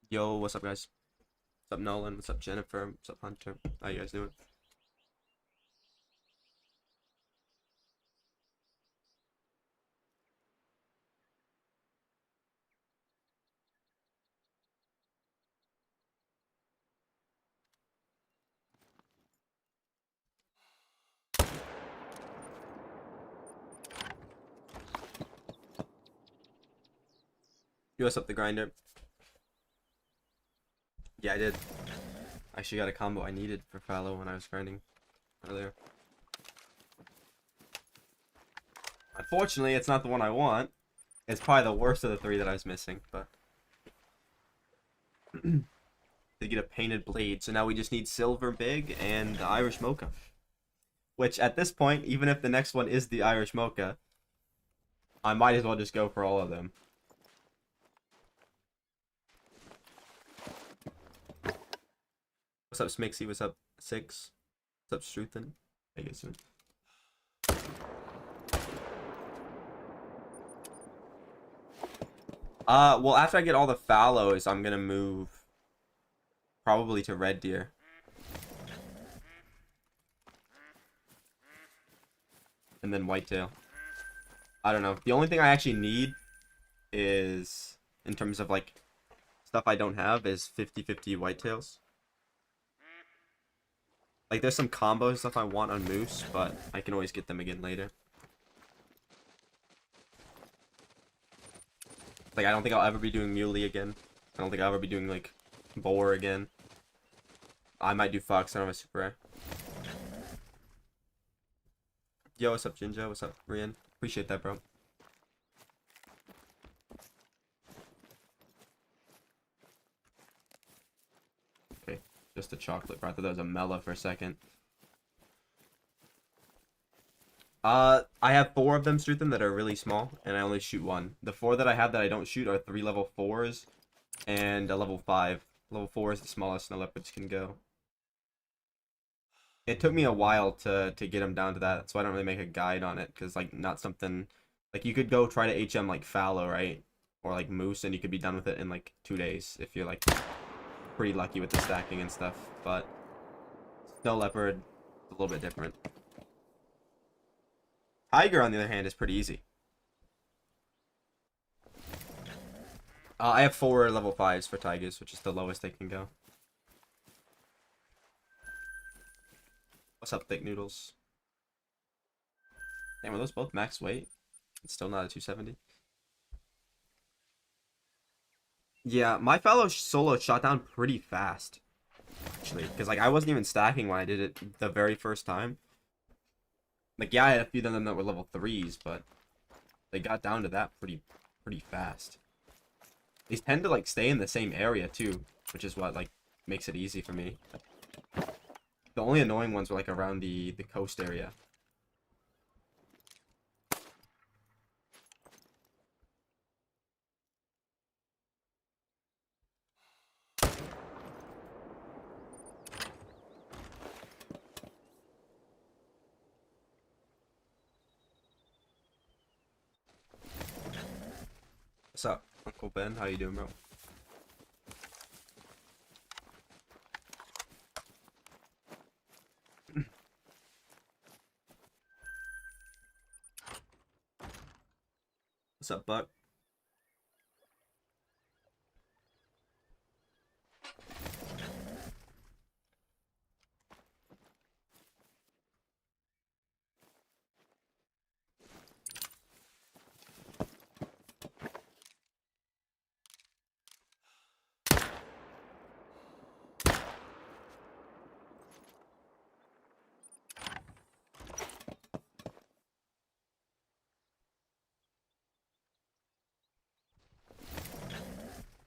Yo, what's up, guys? What's up, Nolan? What's up, Jennifer? What's up, Hunter? How you guys doing? Yo, what's up, the grinder? Yeah, I did. I actually got a combo I needed for fallow when I was grinding earlier. Unfortunately, it's not the one I want. It's probably the worst of the three that I was missing, but they get a painted blade, so now we just need silver big and the Irish mocha. Which at this point, even if the next one is the Irish mocha, I might as well just go for all of them. What's up, Smixy? What's up, Six? What's up, Struthen? I guess soon. Well, after I get all the fallows, I'm gonna move probably to red deer. And then whitetail. I don't know. The only thing I actually need is, in terms of like stuff I don't have, is 50-50 whitetails. Like, there's some combo stuff I want on moose, but I can always get them again later. Like, I don't think I'll ever be doing muley again. I don't think I'll ever be doing, like, boar again. I might do fox. I don't have a super rare. Yo, what's up, Jinjo? What's up, Rian? Appreciate that, bro. Okay, just a chocolate. I thought that was a Mela for a second. I have 4 of them, Struthen, that are really small, and I only shoot 1. The 4 that I have that I don't shoot are 3 level 4s and a level 5. Level 4 is the smallest the leopards can go. It took me a while to get them down to that, so I don't really make a guide on it, because, like, not something... Like, you could go try to HM, like, fallow, right? Or, like, moose, and you could be done with it in, like, 2 days, if you're, like, pretty lucky with the stacking and stuff, but... Snow leopard, a little bit different. Tiger, on the other hand, is pretty easy. I have 4 level 5s for tigers, which is the lowest they can go. What's up, thick noodles? Damn, were those both max weight? It's still not a 270. Yeah, my fellow solo shot down pretty fast, actually, because like I wasn't even stacking when I did it the very first time. Like, yeah, I had a few of them that were level 3s, but they got down to that pretty fast. These tend to like stay in the same area too, which is what like makes it easy for me. The only annoying ones were like around the coast area. What's up, Uncle Ben? How you doing, bro? What's up, Buck?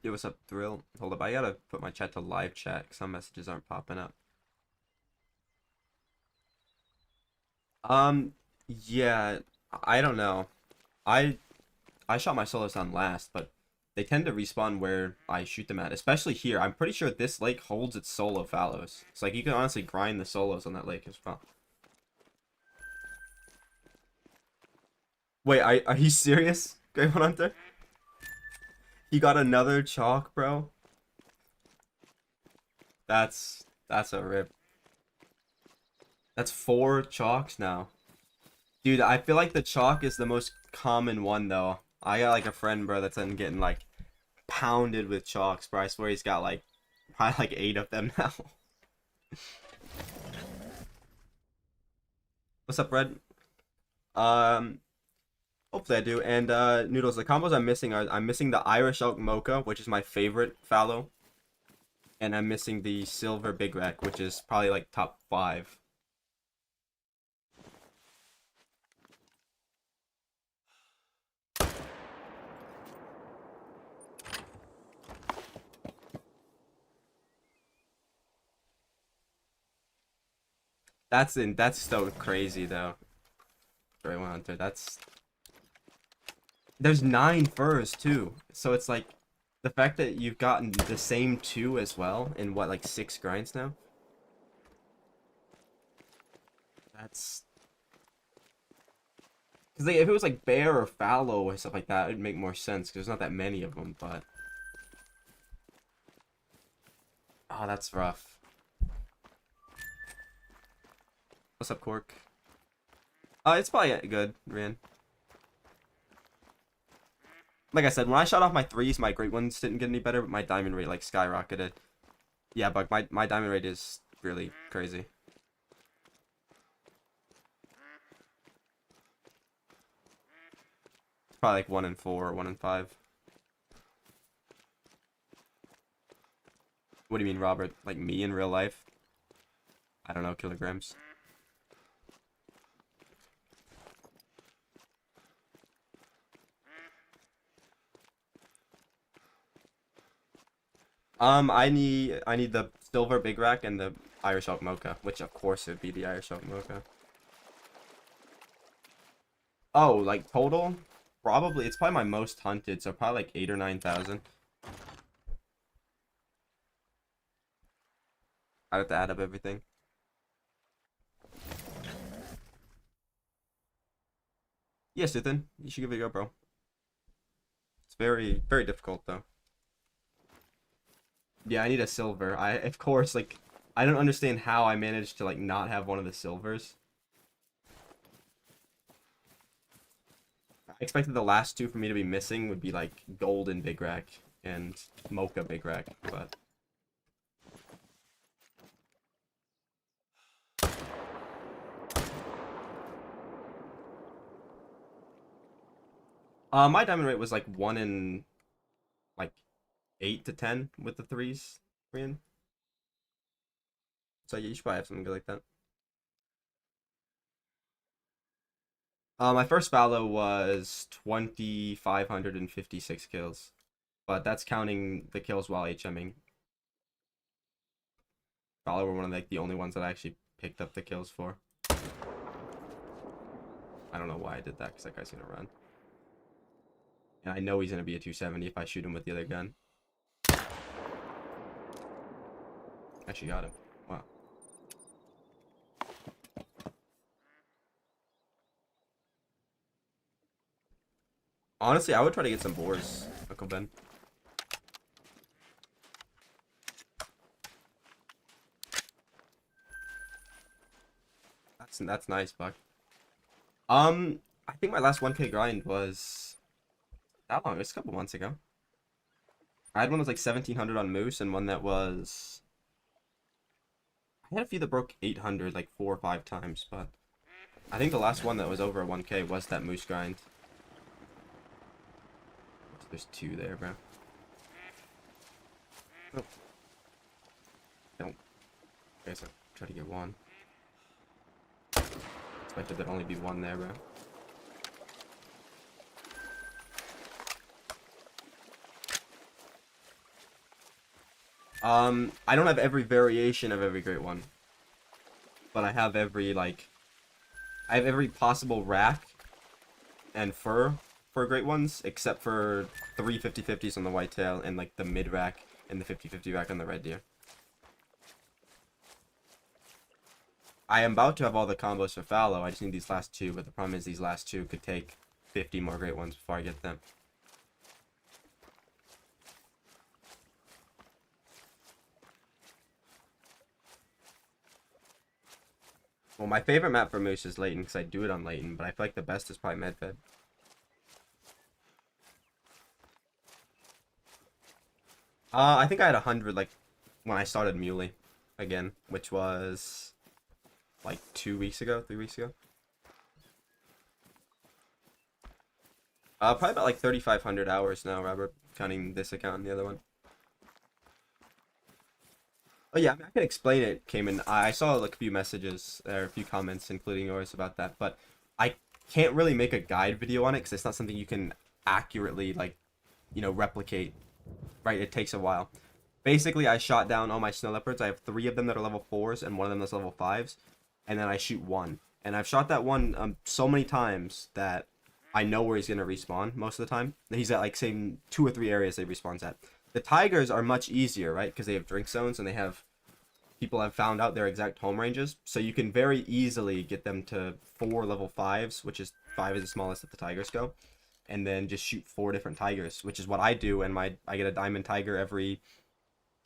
Yo, what's up, Thrill? Hold up, I gotta put my chat to live chat, 'cause some messages aren't popping up. Yeah, I don't know. I I shot my solos down last, but they tend to respawn where I shoot them at, especially here. I'm pretty sure this lake holds its solo fallows. It's like you can honestly grind the solos on that lake as well. Wait, are you serious, Great One Hunter? You got another chalk, bro? That's a rip. That's 4 chalks now. Dude, I feel like the chalk is the most common one though. I got like a friend, bro, that's been getting like pounded with chalks, bro. I swear he's got like probably like 8 of them now. What's up, Red? Um, Hopefully I do. And Noodles, the combos I'm missing are I'm missing the Irish Elk Mocha, which is my favorite fallow, and I'm missing the Silver Big Rack, which is probably like top 5. That's so crazy though. Great One Hunter. There's 9 furs too. So it's like the fact that you've gotten the same 2 as well in what, like 6 grinds now? That's because like, if it was like bear or fallow or stuff like that, it'd make more sense because there's not that many of them. But oh, that's rough. What's up, Cork? It's probably good, Ryan. Like I said, when I shot off my 3s, my great ones didn't get any better, but my diamond rate like skyrocketed. Yeah, but my diamond rate is really crazy. It's probably like 1 in 4 or 1 in 5. What do you mean, Robert? Like me in real life? I don't know, kilograms. I need the silver big rack and the Irish Elk Mocha, which of course it would be the Irish Elk Mocha. Oh, like total? Probably it's probably my most hunted, so probably like 8 or 9,000. I have to add up everything. Yes, Ethan, you should give it a go, bro. It's very, very difficult though. Yeah, I need a silver. Of course, like, I don't understand how I managed to, like, not have one of the silvers. I expected the last 2 for me to be missing would be, like, golden big rack and mocha big rack, but... My diamond rate was, like, 1 in, like, 8 to 10 with the 3s, Rian. So, yeah, you should probably have something good like that. My first fallow was 2,556 kills. But that's counting the kills while HMing. Fallow were one of like the only ones that I actually picked up the kills for. I don't know why I did that, because that guy's gonna run. And I know he's gonna be a 270 if I shoot him with the other gun. Actually got him. Wow. Honestly, I would try to get some boars, Uncle Ben. That's nice, Buck. I think my last 1K grind was that long. It was a couple months ago. I had one that was like 1,700 on Moose, and one that was... I had a few that broke 800 like 4 or 5 times, but I think the last one that was over 1K was that Moose grind. There's 2 there, bro. Oh. Don't. Okay, so try to get 1. Expected there'd only be 1 there, bro. I don't have every variation of every great one, but I have every, like, I have every possible rack and fur for great ones, except for 3 50/50s on the whitetail and, like, the mid rack and the 50/50 rack on the red deer. I am about to have all the combos for fallow. I just need these last 2, but the problem is these last 2 could take 50 more great ones before I get them. Well, my favorite map for moose is Layton because I do it on Layton, but I feel like the best is probably Medved. I think I had 100 like when I started Muley again, which was like 2 weeks ago, 3 weeks ago. Probably about like 3,500 hours now, Robert, counting this account and the other one. Oh yeah, I mean, I can explain it, Cayman. I saw like a few messages or a few comments, including yours, about that, but I can't really make a guide video on it because it's not something you can accurately like, replicate. Right, it takes a while. Basically, I shot down all my snow leopards. I have 3 of them that are level 4s and one of them that's level 5s, and then I shoot one. And I've shot that one so many times that I know where he's gonna respawn most of the time. He's at like same 2 or 3 areas they respawns at. The tigers are much easier, right? Because they have drink zones and they have people have found out their exact home ranges, so you can very easily get them to 4 level 5s, which is 5 is the smallest that the tigers go, and then just shoot 4 different tigers, which is what I do, and I get a diamond tiger every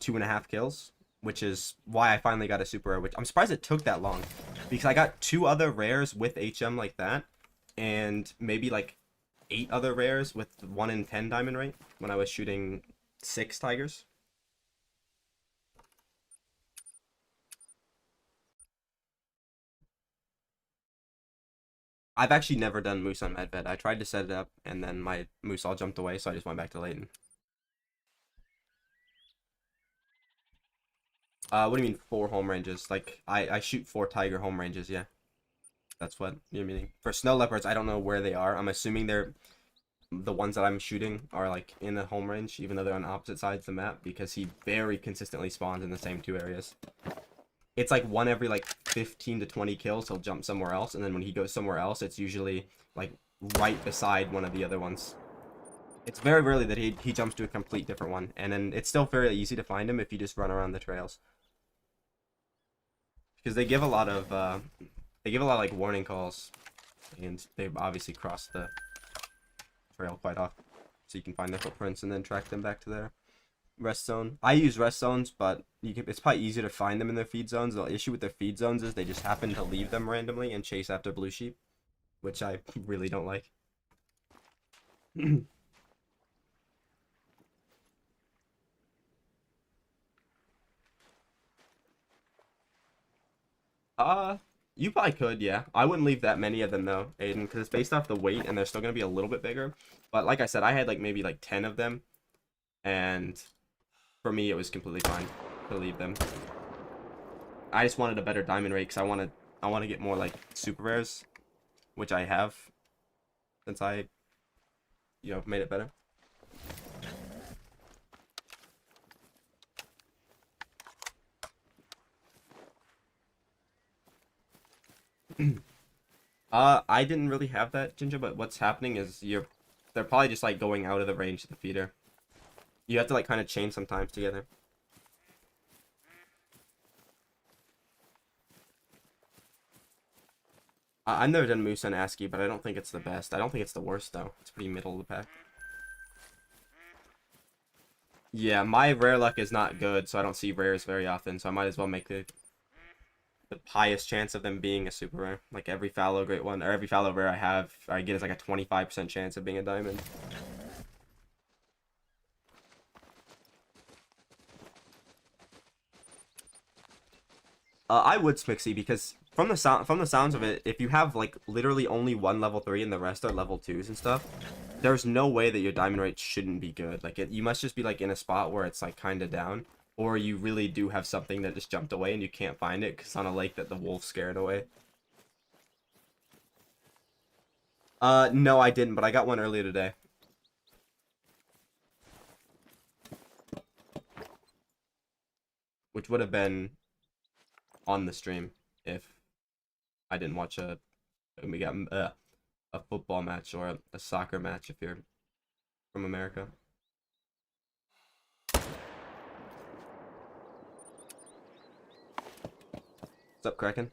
2.5 kills, which is why I finally got a super rare, which I'm surprised it took that long, because I got 2 other rares with HM like that, and maybe like 8 other rares with 1 in 10 diamond rate when I was shooting 6 tigers. I've actually never done moose on Medved. I tried to set it up, and then my moose all jumped away, so I just went back to Layton. What do you mean 4 home ranges? Like, I shoot 4 tiger home ranges, yeah. That's what you're meaning. For snow leopards, I don't know where they are. I'm assuming they're the ones that I'm shooting are like in the home range, even though they're on opposite sides of the map, because he very consistently spawns in the same 2 areas. It's like one every like 15 to 20 kills, he'll jump somewhere else, and then when he goes somewhere else, it's usually like right beside one of the other ones. It's very rarely that he jumps to a complete different one, and then it's still fairly easy to find him if you just run around the trails. Because they give a lot of like warning calls, and they obviously cross the trail quite often, so you can find their footprints and then track them back to their rest zone. I use rest zones, but it's probably easier to find them in their feed zones. The issue with their feed zones is they just happen to leave them randomly and chase after blue sheep, which I really don't like. Uh, you probably could, yeah. I wouldn't leave that many of them though, Aiden, because it's based off the weight and they're still gonna be a little bit bigger. But like I said, I had like maybe like 10 of them, and for me it was completely fine to leave them. I just wanted a better diamond rate because I want to get more like super rares, which I have since I made it better. I didn't really have that, Ginger, but what's happening is they're probably just like going out of the range of the feeder. You have to like kind of chain sometimes together. I've never done moose on ASCII, but I don't think it's the best. I don't think it's the worst though. It's pretty middle of the pack. Yeah, my rare luck is not good, so I don't see rares very often, so I might as well make the highest chance of them being a super rare. Like every fallow great one, or every fallow rare I get is like a 25% chance of being a diamond. I would Smixy because from the sounds of it, if you have like literally only 1 level 3 and the rest are level 2s and stuff, there's no way that your diamond rate shouldn't be good. Like you must just be like in a spot where it's like kind of down, or you really do have something that just jumped away and you can't find it because it's on a lake that the wolf scared away. No, I didn't, but I got one earlier today. Which would have been on the stream if I didn't watch a football match or a soccer match if you're from America. What's up, Kraken?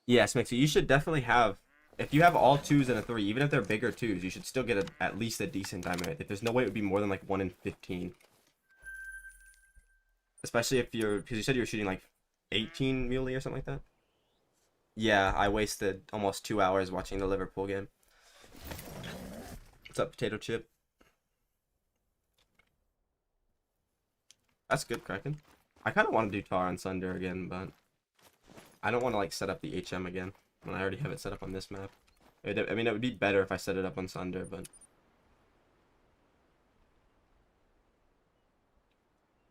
Yes, Mixie, you should definitely have, if you have all 2s and a 3, even if they're bigger 2s, you should still get at least a decent diamond rate. There's no way it would be more than like 1 in 15. Especially if because you said you were shooting like 18 muley or something like that. Yeah, I wasted almost 2 hours watching the Liverpool game. What's up, potato chip? That's good, Kraken. I kind of want to do Tahr on Sunder again, but I don't want to like set up the HM again when I already have it set up on this map. I mean, it would be better if I set it up on Sunder, but...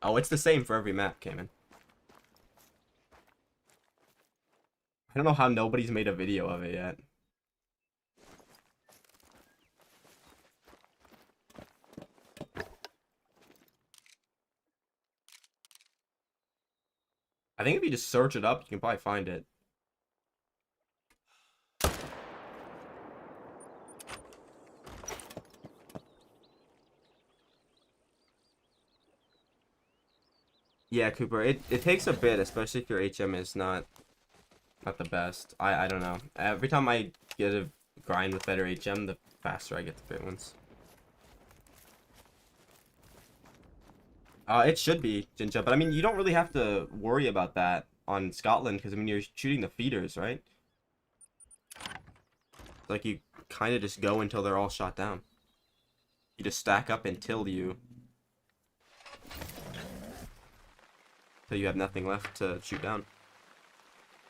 Oh, it's the same for every map, Cayman. I don't know how nobody's made a video of it yet. I think if you just search it up, you can probably find it. Yeah, Cooper, it takes a bit, especially if your HM is not the best. I don't know. Every time I get a grind with better HM, the faster I get the great ones. It should be, Jinja, but I mean, you don't really have to worry about that on Scotland, because I mean, you're shooting the feeders, right? Like, you kind of just go until they're all shot down. You just stack up until you have nothing left to shoot down.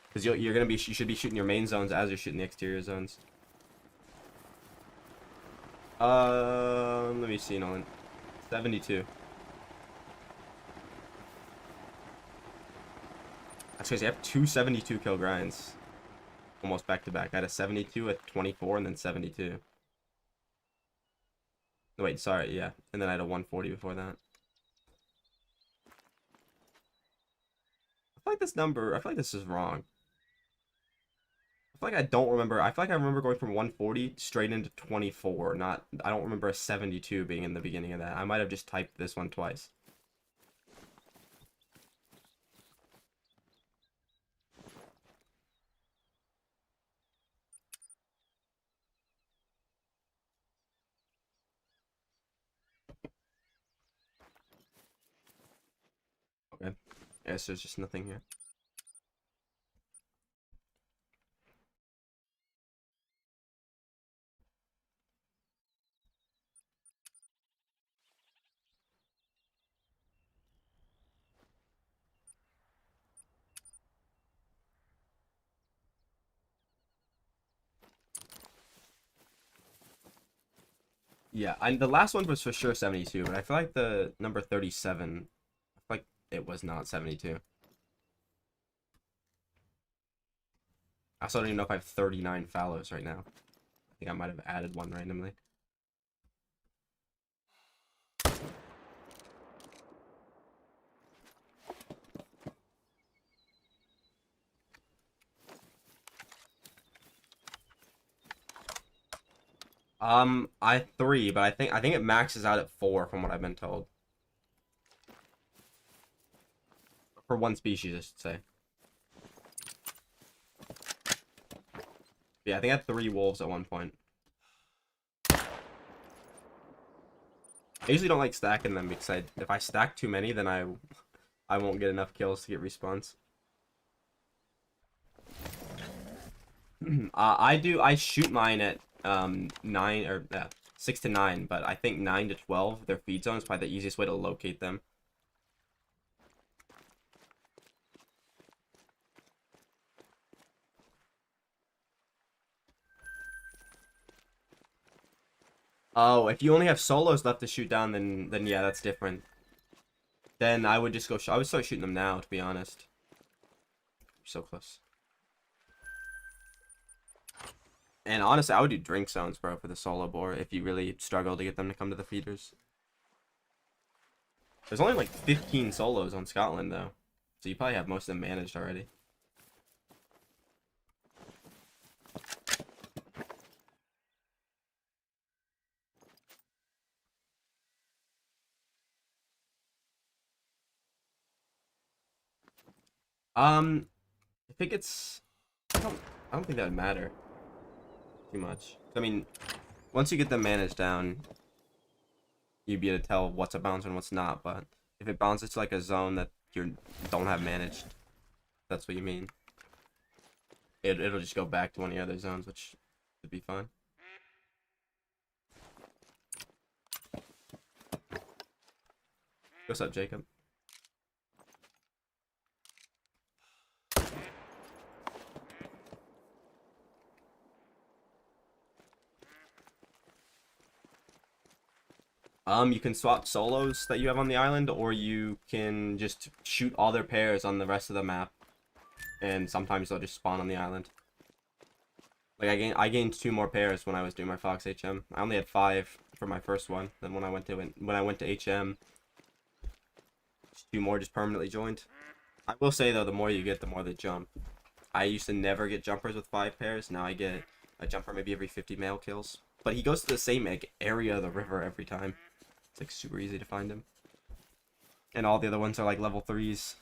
Because you should be shooting your main zones as you're shooting the exterior zones. Let me see, Nolan. 72. That's crazy. I have two 72 kill grinds. Almost back to back. I had a 72, a 24, and then 72. No, wait, sorry, yeah. And then I had a 140 before that. I feel like this number, I feel like this is wrong. I feel like I don't remember. I feel like I remember going from 140 straight into 24. I don't remember a 72 being in the beginning of that. I might have just typed this one twice. Okay. Yeah, so there's just nothing here. Yeah, the last one was for sure 72, but I feel like the number 37, I feel like it was not 72. I also don't even know if I have 39 fallows right now. I think I might have added one randomly. I 3, but I think it maxes out at 4 from what I've been told. For one species, I should say. Yeah, I think I had 3 wolves at one point. I usually don't like stacking them because if I stack too many, then I won't get enough kills to get respawns. I shoot mine at 9 or 6 to 9, but I think 9 to 12, their feed zone is probably the easiest way to locate them. Oh, if you only have solos left to shoot down, then yeah, that's different. Then I would just go. I would start shooting them now, to be honest. So close. And honestly, I would do drink zones, bro, for the solo boar if you really struggle to get them to come to the feeders. There's only like 15 solos on Scotland, though. So you probably have most of them managed already. If it gets... I don't think that would matter too much. I mean, once you get them managed down, you'd be able to tell what's a bouncer and what's not, but if it bounces to like a zone that you don't have managed, that's what you mean. It'll just go back to one of the other zones, which would be fine. What's up, Jacob? You can swap solos that you have on the island, or you can just shoot all their pairs on the rest of the map, and sometimes they'll just spawn on the island. Like I gained 2 more pairs when I was doing my Fox HM. I only had 5 for my first one. Then when I went to HM, 2 more just permanently joined. I will say though, the more you get, the more they jump. I used to never get jumpers with 5 pairs. Now I get a jumper maybe every 50 male kills. But he goes to the same area of the river every time. It's like super easy to find him. And all the other ones are like level 3s.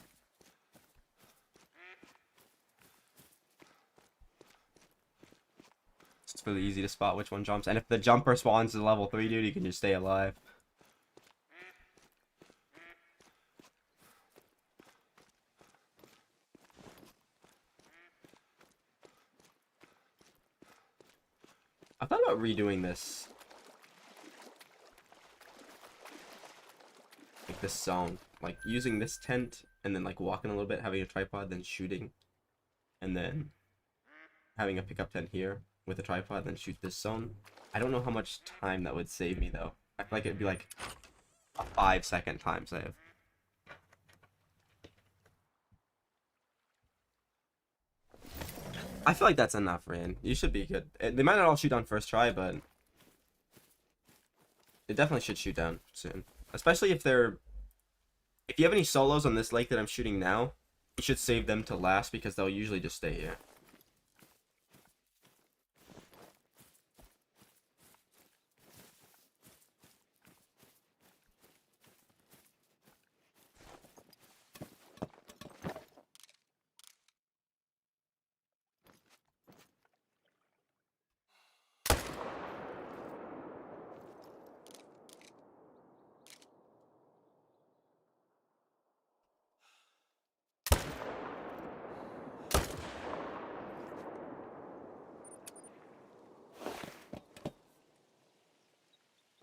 It's really easy to spot which one jumps. And if the jumper spawns as a level 3 dude, you can just stay alive. I thought about redoing this. Like this zone. Like using this tent and then like walking a little bit, having a tripod, then shooting. And then having a pickup tent here with a tripod, then shoot this zone. I don't know how much time that would save me though. I feel like it'd be like a 5-second time save. I feel like that's enough, Ran. You should be good. They might not all shoot on first try, but it definitely should shoot down soon. Especially if they're... If you have any solos on this lake that I'm shooting now, you should save them to last because they'll usually just stay here.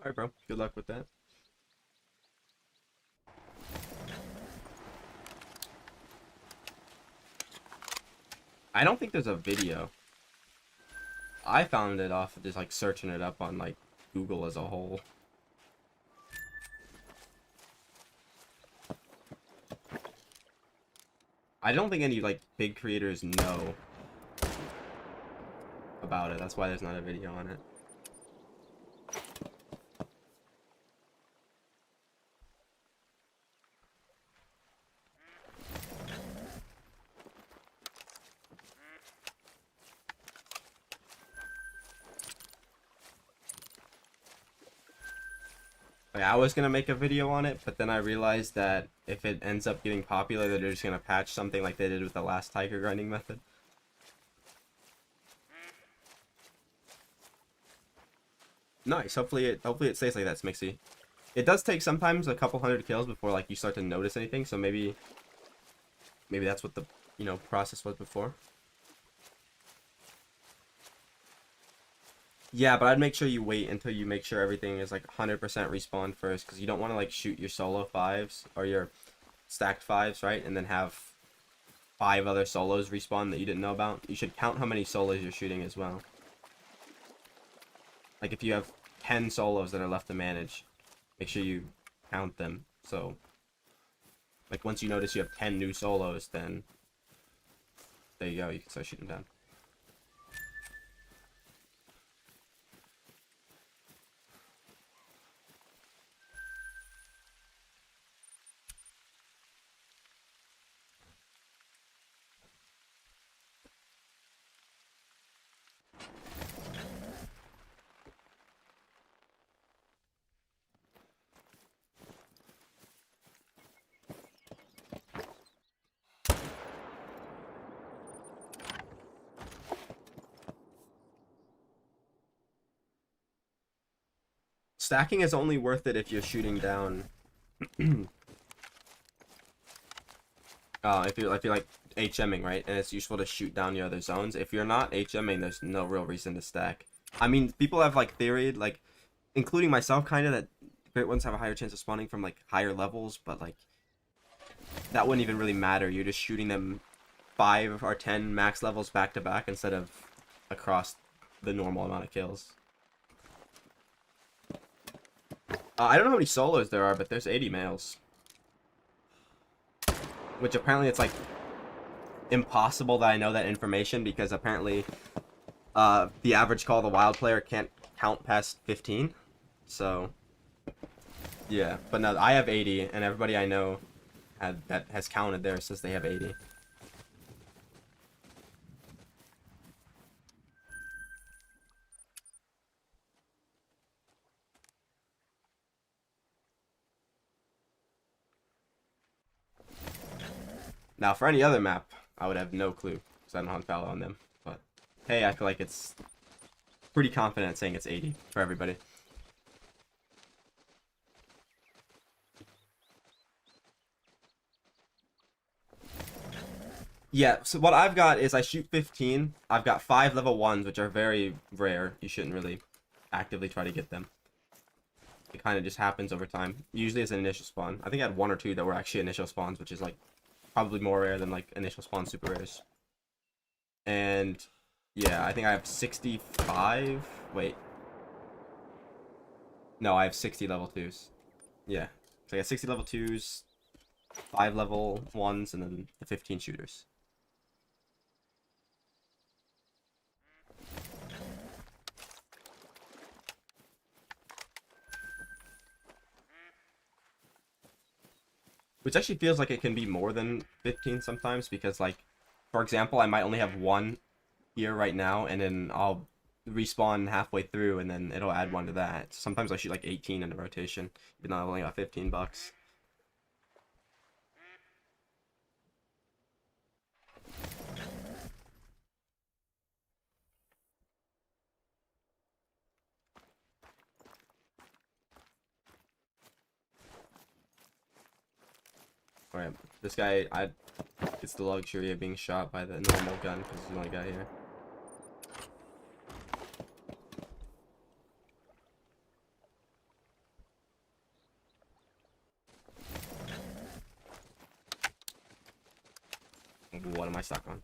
Alright, bro. Good luck with that. I don't think there's a video. I found it off of just like searching it up on like Google as a whole. I don't think any like big creators know about it. That's why there's not a video on it. Like, I was gonna make a video on it, but then I realized that if it ends up getting popular, they're just gonna patch something like they did with the last tiger grinding method. Nice. Hopefully it stays like that, Smixy. It does take sometimes a couple hundred kills before like you start to notice anything. So maybe that's what the process was before. Yeah, but I'd make sure you wait until you make sure everything is like 100% respawn first, because you don't want to like shoot your solo 5s or your stacked 5s, right? And then have 5 other solos respawn that you didn't know about. You should count how many solos you're shooting as well. Like if you have 10 solos that are left to manage, make sure you count them. So like once you notice you have 10 new solos, then there you go, you can start shooting down. Stacking is only worth it if you're shooting down. If you're like HMing, right? And it's useful to shoot down your other zones. If you're not HMing, there's no real reason to stack. I mean, people have like theoried, like, including myself, kind of, that Great Ones have a higher chance of spawning from like higher levels, but like that wouldn't even really matter. You're just shooting them 5 or 10 max levels back to back instead of across the normal amount of kills. I don't know how many solos there are, but there's 80 males. Which apparently it's like impossible that I know that information, because apparently the average Call of the Wild player can't count past 15. So yeah, but no, I have 80, and everybody I know that has counted there says they have 80. Now, for any other map, I would have no clue, because I don't hunt fallow on them. But hey, I feel like it's pretty confident saying it's 80 for everybody. Yeah, so what I've got is I shoot 15. I've got 5 level 1s, which are very rare. You shouldn't really actively try to get them. It kind of just happens over time. Usually it's an initial spawn. I think I had 1 or 2 that were actually initial spawns, which is like probably more rare than like initial spawn super rares. And yeah, I think I have 65. Wait. No, I have 60 level 2s. Yeah. So I got 60 level 2s, 5 level 1s, and then the 15 shooters. Which actually feels like it can be more than 15 sometimes, because like, for example, I might only have 1 here right now, and then I'll respawn halfway through, and then it'll add 1 to that. Sometimes I shoot like 18 in a rotation, even though I've only got 15 bucks. Alright, this guy, it's the luxury of being shot by the normal gun, because he's the only guy here. What am I stuck on?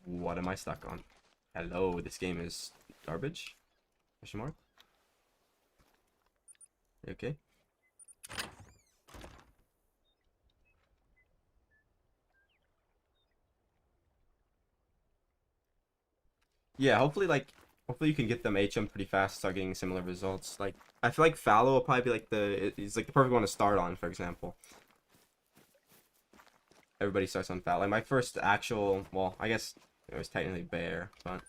What am I stuck on? Hello, this game is garbage? Question mark? Okay. Yeah, hopefully you can get them HM pretty fast, start getting similar results. Like, I feel like fallow will probably be like it's like the perfect one to start on, for example. Everybody starts on fallow. Like my first actual, well, I guess it was technically bear, but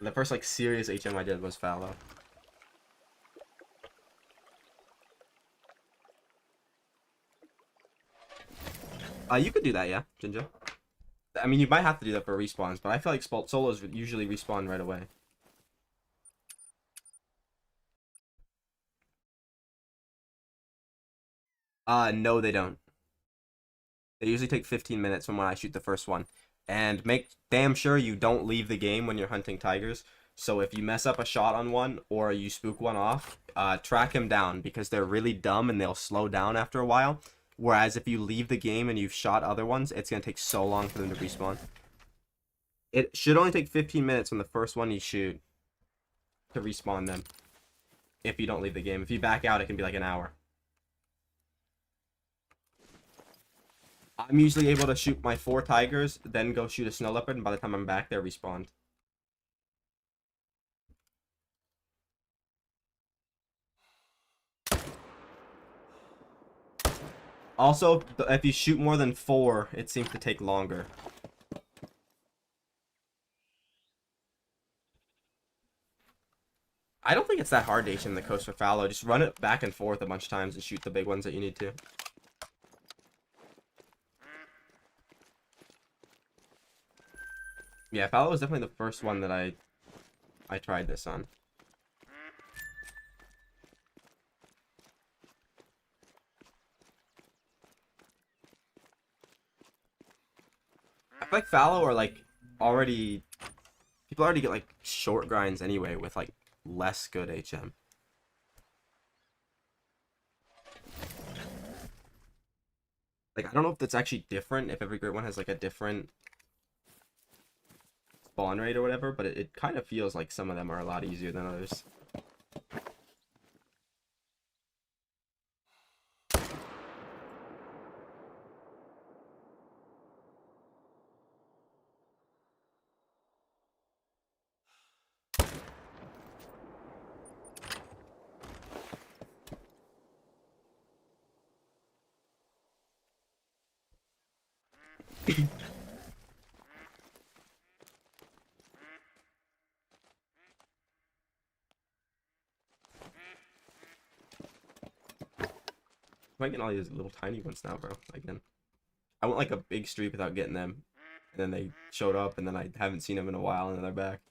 the first like serious HM I did was fallow. You could do that, yeah, Jinja. I mean, you might have to do that for respawns, but I feel like solos usually respawn right away. No, they don't. They usually take 15 minutes from when I shoot the first one. And make damn sure you don't leave the game when you're hunting tigers. So if you mess up a shot on one or you spook one off, track him down, because they're really dumb and they'll slow down after a while. Whereas if you leave the game and you've shot other ones, it's going to take so long for them to respawn. It should only take 15 minutes from the first one you shoot to respawn them, if you don't leave the game. If you back out, it can be like an hour. I'm usually able to shoot my 4 tigers, then go shoot a snow leopard, and by the time I'm back, they're respawned. Also, if you shoot more than 4, it seems to take longer. I don't think it's that hard to HM the coast for fallow. Just run it back and forth a bunch of times and shoot the big ones that you need to. Yeah, fallow was definitely the first one that I tried this on. feel like fallow are like already people already get like short grinds anyway with like less good HM. Like I don't know if that's actually different, if every Great One has like a different spawn rate or whatever, but it kind of feels like some of them are a lot easier than others. I'm getting all these little tiny ones now, bro. Again, I went like a big streak without getting them, and then they showed up, and then I haven't seen them in a while, and then they're back.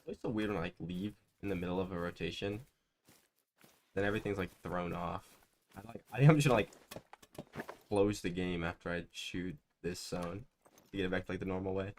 It's so weird when I like leave in the middle of a rotation, then everything's like thrown off. I am just gonna like close the game after I shoot this zone to get it back to like the normal way.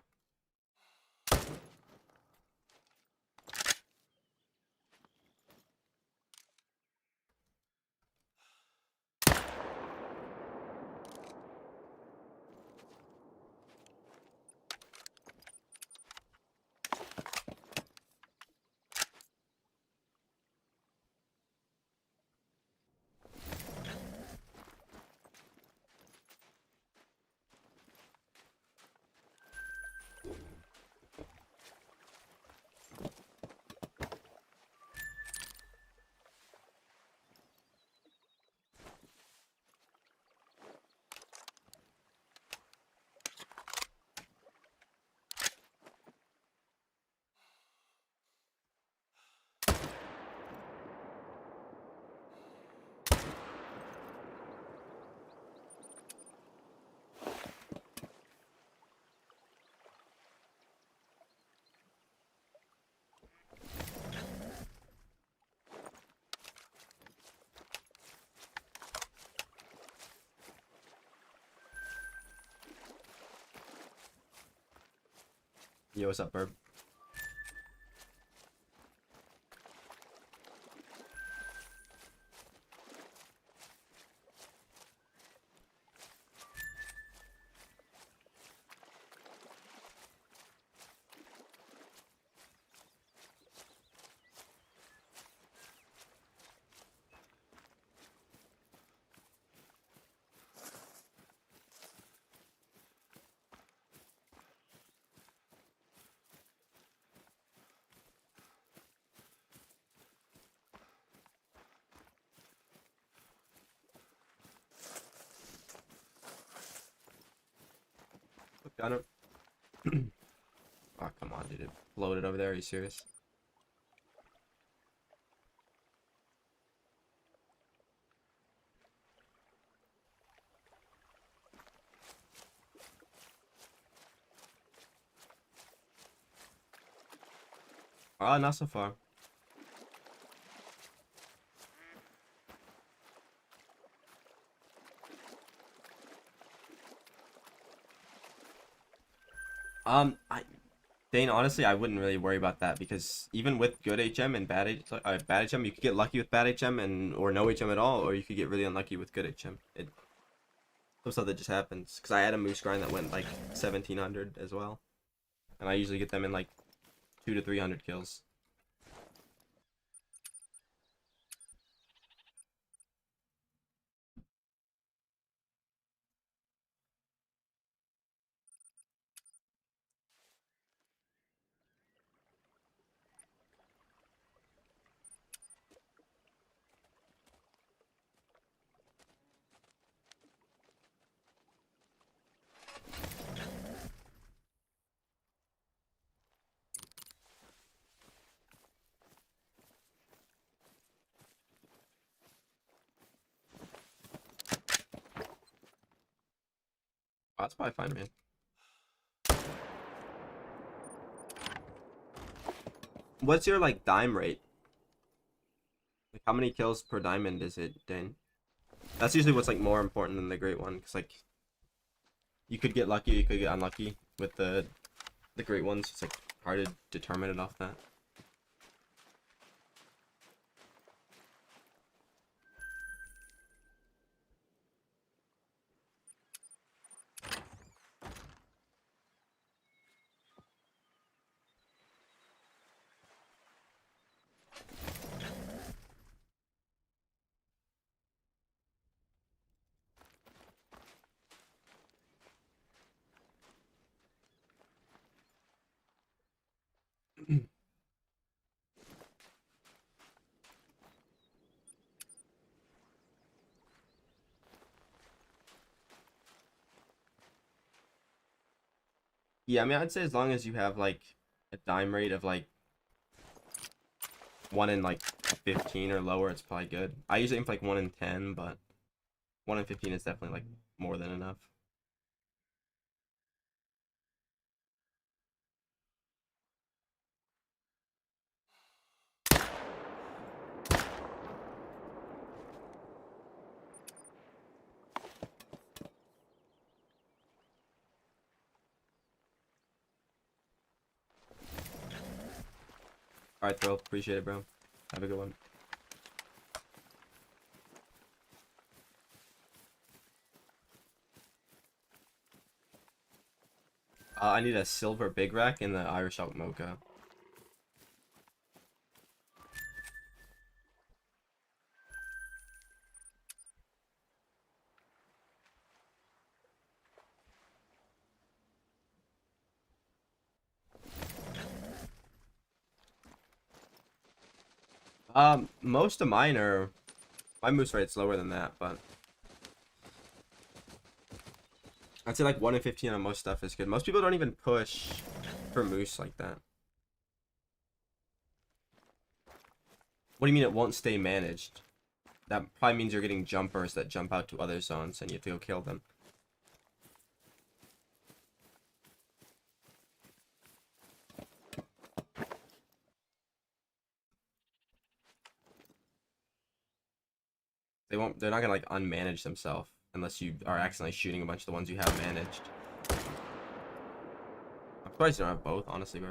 Yo, what's up, Burb? Kind of. Oh, come on, dude. It floated over there. Are you serious? Ah, not so far. Dane, honestly, I wouldn't really worry about that because even with good HM and bad HM, you could get lucky with bad HM and or no HM at all, or you could get really unlucky with good HM. Some stuff that just happens. Because I had a moose grind that went like 1700 as well, and I usually get them in like 200 to 300 kills. Oh, that's probably fine, man. What's your like dime rate? Like how many kills per diamond is it, Dane? That's usually what's like more important than the great one, because like you could get lucky, you could get unlucky with the great ones. It's like hard to determine it off that. Yeah, I mean, I'd say as long as you have like a dime rate of like 1 in like 15 or lower, it's probably good. I usually aim for like 1 in 10, but 1 in 15 is definitely like more than enough. All right, Thrill. Appreciate it, bro. Have a good one. I need a silver big rack and the Irish Elk Mocha. Most of mine are my moose rate's lower than that, but I'd say like 1 in 15 on most stuff is good. Most people don't even push for moose like that. What do you mean it won't stay managed? That probably means you're getting jumpers that jump out to other zones and you have to go kill them. They're not gonna like unmanage themselves unless you are accidentally shooting a bunch of the ones you have managed. I'm surprised you don't have both, honestly, bro.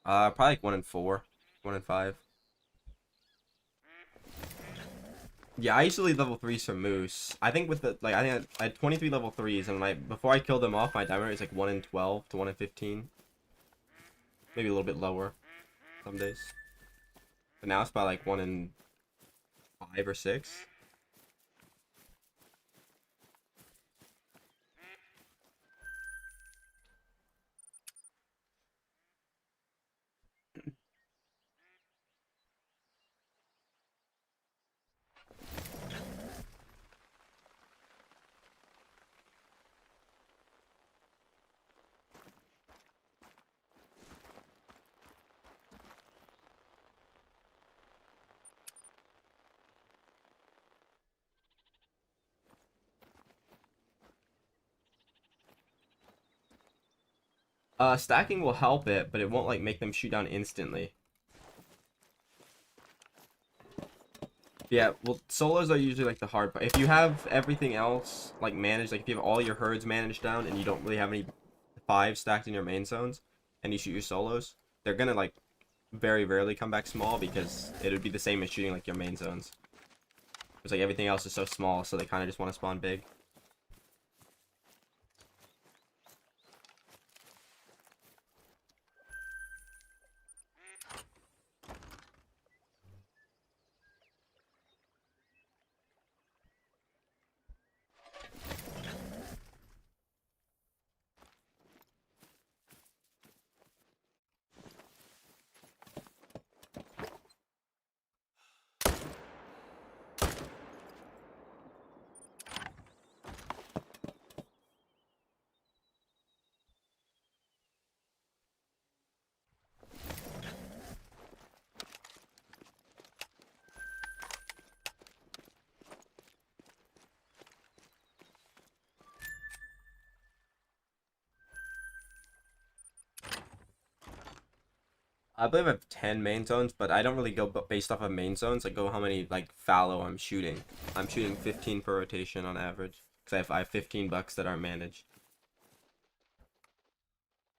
Probably like 1 in 4, 1 in 5. Yeah, I usually level 3s for moose. I think with the like I had 23 level 3s and before I killed them off, my diamond rate is like 1 in 12 to 1 in 15. Maybe a little bit lower some days. But now it's probably like 1 in 5 or 6. Stacking will help it, but it won't like make them shoot down instantly. Yeah, well, solos are usually like the hard part. If you have everything else like managed, like if you have all your herds managed down and you don't really have any fives stacked in your main zones, and you shoot your solos, they're gonna like very rarely come back small because it would be the same as shooting like your main zones. It's like everything else is so small, so they kind of just want to spawn big. I believe I have 10 main zones, but I don't really go based off of main zones. I go how many like fallow I'm shooting. I'm shooting 15 per rotation on average because I have 15 bucks that aren't managed.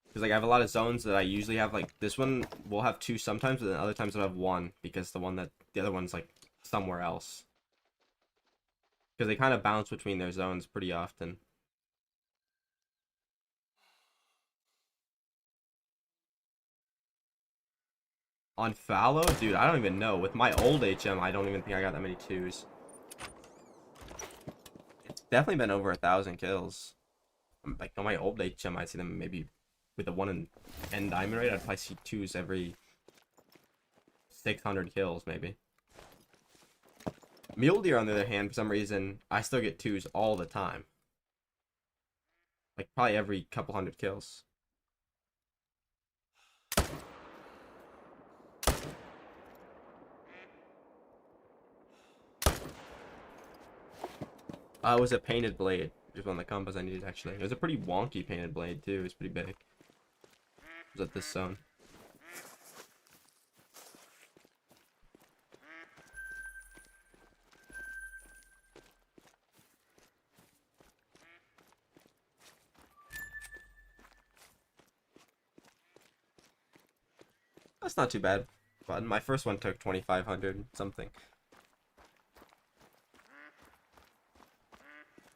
Because like I have a lot of zones that I usually have, like this one will have two sometimes, but then other times I'll have one because the other one's like somewhere else. Because they kind of bounce between their zones pretty often. On fallow, dude, I don't even know. With my old HM, I don't even think I got that many twos. It's definitely been over 1,000 kills. Like on my old HM, I'd see them maybe with the 1 in N diamond rate. I'd probably see twos every 600 kills, maybe. Mule deer, on the other hand, for some reason, I still get twos all the time. Like probably every couple hundred kills. It was a painted blade. Just one of the combos I needed, actually. It was a pretty wonky painted blade, too. It was pretty big. It was at this zone. That's not too bad. But my first one took 2,500 something.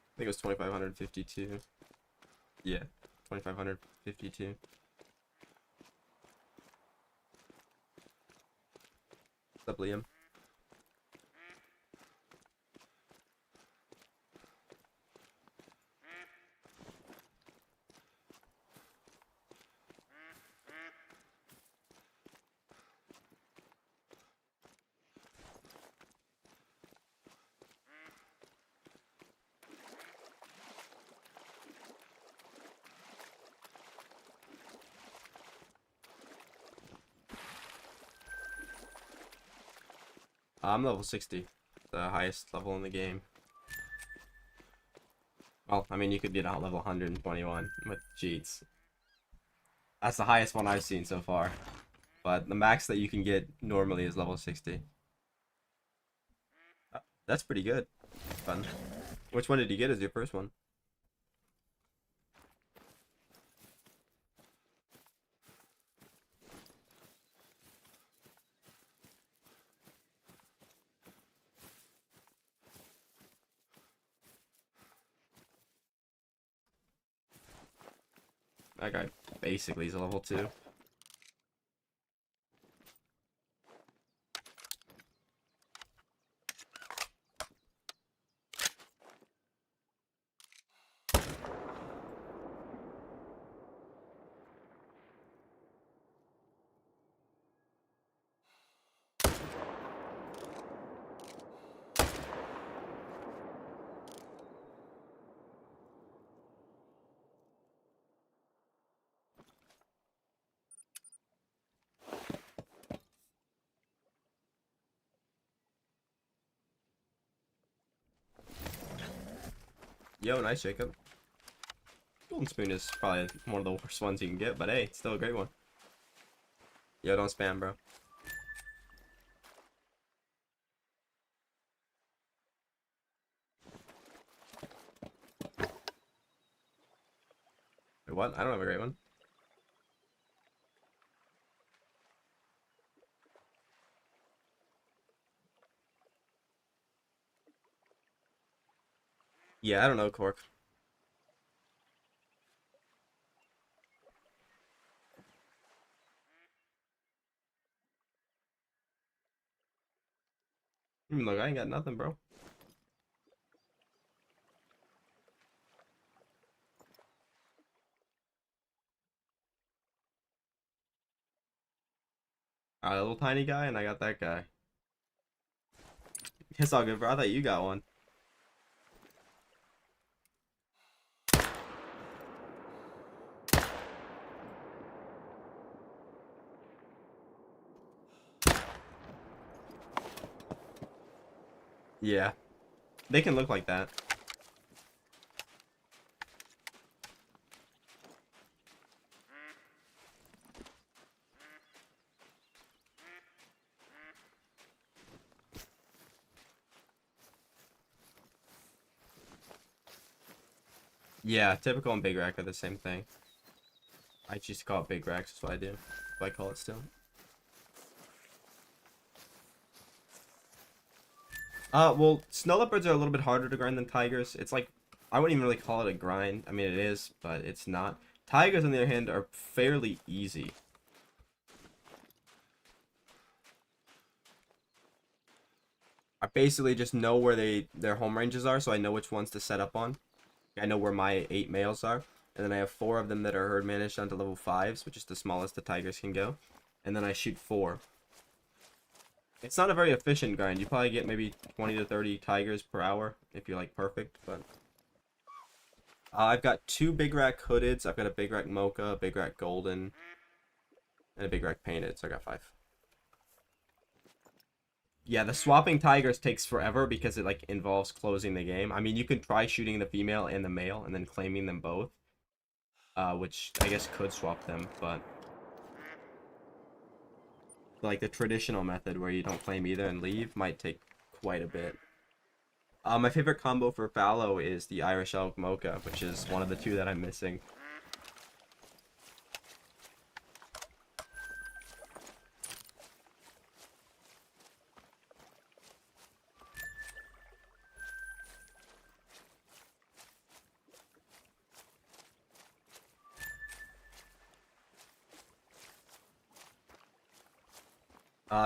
I think it was 2,552. Yeah, 2,552. What's up, Liam? I'm level 60. The highest level in the game. Well, I mean, you could get out level 121 with cheats. That's the highest one I've seen so far. But the max that you can get normally is level 60. That's pretty good. Fun. Which one did you get as your first one? That guy basically is a level 2. Yo, nice, Jacob. Golden spoon is probably one of the worst ones you can get, but hey, it's still a great one. Yo, don't spam, bro. Wait, what? I don't have a great one. Yeah, I don't know, Cork. Look, I ain't got nothing, bro. A little tiny guy, and I got that guy. It's all good, bro. I thought you got one. Yeah, they can look like that. Yeah, typical and big rack are the same thing. I used to call it big racks. That's what I do. What I call it still. Well, snow leopards are a little bit harder to grind than tigers. It's like, I wouldn't even really call it a grind. I mean, it is, but it's not. Tigers, on the other hand, are fairly easy. I basically just know where their home ranges are, so I know which ones to set up on. I know where my 8 males are, and then I have 4 of them that are herd managed down to level 5s, which is the smallest the tigers can go. And then I shoot 4. It's not a very efficient grind. You probably get maybe 20 to 30 tigers per hour if you're like perfect, but I've got 2 big rack hoodeds. I've got a big rack mocha, a big rack golden, and a big rack painted, so I got 5. Yeah, the swapping tigers takes forever because it like involves closing the game. I mean, you can try shooting the female and the male and then claiming them both, which I guess could swap them, but like the traditional method where you don't claim either and leave might take quite a bit. My favorite combo for fallow is the Irish elk mocha, which is one of the 2 that I'm missing.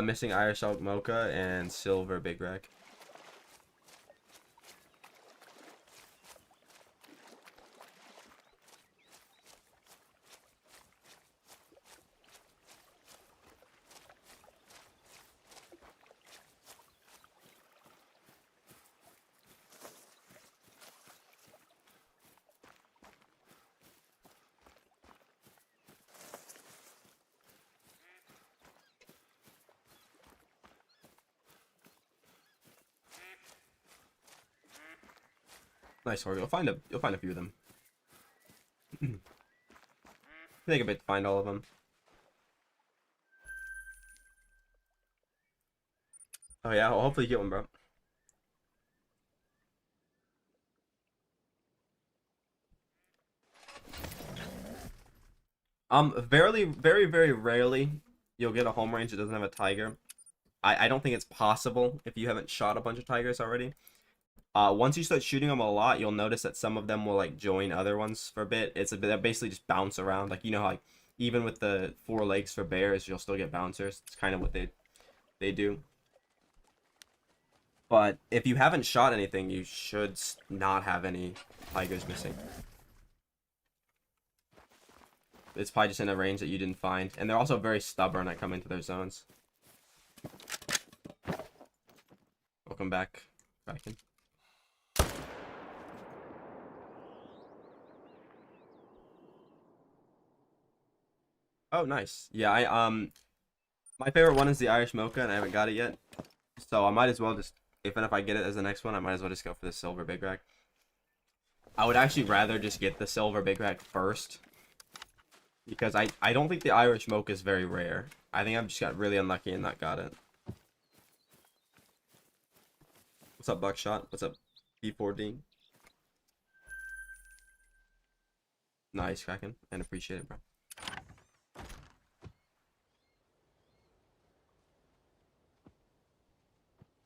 Missing Irish elk mocha and silver big rack. Nice, Jorge. You'll find a few of them. Take a bit to find all of them. Oh yeah, well, hopefully you get one, bro. Very rarely you'll get a home range that doesn't have a tiger. I don't think it's possible if you haven't shot a bunch of tigers already. Once you start shooting them a lot, you'll notice that some of them will like join other ones for a bit. They basically just bounce around. Like, you know how like even with the 4 legs for bears, you'll still get bouncers. It's kind of what they do. But if you haven't shot anything, you should not have any tigers missing. It's probably just in a range that you didn't find. And they're also very stubborn at coming to their zones. Welcome back, Kraken. Oh, nice. Yeah, my favorite one is the Irish mocha, and I haven't got it yet. So I might as well just, if I get it as the next one, I might as well just go for the silver big rack. I would actually rather just get the silver big rack first. Because I don't think the Irish mocha is very rare. I think I've just got really unlucky and not got it. What's up, Buckshot? What's up, B4D? Nice, Kraken. And appreciate it, bro.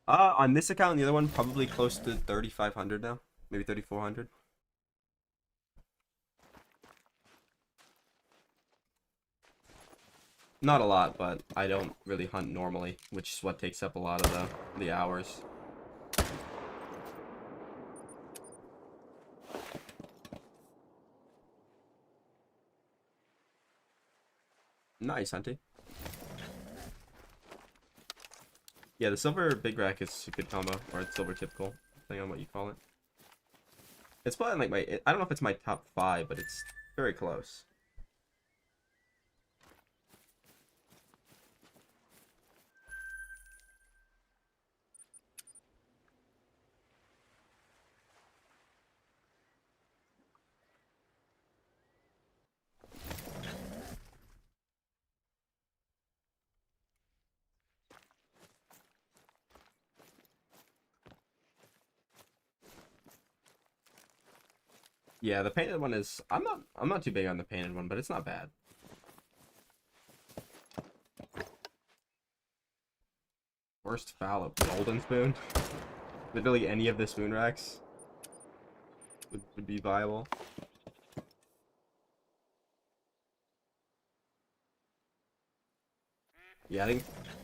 On this account and the other one, probably close to 3,500 now. Maybe 3,400. Not a lot, but I don't really hunt normally, which is what takes up a lot of the hours. Nice, Hunty. Yeah, the silver big rack is a good combo, or silver typical, depending on what you call it. It's probably like my, I don't know if it's my top 5, but it's very close. Yeah, the painted one is, I'm not too big on the painted one, but it's not bad. Worst foul of golden spoon. Literally any of the spoon racks would be viable. Yeah,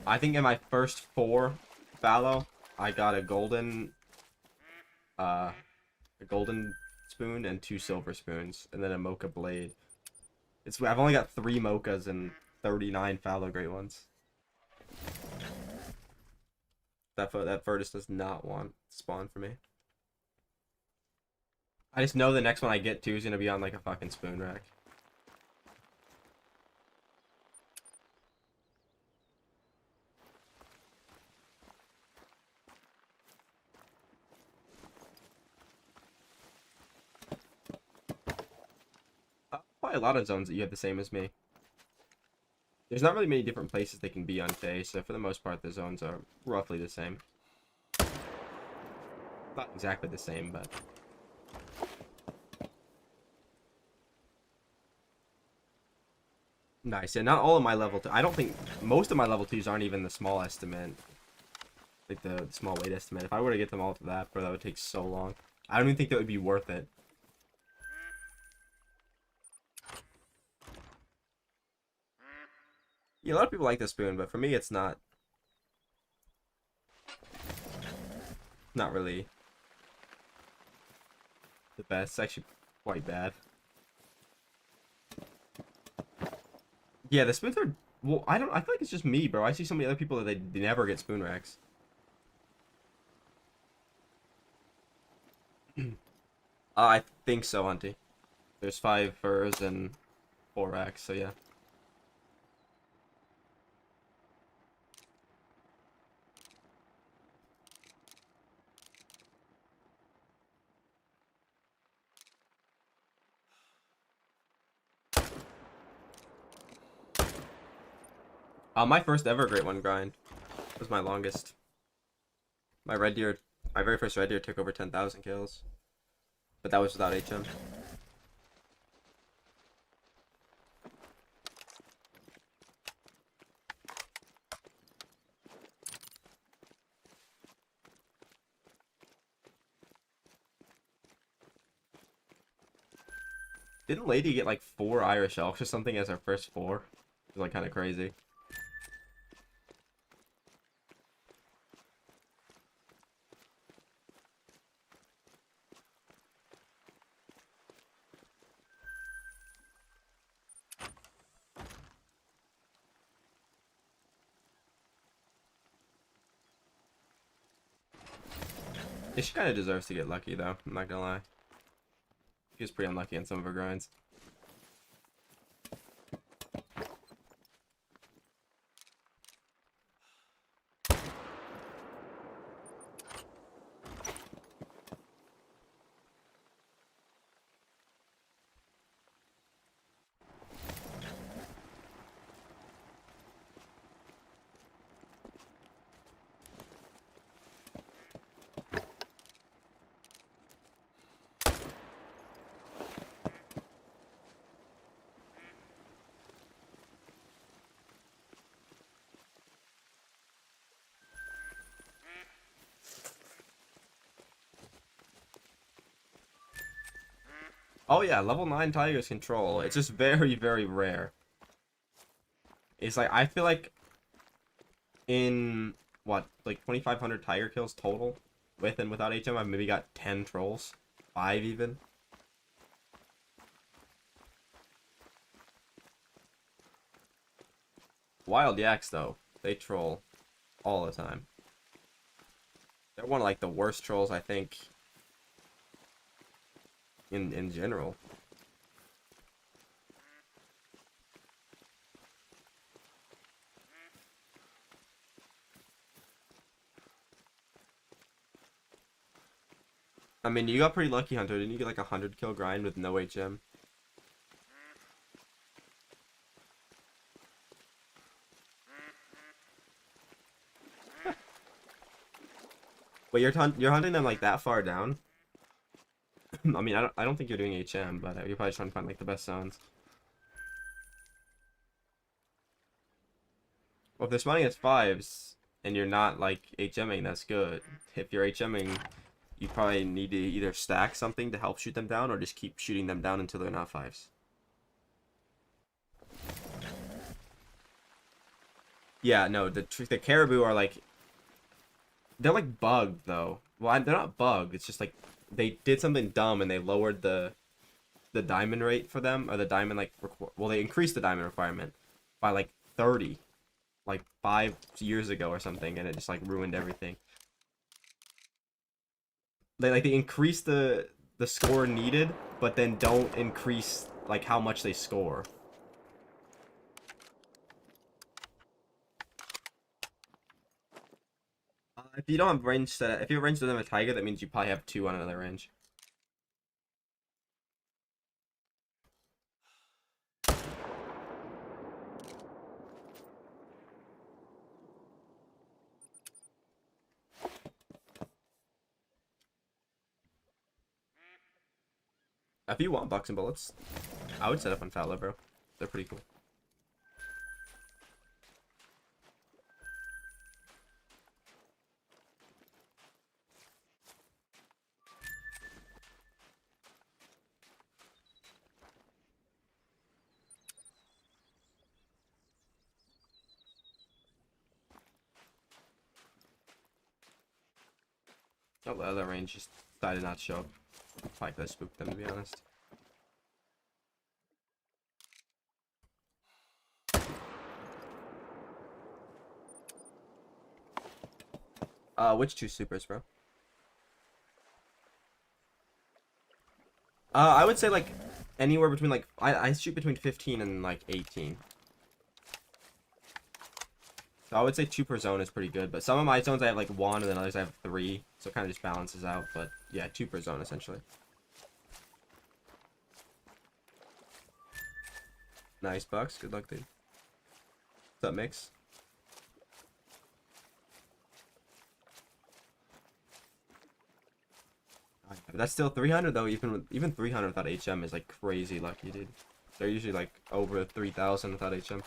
I think in my first 4 fallow, I got a golden spoon and 2 silver spoons, and then a mocha blade. I've only got 3 mochas and 39 fallow great ones. That Furtus does not want spawn for me. I just know the next one I get to is gonna be on like a fucking spoon rack. Probably a lot of zones that you have the same as me. There's not really many different places they can be on Tay, so for the most part the zones are roughly the same. Not exactly the same, but... Nice, and not all of my level 2... I don't think... Most of my level 2s aren't even the small estimate. Like the small weight estimate. If I were to get them all to that, bro, that would take so long. I don't even think that would be worth it. Yeah, a lot of people like the spoon, but for me it's not... Not really... the best. It's actually quite bad. Yeah, the spoons are... Well, I feel like it's just me, bro. I see so many other people that they never get spoon racks. I think so, Hunty. There's 5 furs and 4 racks, so yeah. My first ever Great One grind was my longest. My red deer, my very first red deer took over 10,000 kills, but that was without HM. Didn't Lady get like 4 Irish Elks or something as her first 4? It was like kind of crazy. Yeah, she kind of deserves to get lucky though, I'm not gonna lie. She was pretty unlucky on some of her grinds. Oh yeah, level 9 tigers control. It's just very, very rare. It's like, I feel like in, what, like 2,500 tiger kills total? With and without HM, I've maybe got 10 trolls. 5 even. Wild yaks, though. They troll all the time. They're one of, like, the worst trolls, I think, in general. I mean, you got pretty lucky, Hunter. Didn't you get like a 100 kill grind with no HM? Wait, you're hunting them like that far down? I mean, I don't think you're doing HM, but you're probably trying to find like the best zones. Well, if they're spawning as fives and you're not like HMing, that's good. If you're HMing, you probably need to either stack something to help shoot them down or just keep shooting them down until they're not fives. Yeah, no, the caribou are like, they're like bugged though. Well, they're not bugged. It's just like they did something dumb and they lowered the diamond rate for them, or the diamond like well, they increased the diamond requirement by like 30 like 5 years ago or something, and it just like ruined everything. They increase the score needed, but then don't increase like how much they score. If you don't have range set, if you have range with them a tiger, that means you probably have two on another range. If you want bucks and bullets, I would set up on Fallow, bro. They're pretty cool. Oh, the other range just decided not to show up. Probably could have spooked them, to be honest. Which two supers, bro? I would say like anywhere between like I shoot between 15 and like 18. So I would say two per zone is pretty good, but some of my zones I have like one and then others I have three, so it kind of just balances out. But yeah, two per zone essentially. Nice bucks. Good luck, dude. What's up, Mix? That's still 300 though. Even 300 without HM is like crazy lucky, dude. They're usually like over 3,000 without HM.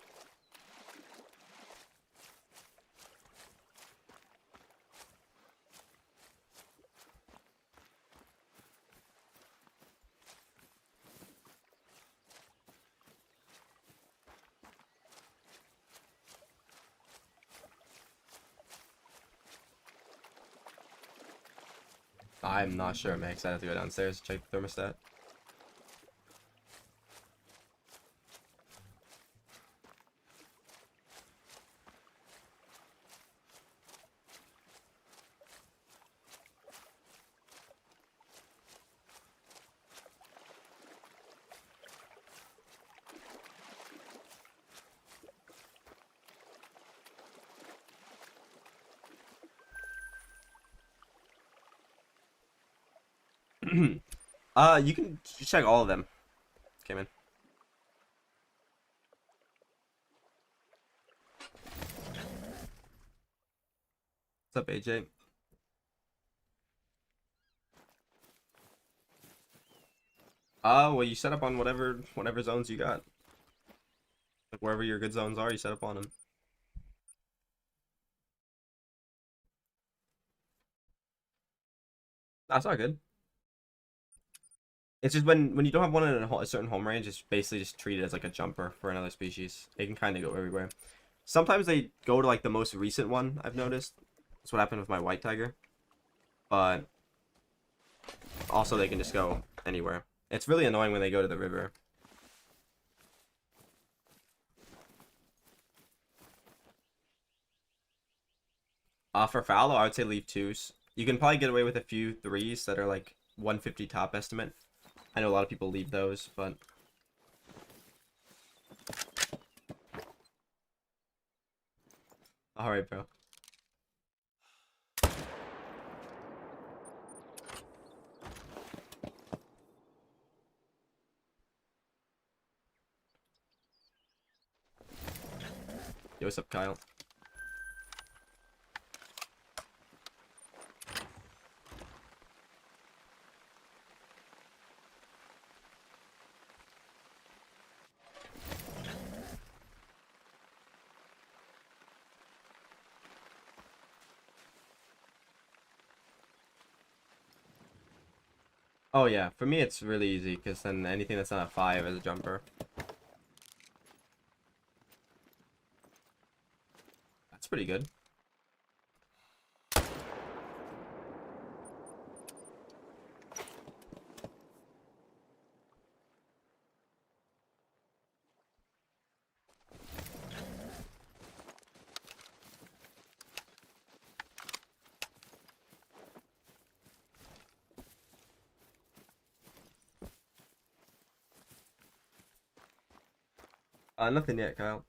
I'm not sure, Max. I'd have to go downstairs and check the thermostat. You can check all of them. Okay, man. What's up, AJ? Well, you set up on whatever zones you got. Like wherever your good zones are, you set up on them. That's not good. It's just when you don't have one in a certain home range, it's basically just treated as like a jumper for another species. It can kind of go everywhere. Sometimes they go to like the most recent one, I've noticed. That's what happened with my white tiger. But also they can just go anywhere. It's really annoying when they go to the river. For fallow, I would say leave twos. You can probably get away with a few threes that are like 150 top estimate. I know a lot of people leave those, but all right, bro. Yo, what's up, Kyle? Oh yeah, for me it's really easy because then anything that's not a 5 is a jumper. That's pretty good. Nothing yet, Kyle.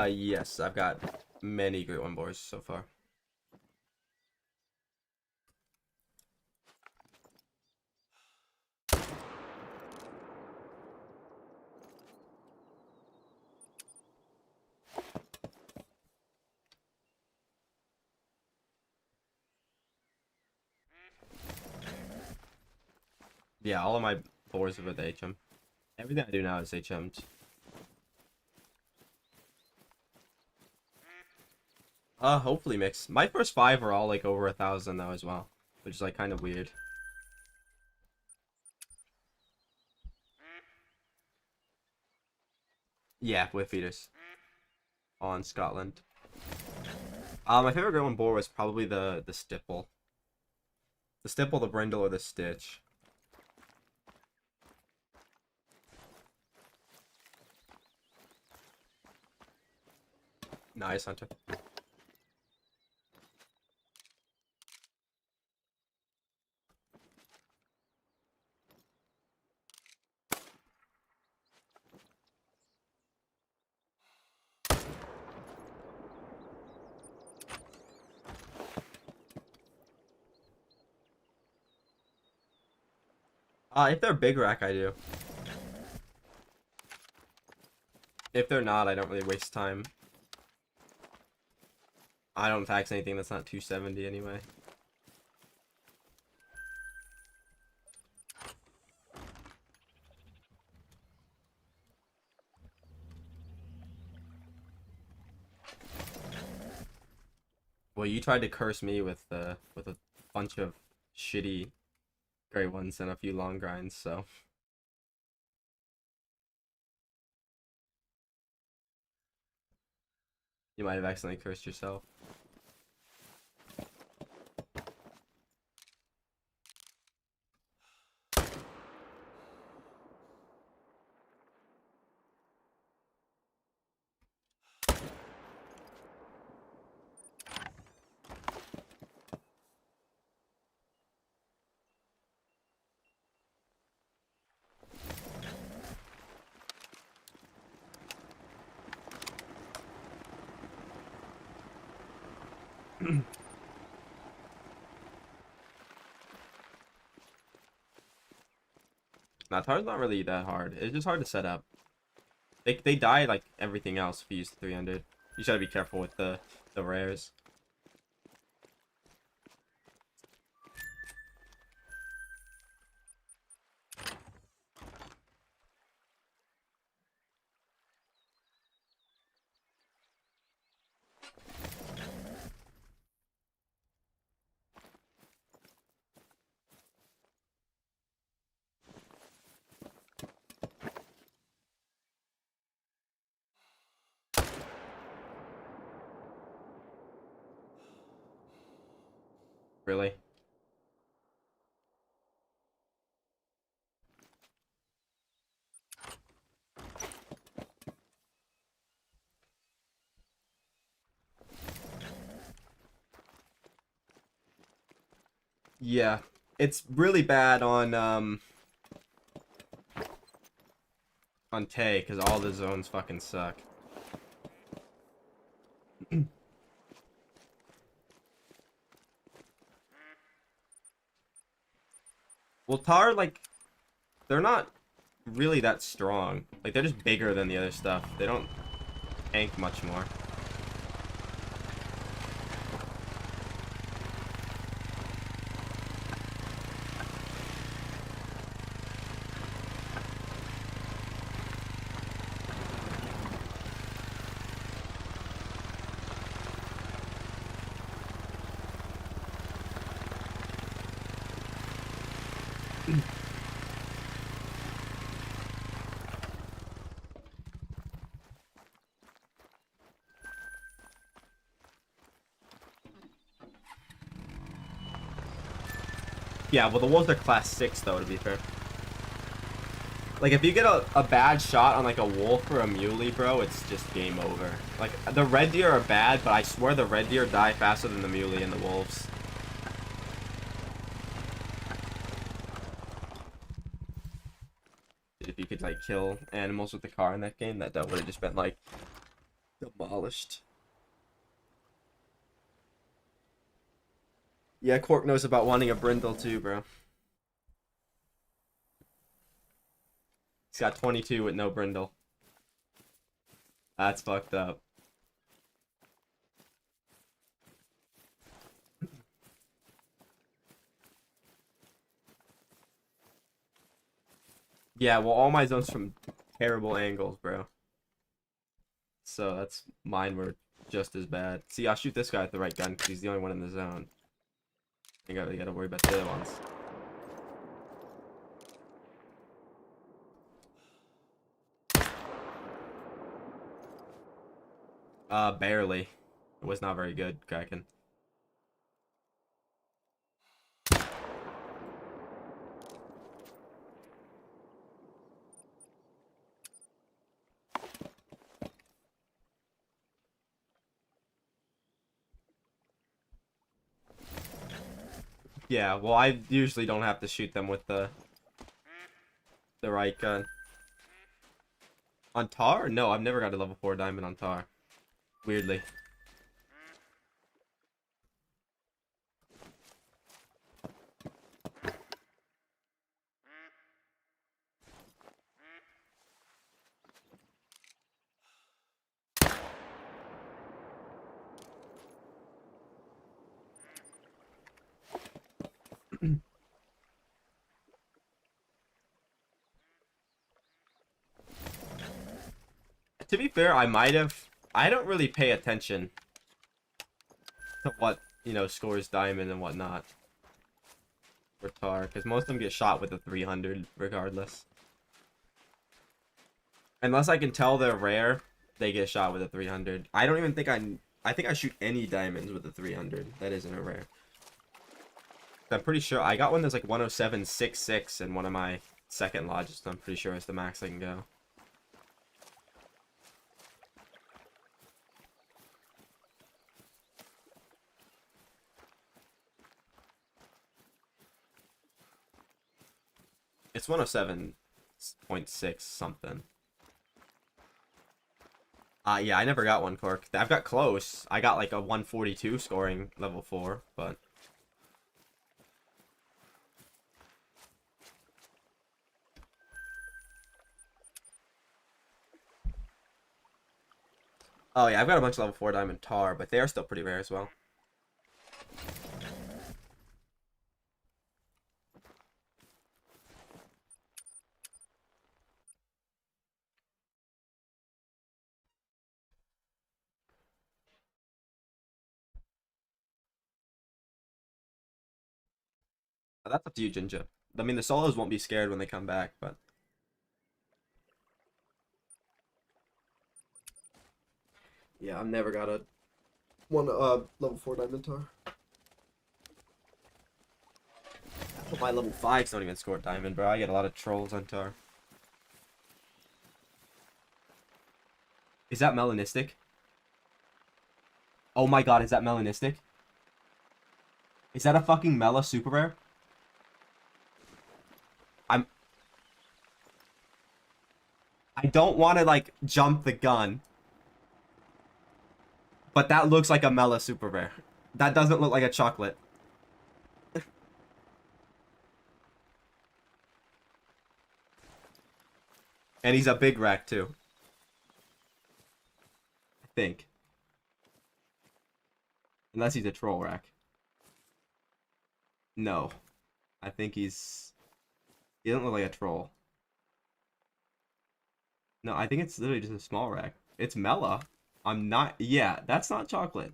Yes, I've got many Great One boars so far. Yeah, all of my boars are with HM. Everything I do now is HM'd. Hopefully mix. My first 5 are all like over 1,000 though as well, which is like kind of weird. Yeah, with feeders on Scotland. My favorite Great One boar was probably the stipple. The stipple, the brindle, or the stitch. Nice, Hunter. If they're big rack, I do. If they're not, I don't really waste time. I don't tax anything that's not 270 anyway. Well, you tried to curse me with a bunch of shitty gray ones and a few long grinds, so you might have accidentally cursed yourself. Now, Tahr's not really that hard. It's just hard to set up. They die like everything else if you use the 300. You just gotta be careful with the rares. Really. Yeah. It's really bad on Tay because all the zones fucking suck. Well, Tahr, like, they're not really that strong. Like, they're just bigger than the other stuff. They don't tank much more. Yeah, well, the wolves are class 6, though, to be fair. Like, if you get a bad shot on, like, a wolf or a muley, bro, it's just game over. Like, the red deer are bad, but I swear the red deer die faster than the muley and the wolves. If you could, like, kill animals with the car in that game, that would have just been, like, demolished. Yeah, Cork knows about wanting a brindle, too, bro. He's got 22 with no brindle. That's fucked up. Yeah, well, all my zones from terrible angles, bro. So that's mine were just as bad. See, I'll shoot this guy with the right gun because he's the only one in the zone. You gotta worry about the other ones. Barely. It was not very good, Kraken. Yeah, well, I usually don't have to shoot them with the right gun. On Tahr? No, I've never got a level 4 diamond on Tahr. Weirdly. To be fair, I might have. I don't really pay attention to what, scores diamond and whatnot for Tahr, because most of them get shot with a 300 regardless. Unless I can tell they're rare, they get shot with a 300. I don't even think I think I shoot any diamonds with a 300. That isn't a rare. I'm pretty sure I got one that's like 107.66 in one of my second lodges, so I'm pretty sure it's the max I can go. It's 107.6 something. Yeah, I never got one cork. I've got close. I got like a 142 scoring level 4, but oh yeah, I've got a bunch of level 4 diamond tar, but they are still pretty rare as well. That's up to you, Jinja. I mean, the solos won't be scared when they come back, but yeah, I've never got a one level 4 diamond tar. My level 5s don't even score diamond, bro. I get a lot of trolls on tar. Is that melanistic? Oh my god, is that melanistic? Is that a fucking Mela super rare? I don't want to like jump the gun, but that looks like a Mela super rare. That doesn't look like a chocolate. And he's a big rack too. I think. Unless he's a troll rack. No. I think he's... He doesn't look like a troll. No, I think it's literally just a small rack. It's Mela. I'm not... Yeah, that's not chocolate.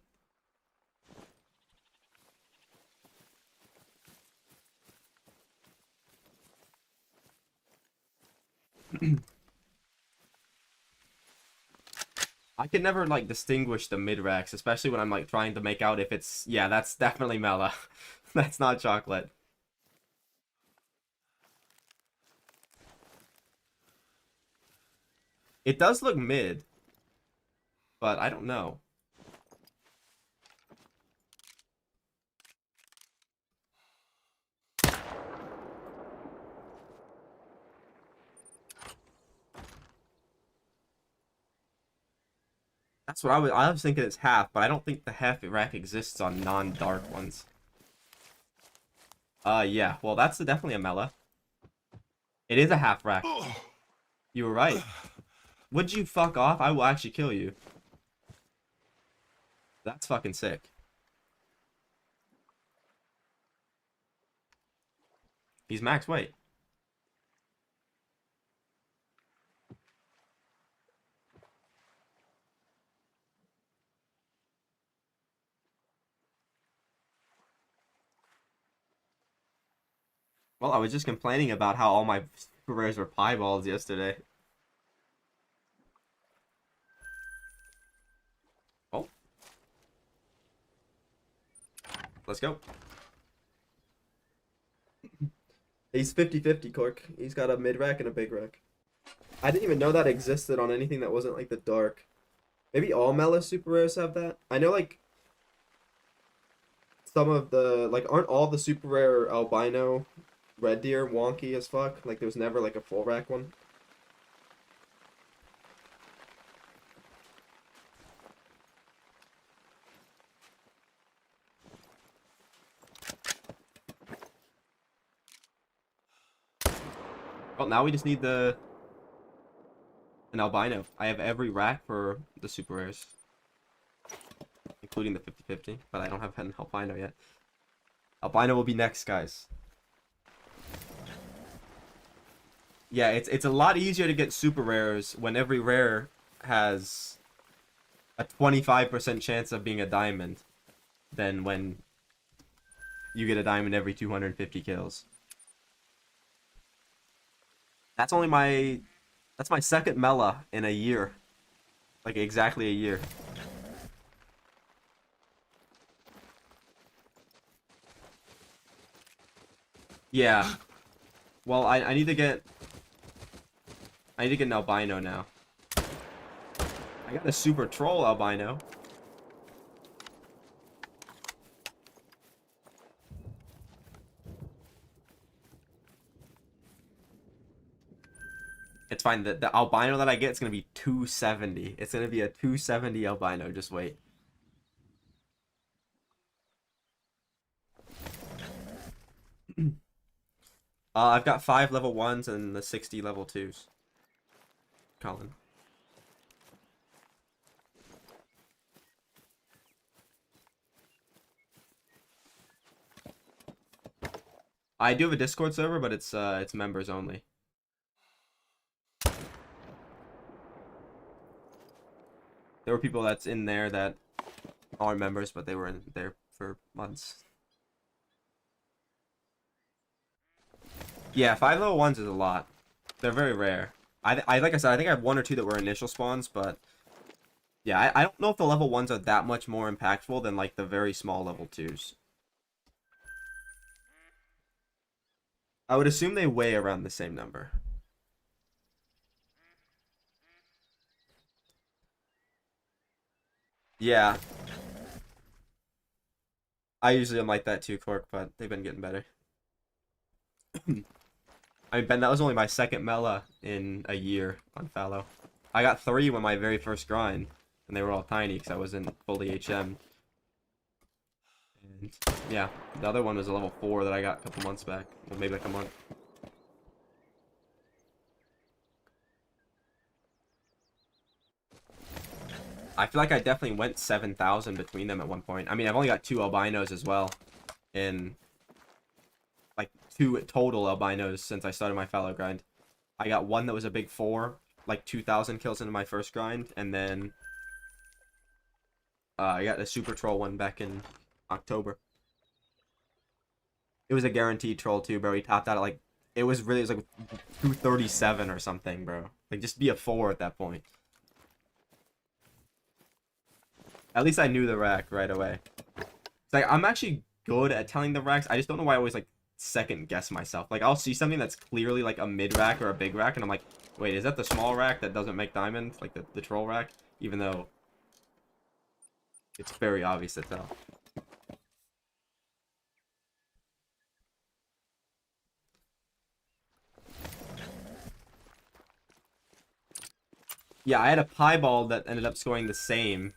I can never, like, distinguish the mid-racks, especially when I'm, like, trying to make out if it's... Yeah, that's definitely Mela. That's not chocolate. It does look mid, but I don't know. That's what I was thinking it's half, but I don't think the half rack exists on non-dark ones. Yeah. Well, that's definitely a Mela. It is a half rack. You were right. Would you fuck off? I will actually kill you. That's fucking sick. He's max weight. Well, I was just complaining about how all my super rares were pieballs yesterday. Oh, let's go. He's 50-50, Cork. He's got a mid rack and a big rack. I didn't even know that existed on anything that wasn't like the dark. Maybe all Mela super rares have that. I know like some of the like aren't all the super rare albino red deer wonky as fuck? Like there was never like a full rack one. Well, now we just need an albino. I have every rack for the super rares, including the 50-50, but I don't have an albino yet. Albino will be next, guys. Yeah, it's a lot easier to get super rares when every rare has a 25% chance of being a diamond than when you get a diamond every 250 kills. That's only my... That's my second Mela in a year. Like, exactly a year. Yeah. Well, I need to get... I need to get an albino now. I got a super troll albino. It's fine. The albino that I get is gonna be 270. It's gonna be a 270 albino. Just wait. I've got 5 level 1s and the 60 level 2s. Colin. I do have a Discord server, but it's members only. There were people that's in there that aren't members, but they were in there for months. Yeah, 5 level 1s is a lot. They're very rare. I like I said, I think I have 1 or 2 that were initial spawns, but yeah, I don't know if the level 1s are that much more impactful than like the very small level 2s. I would assume they weigh around the same number. Yeah. I usually am like that too, Cork, but they've been getting better. I mean, Ben, that was only my second Mela in a year on Fallow. I got 3 when my very first grind, and they were all tiny because I wasn't fully HM. And yeah, the other one was a level 4 that I got a couple months back, well, maybe like a month. I feel like I definitely went 7,000 between them at one point. I mean, I've only got 2 albinos as well, and like 2 total albinos since I started my Fallow grind. I got 1 that was a big 4, like 2,000 kills into my first grind, and then I got a super troll one back in October. It was a guaranteed troll too, bro. He topped out at like, it was like 237 or something, bro. Like, just be a 4 at that point. At least I knew the rack right away. It's like, I'm actually good at telling the racks. I just don't know why I always like second guess myself. Like, I'll see something that's clearly like a mid rack or a big rack, and I'm like, wait, is that the small rack that doesn't make diamonds? Like the troll rack? Even though it's very obvious to tell. Yeah, I had a piebald that ended up scoring the same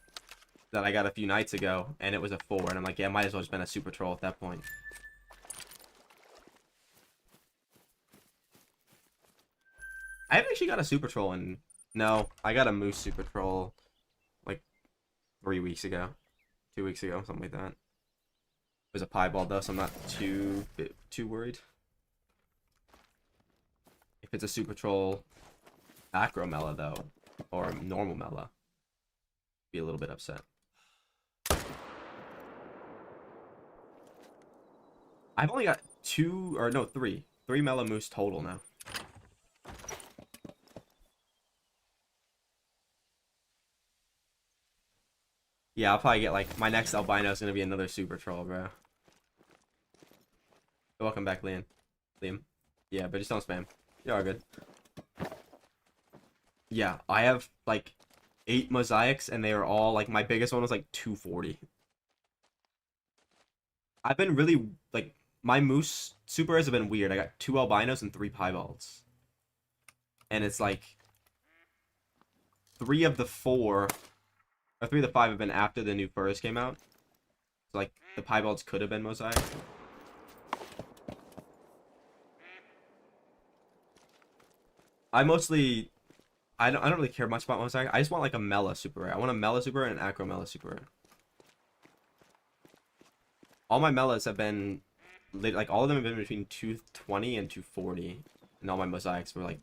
that I got a few nights ago, and it was a 4, and I'm like, yeah, might as well just been a super troll at that point. I haven't actually got a super troll in... No, I got a moose super troll like 3 weeks ago. 2 weeks ago, something like that. It was a piebald though, so I'm not too worried. If it's a super troll acro mela though, or a normal mela, be a little bit upset. I've only got 2 or no 3 mela moose total now. Yeah, I'll probably get like my next albino is gonna be another super troll, bro. Welcome back, Liam. Yeah, but just don't spam. You're all good. Yeah, I have like 8 mosaics, and they are all like, my biggest one was like 240. I've been really like, my moose super rares have been weird. I got 2 albinos and 3 piebalds, and it's like 3 of the 4 or 3 of the 5 have been after the new furs came out. So like the piebalds could have been mosaic. I mostly I don't really care much about mosaic. I just want like a mela super rare. I want a mela super rare and an acro mela super rare. All my melas have been like, all of them have been between 220 and 240, and all my mosaics were like,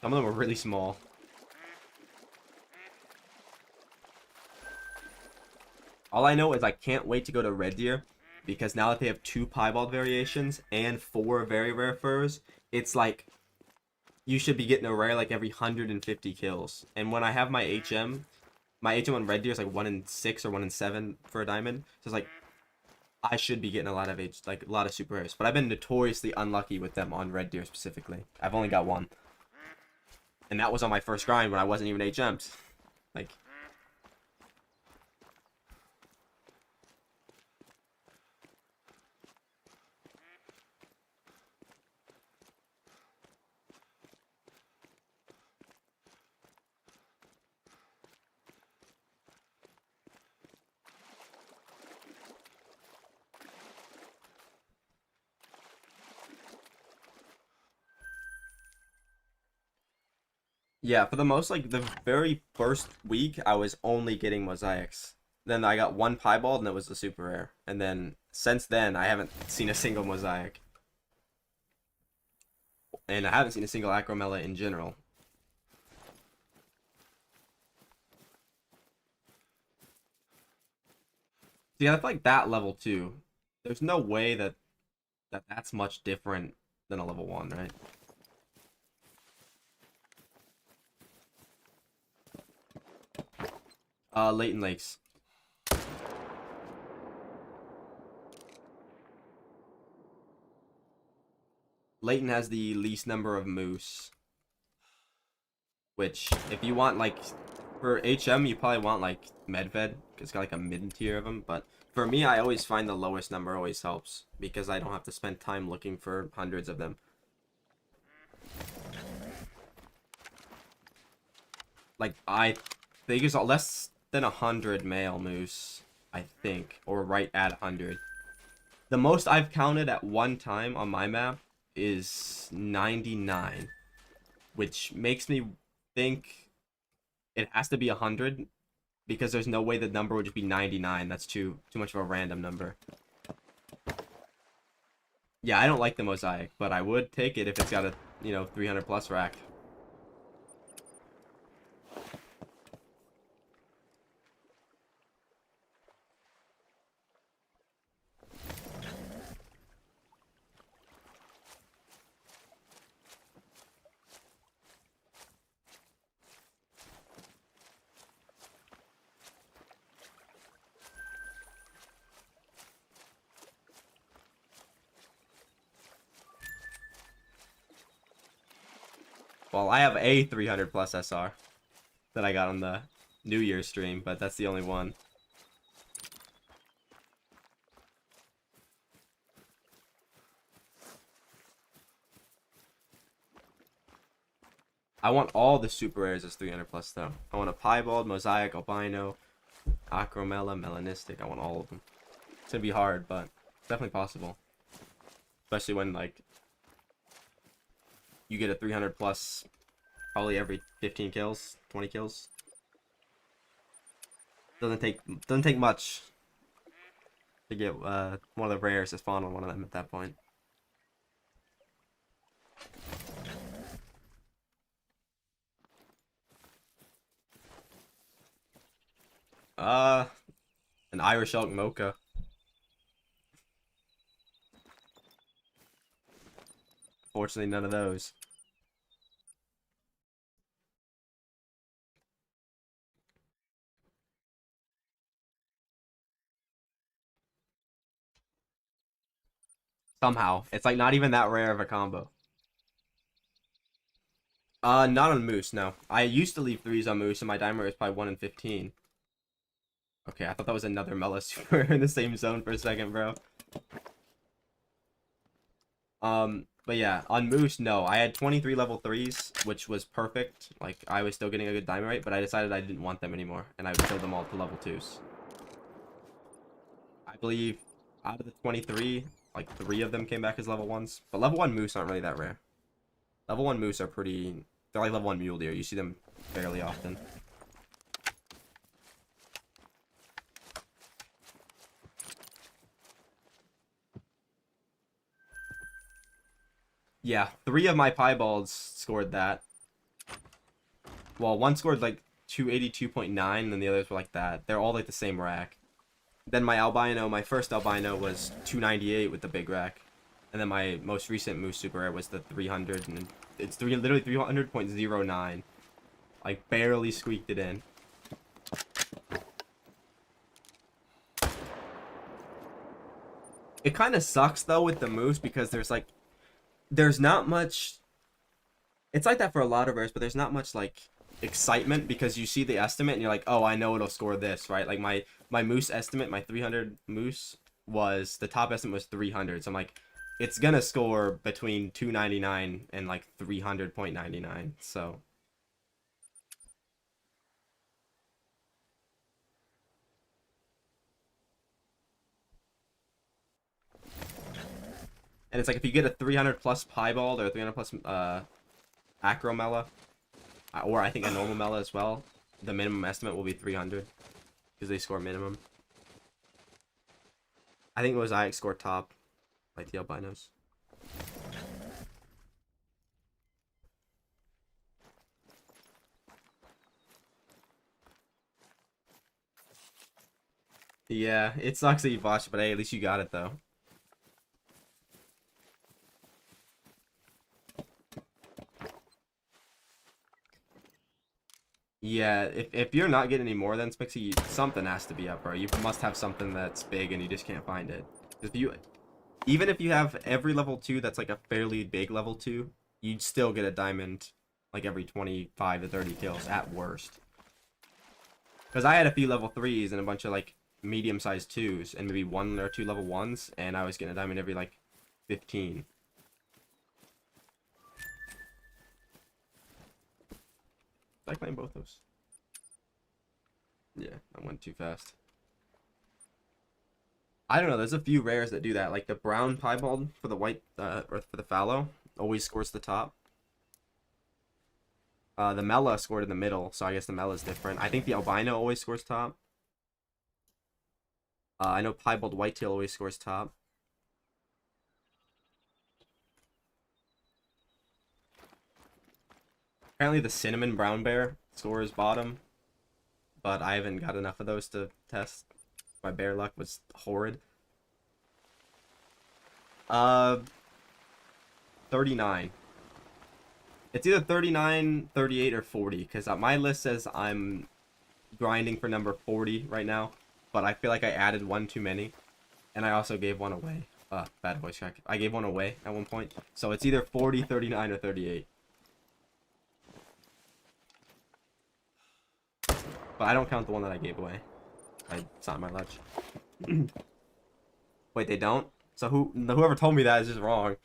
some of them were really small. All I know is I can't wait to go to Red Deer, because now that they have 2 piebald variations and 4 very rare furs, it's like you should be getting a rare like every 150 kills. And when I have my HM on Red Deer is like 1 in 6 or 1 in 7 for a diamond. So it's like, I should be getting a lot of super rares. But I've been notoriously unlucky with them on Red Deer specifically. I've only got 1. And that was on my first grind when I wasn't even HM'd. Like, Yeah, for the most, like, the very first week, I was only getting mosaics. Then I got one piebald, and it was the super rare. And then, since then, I haven't seen a single mosaic. And I haven't seen a single acromella in general. See, I feel like that level 2, there's no way that's much different than a level 1, right? Leighton Lakes. Leighton has the least number of moose. Which, if you want, like, for HM, you probably want, like, Medved. It's got, like, a mid-tier of them. But for me, I always find the lowest number always helps. Because I don't have to spend time looking for hundreds of them. Like, I think it's less than 100 male moose, I think. Or right at 100. The most I've counted at one time on my map is 99. Which makes me think it has to be 100 because there's no way the number would just be 99. That's too much of a random number. Yeah, I don't like the mosaic, but I would take it if it's got a, 300 plus rack. Well, I have a 300 plus SR that I got on the New Year's stream, but that's the only one. I want all the super rares as 300 plus though. I want a piebald, mosaic, albino, acromella, melanistic. I want all of them. It's gonna be hard, but it's definitely possible. Especially when, like, you get a 300 plus probably every 15 kills, 20 kills. Doesn't take much to get one of the rares to spawn on one of them at that point. An Irish elk mocha. Fortunately, none of those. Somehow. It's like not even that rare of a combo. Not on moose, no. I used to leave 3s on moose, and my dimer is probably 1 in 15. Okay, I thought that was another Mela super in the same zone for a second, bro. But yeah, on moose, no. I had 23 level 3s, which was perfect. Like, I was still getting a good dimer rate, but I decided I didn't want them anymore, and I would kill them all to level 2s. I believe out of the 23, like 3 of them came back as level 1s. But level 1 moose aren't really that rare. Level 1 moose are pretty... They're like level 1 mule deer. You see them fairly often. Yeah, 3 of my piebalds scored that. Well, one scored like 282.9, and then the others were like that. They're all like the same rack. Then my albino, my first albino was 298 with the big rack. And then my most recent moose super rare was the 300, and it's literally 300.09. Like, barely squeaked it in. It kind of sucks, though, with the moose, because there's not much... It's like that for a lot of rares, but there's not much, like, excitement, because you see the estimate, and you're like, oh, I know it'll score this, right? Like, my moose estimate, my 300 moose, the top estimate was 300, so I'm like, it's gonna score between 299 and, like, 300.99, so... And it's like, if you get a 300 plus piebald or a 300 plus acromella, or I think a normal Mela as well, the minimum estimate will be 300 because they score minimum. I think Mosaic scored top, like the albinos. Yeah, it sucks that you botched, but hey, at least you got it though. Yeah, if you're not getting any more than Spixie, something has to be up, bro. You must have something that's big and you just can't find it. If you, even if you have every level 2 that's like a fairly big level 2, you'd still get a diamond like every 25 to 30 kills at worst. Because I had a few level 3s and a bunch of like medium-sized 2s and maybe 1 or 2 level 1s, and I was getting a diamond every like 15. Did I claim both those? Yeah, I went too fast. I don't know, there's a few rares that do that, like the brown piebald for the white, or for the fallow, always scores the top. The Mela scored in the middle, so I guess the Mela's different. I think the albino always scores top. I know piebald whitetail always scores top. Apparently the cinnamon brown bear scores bottom, but I haven't got enough of those to test. My bear luck was horrid. 39. It's either 39, 38, or 40, because my list says I'm grinding for number 40 right now, but I feel like I added one too many, and I also gave one away. Bad voice crack. I gave one away at one point, so it's either 40, 39, or 38. But I don't count the one that I gave away. It's not my ledge. Wait, they don't? So whoever told me that is just wrong.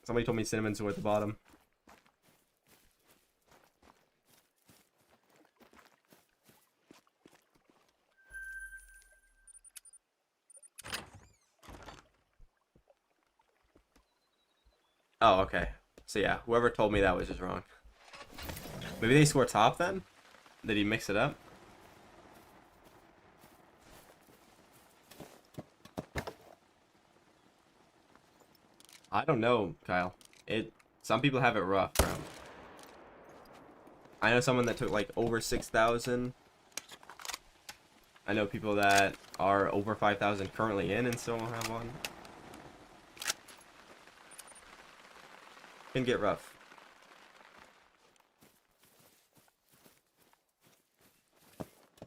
Somebody told me cinnamons were at the bottom. Oh, okay. So yeah, whoever told me that was just wrong. Maybe they score top then? Did he mix it up? I don't know, Kyle. Some people have it rough, bro. I know someone that took like over 6,000. I know people that are over 5,000 currently in and still don't have one. Can get rough.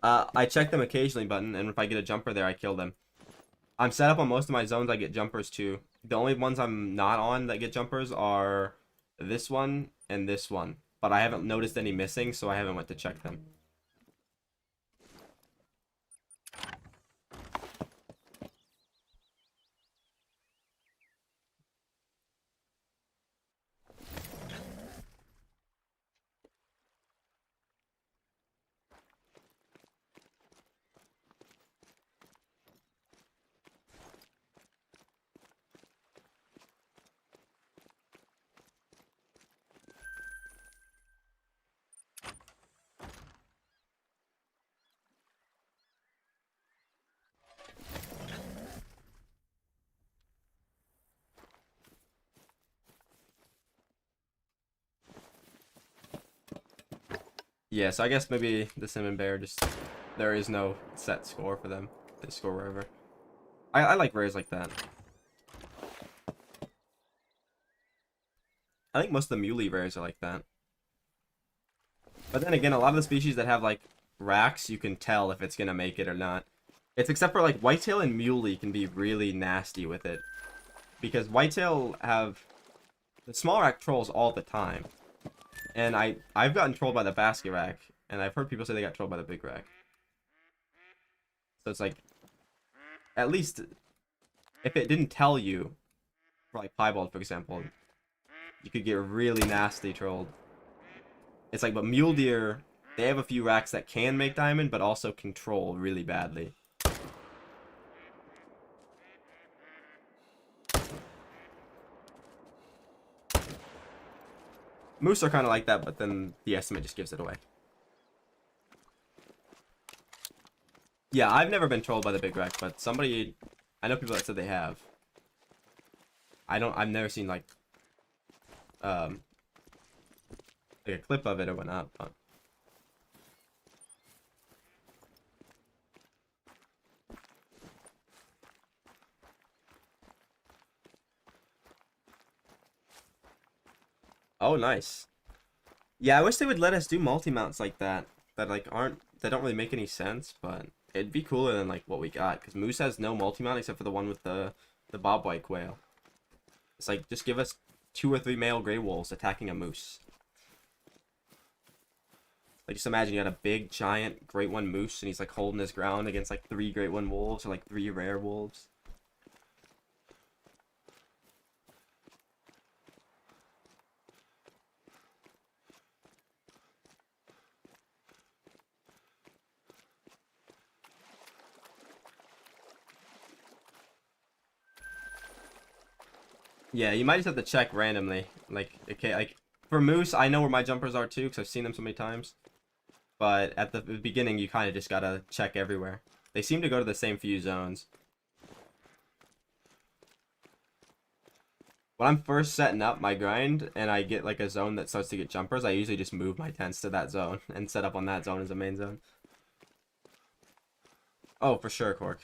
I check them occasionally, button, and if I get a jumper there, I kill them. I'm set up on most of my zones, I get jumpers too. The only ones I'm not on that get jumpers are this one and this one. But I haven't noticed any missing, so I haven't went to check them. Yeah, so I guess maybe the cinnamon bear just... There is no set score for them. They score wherever. I like rares like that. I think most of the muley rares are like that. But then again, a lot of the species that have like racks, you can tell if it's gonna make it or not. It's except for like whitetail and muley can be really nasty with it. Because whitetail have the small rack trolls all the time. And I've gotten trolled by the basket rack, and I've heard people say they got trolled by the big rack. So it's like, at least if it didn't tell you, for like piebald for example, you could get really nasty trolled. It's like, but mule deer, they have a few racks that can make diamond, but also control really badly. Moose are kind of like that, but then the estimate just gives it away. Yeah, I've never been trolled by the big wreck, but somebody, I know people that said they have. I've never seen like a clip of it or whatnot, but. Oh, nice. Yeah, I wish they would let us do multi-mounts like that. That like that don't really make any sense, but it'd be cooler than like what we got. Because Moose has no multi-mount except for the one with the bobwhite quail. It's like, just give us 2 or 3 male gray wolves attacking a moose. Like, just imagine you had a big, giant Great One moose, and he's like holding his ground against like 3 Great One wolves or like 3 rare wolves. Yeah, you might just have to check randomly. Like, okay, like for moose, I know where my jumpers are too, because I've seen them so many times. But at the beginning, you kind of just gotta check everywhere. They seem to go to the same few zones. When I'm first setting up my grind and I get like a zone that starts to get jumpers, I usually just move my tents to that zone and set up on that zone as a main zone. Oh, for sure, Cork.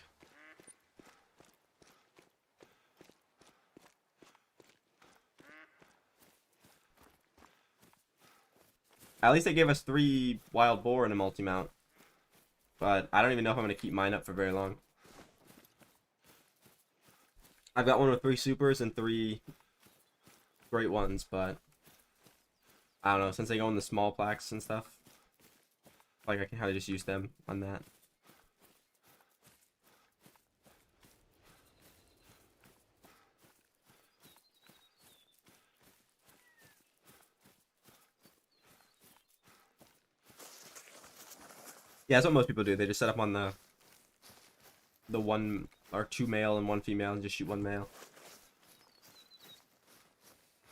At least they gave us 3 wild boar and a multi-mount. But I don't even know if I'm going to keep mine up for very long. I've got one with 3 supers and 3 great ones, but I don't know, since they go in the small plaques and stuff, like I can kind of just use them on that. Yeah, that's what most people do. They just set up on the 1 or 2 male and 1 female and just shoot 1 male.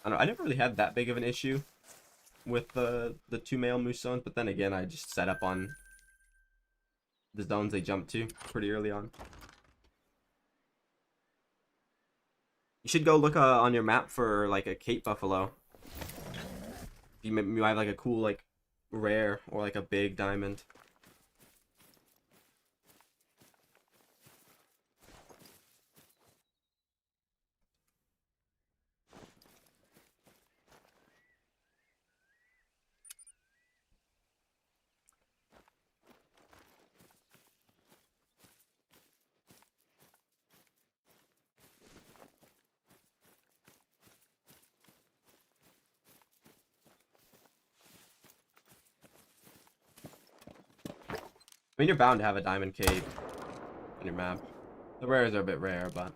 I don't know, I never really had that big of an issue with the 2 male moose zones, but then again, I just set up on the zones they jump to pretty early on. You should go look on your map for like a Cape buffalo. You might have like a cool like rare or like a big diamond. I mean, you're bound to have a diamond cape on your map. The rares are a bit rare, but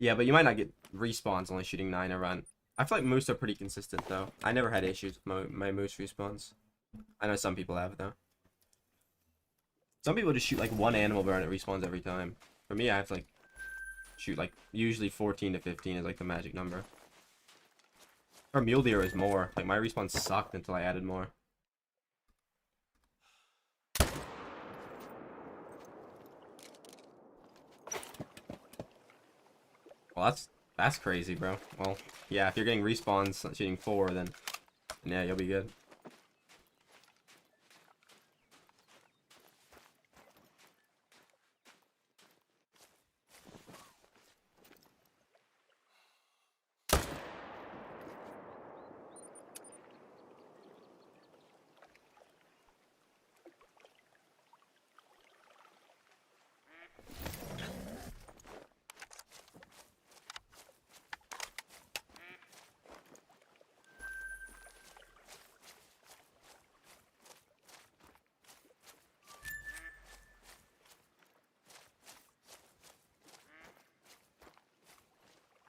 yeah, but you might not get respawns only shooting 9 a run. I feel like moose are pretty consistent though. I never had issues with my moose respawns. I know some people have though. Some people just shoot like 1 animal burn and it respawns every time. For me, I have to like shoot like usually 14 to 15 is like the magic number. Or mule deer is more. Like my respawn sucked until I added more. Well, that's crazy, bro. Well, yeah, if you're getting respawns shooting 4, then yeah, you'll be good.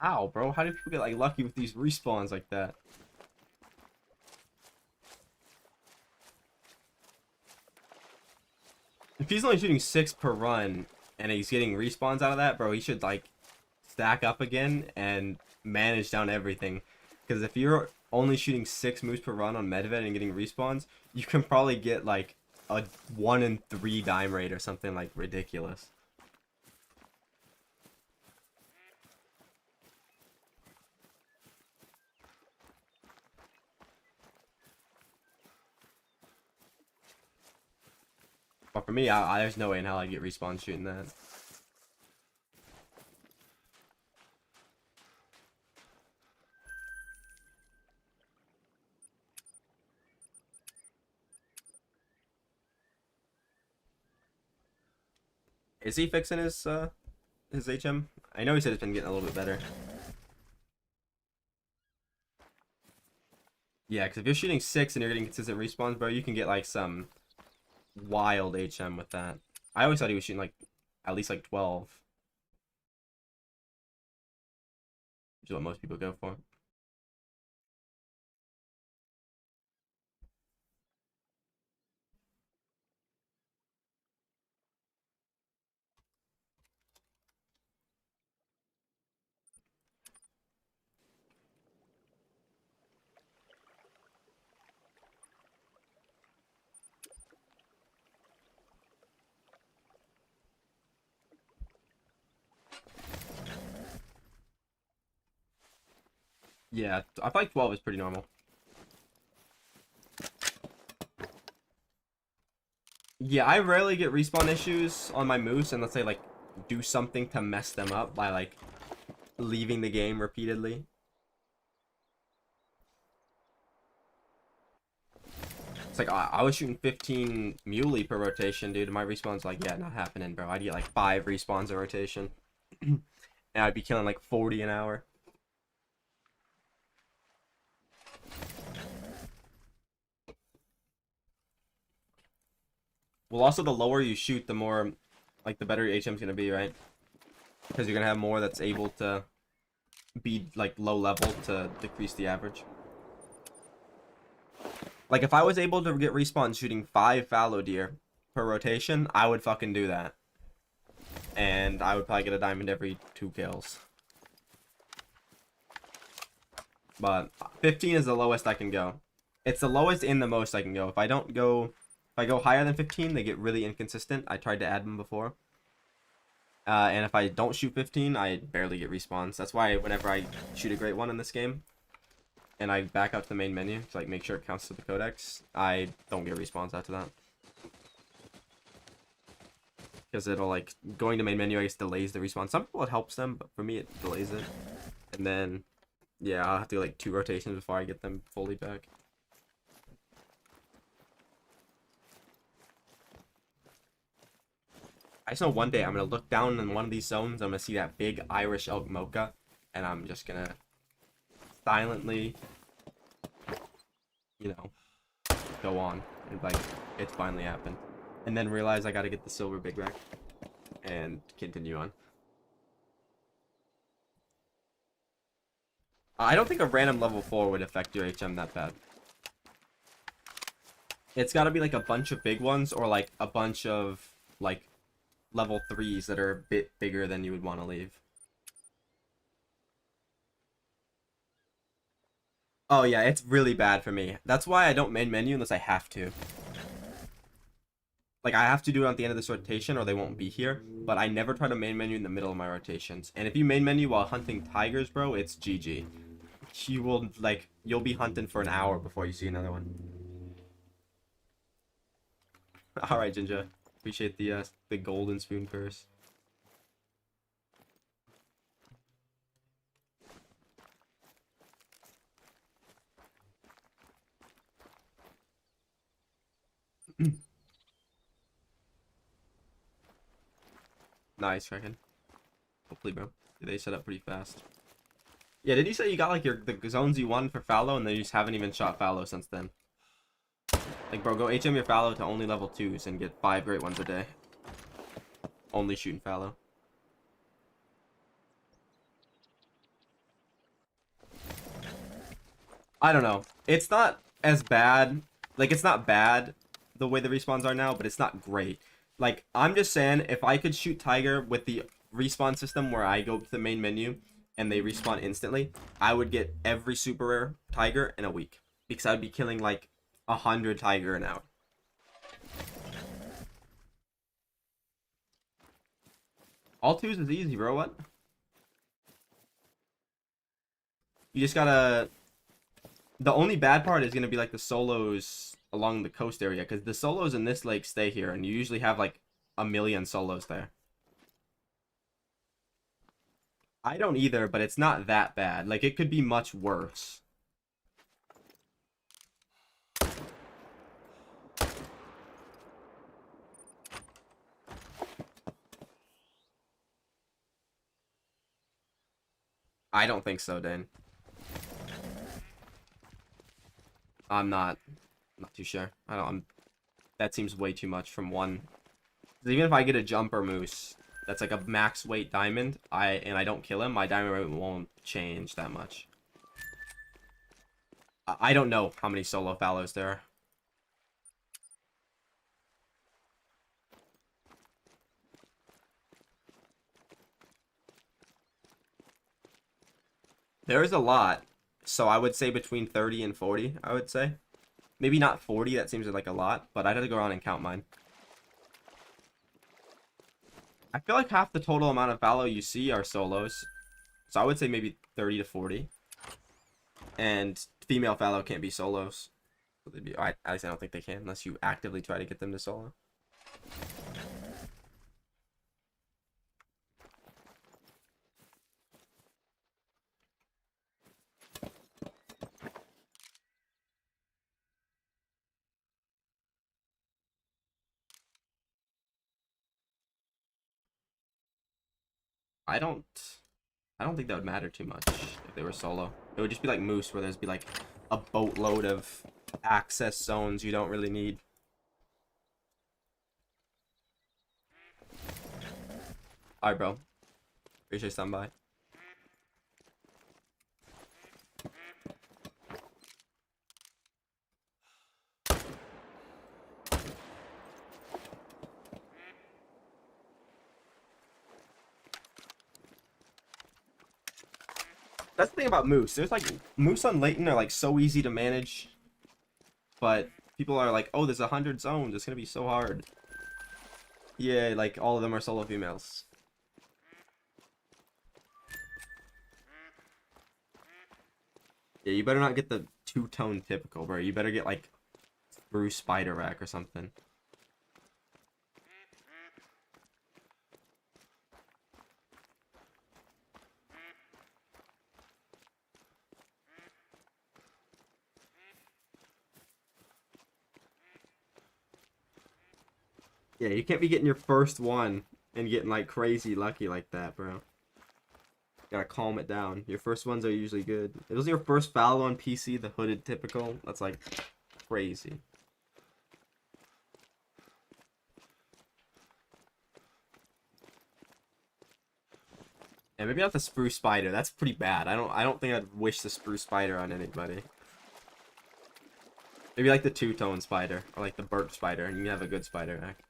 Ow, bro. How do people get like lucky with these respawns like that? If he's only shooting 6 per run and he's getting respawns out of that, bro, he should like stack up again and manage down everything. Because if you're only shooting 6 moves per run on Medved and getting respawns, you can probably get like a 1 in 3 dime rate or something like ridiculous. But for me, there's no way in hell I'd get respawns shooting that. Is he fixing his HM? I know he said it's been getting a little bit better. Yeah, because if you're shooting 6 and you're getting consistent respawns, bro, you can get like some wild HM with that. I always thought he was shooting like at least like 12, which is what most people go for. Yeah, I feel like 12 is pretty normal. Yeah, I rarely get respawn issues on my moose unless they like do something to mess them up by like leaving the game repeatedly. It's like I was shooting 15 muley per rotation, dude. And my respawn's like, yeah, not happening, bro. I'd get like 5 respawns a rotation. And I'd be killing like 40 an hour. Well, also the lower you shoot, the more, like, the better your HM's gonna be, right? Because you're gonna have more that's able to be, like, low level to decrease the average. Like, if I was able to get respawns shooting 5 fallow deer per rotation, I would fucking do that. And I would probably get a diamond every 2 kills. But 15 is the lowest I can go. It's the lowest and the most I can go. If I go higher than 15, they get really inconsistent. I tried to add them before. And if I don't shoot 15, I barely get respawns. That's why whenever I shoot a great one in this game, and I back up to the main menu to like make sure it counts to the codex, I don't get respawns after that. Because it'll like, going to main menu I guess delays the respawn. Some people it helps them, but for me it delays it. And then, yeah, I'll have to do like 2 rotations before I get them fully back. I just know one day I'm gonna look down in one of these zones, I'm gonna see that big Irish elk mocha, and I'm just gonna silently, you know, go on and like it's finally happened, and then realize I gotta get the silver big rack and continue on. I don't think a random level 4 would affect your HM that bad. It's gotta be like a bunch of big ones or like a bunch of like level 3s that are a bit bigger than you would want to leave. Oh yeah, it's really bad for me. That's why I don't main menu unless I have to. Like, I have to do it at the end of this rotation or they won't be here, but I never try to main menu in the middle of my rotations. And if you main menu while hunting tigers, bro, it's GG. You will, like, you'll be hunting for an hour before you see another one. Alright, Jinja. Appreciate the golden spoon curse. Nice, Kraken. Hopefully, bro. They set up pretty fast. Yeah, did you say you got like the zones you wanted for fallow and then you just haven't even shot fallow since then? Like, bro, go HM your fallow to only level 2s and get 5 great ones a day. Only shooting fallow. I don't know. It's not as bad. Like, it's not bad the way the respawns are now, but it's not great. Like, I'm just saying, if I could shoot Tiger with the respawn system where I go to the main menu and they respawn instantly, I would get every super rare Tiger in a week. Because I'd be killing like 100 Tiger an hour. All twos is easy, bro. What? You just gotta... The only bad part is gonna be like the solos along the coast area. Because the solos in this lake stay here. And you usually have like a million solos there. I don't either, but it's not that bad. Like, it could be much worse. I don't think so, Dane. I'm not too sure. I don't. That seems way too much from one. Even if I get a jumper moose, that's like a max weight diamond. I don't kill him, my diamond rate won't change that much. I don't know how many solo fallows there are. There's a lot, so I would say between 30 and 40. I would say, maybe not 40. That seems like a lot, but I'd have to go around and count mine. I feel like half the total amount of fallow you see are solos. So I would say maybe 30 to 40. And female fallow can't be solos. So they'd be, at least I don't think they can, unless you actively try to get them to solo. I don't think that would matter too much if they were solo. It would just be like moose, where there's be like a boatload of access zones you don't really need. Alright, bro. Appreciate standing by. That's the thing about moose. There's like moose on Layton are like so easy to manage, but people are like, oh, there's 100 zones. It's gonna be so hard. Yeah, like all of them are solo females. Yeah, you better not get the two-tone typical, bro. You better get like Bruce Spider Rack or something. Yeah, you can't be getting your first one and getting like crazy lucky like that, bro. Gotta calm it down. Your first ones are usually good. If it was your first fallow on PC, the hooded typical, that's like crazy. And maybe not the spruce spider. That's pretty bad. I don't think I'd wish the spruce spider on anybody. Maybe like the two-tone spider or like the birch spider, and you can have a good spider rack.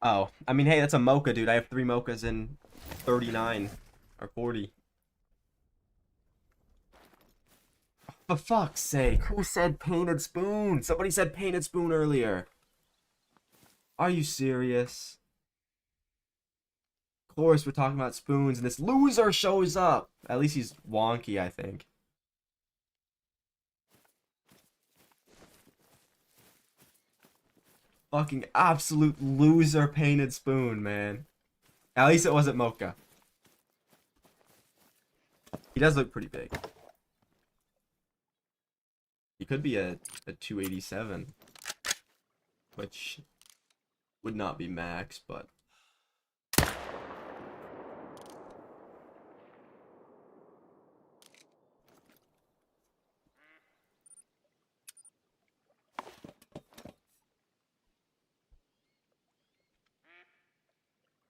Oh, I mean, hey, that's a mocha, dude. I have 3 mochas in 39 or 40. For fuck's sake, who said painted spoon? Somebody said painted spoon earlier. Are you serious? Of course, we're talking about spoons, and this loser shows up. At least he's wonky, I think. Fucking absolute loser painted spoon, man. At least it wasn't mocha. He does look pretty big. He could be a 287, which would not be max, but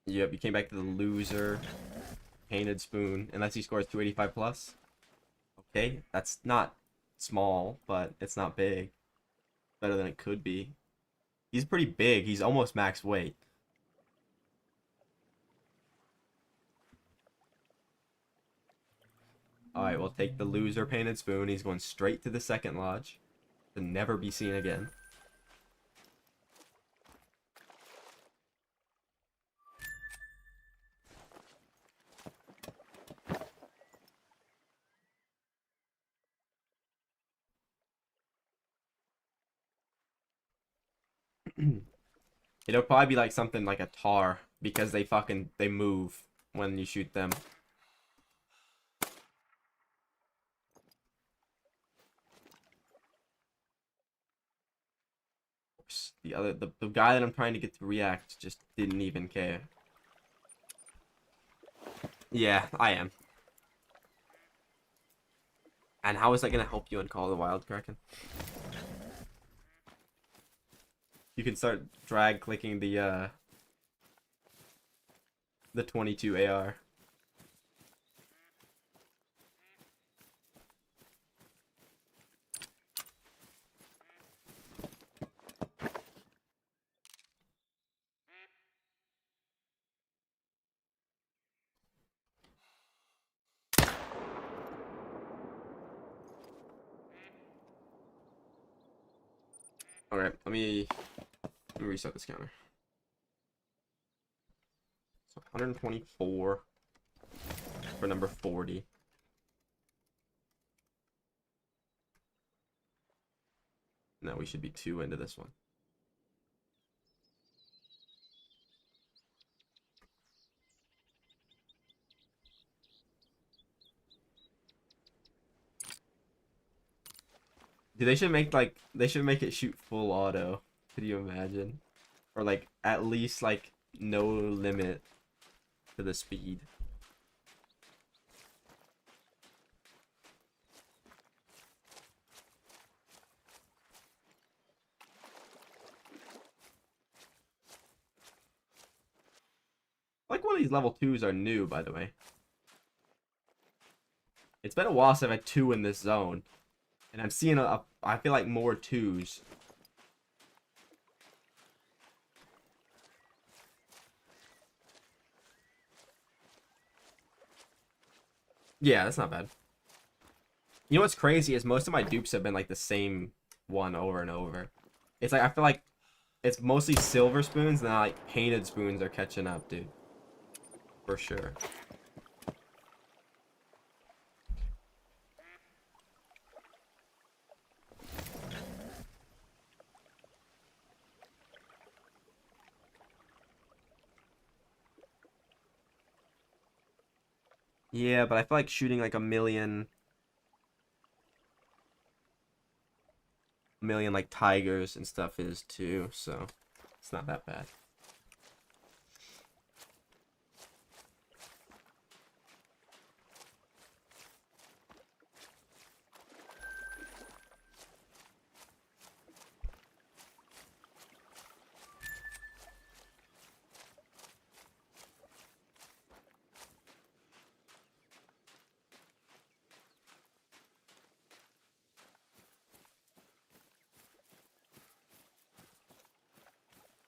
yep, you came back to the loser painted spoon, unless he scores 285 plus. Okay, that's not small, but it's not big. Better than it could be. He's pretty big. He's almost max weight. Alright, we'll take the loser painted spoon. He's going straight to the second lodge to never be seen again. It'll probably be like something like a Tahr because they move when you shoot them. The guy that I'm trying to get to react just didn't even care. Yeah, I am. And how is that gonna help you in Call of the Wild, Kraken? You can start drag clicking the 22 AR. Alright, let me reset this counter. So 124 for number 40. No, we should be 2 into this one. Dude, they should make it shoot full auto. Could you imagine? Or like at least like no limit to the speed. Like one of these level 2s are new, by the way. It's been a while since I've had 2 in this zone. And I'm seeing I feel like more 2s. Yeah, that's not bad. You know what's crazy is most of my dupes have been like the same one over and over. It's like I feel like it's mostly silver spoons, and now like painted spoons are catching up, dude. For sure. Yeah, but I feel like shooting like a million like tigers and stuff is too, so it's not that bad.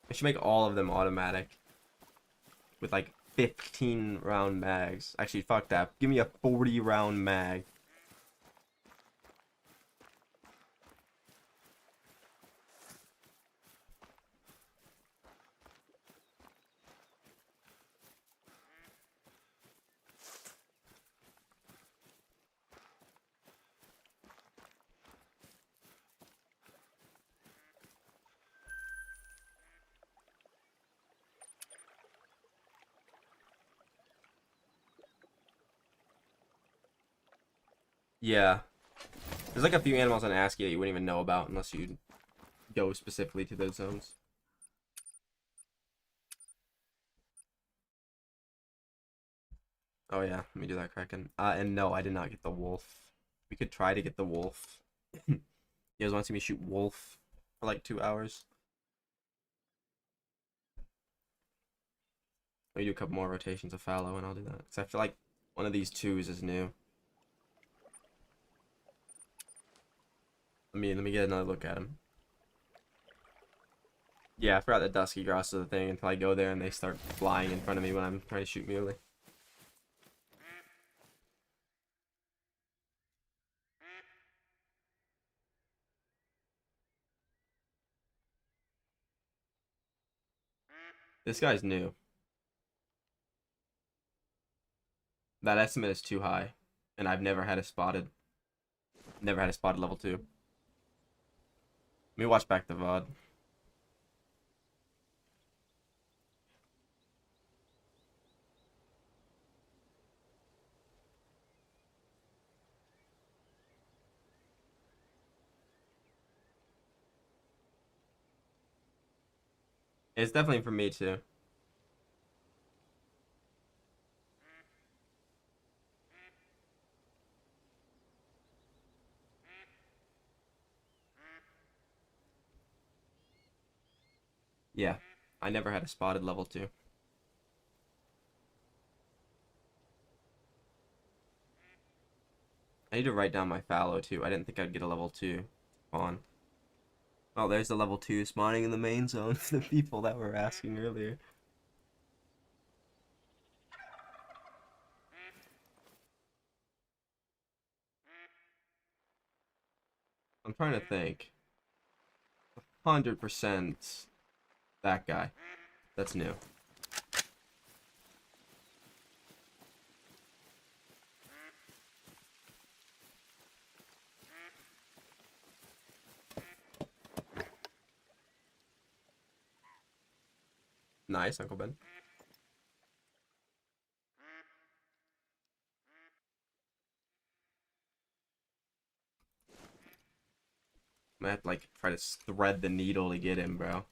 I should make all of them automatic with like 15 round mags. Actually, fuck that. Give me a 40 round mag. Yeah. There's like a few animals on ASCII that you wouldn't even know about unless you go specifically to those zones. Oh yeah, let me do that, Kraken. And no, I did not get the wolf. We could try to get the wolf. You guys want to see me shoot wolf for like 2 hours? Let me do a couple more rotations of fallow and I'll do that. Because I feel like one of these 2s is new. Let me get another look at him. Yeah, I forgot the dusky grouse is the thing until I go there and they start flying in front of me when I'm trying to shoot muley. This guy's new. That estimate is too high, and I've never had a spotted level 2. Let me watch back the VOD. It's definitely for me too. Yeah, I never had a spotted level 2. I need to write down my fallow too. I didn't think I'd get a level 2 spawn. Oh, there's the level 2 spawning in the main zone. The people that were asking earlier. I'm trying to think. 100% that guy. That's new. Nice, Uncle Ben. I'm gonna have to like try to thread the needle to get him, bro.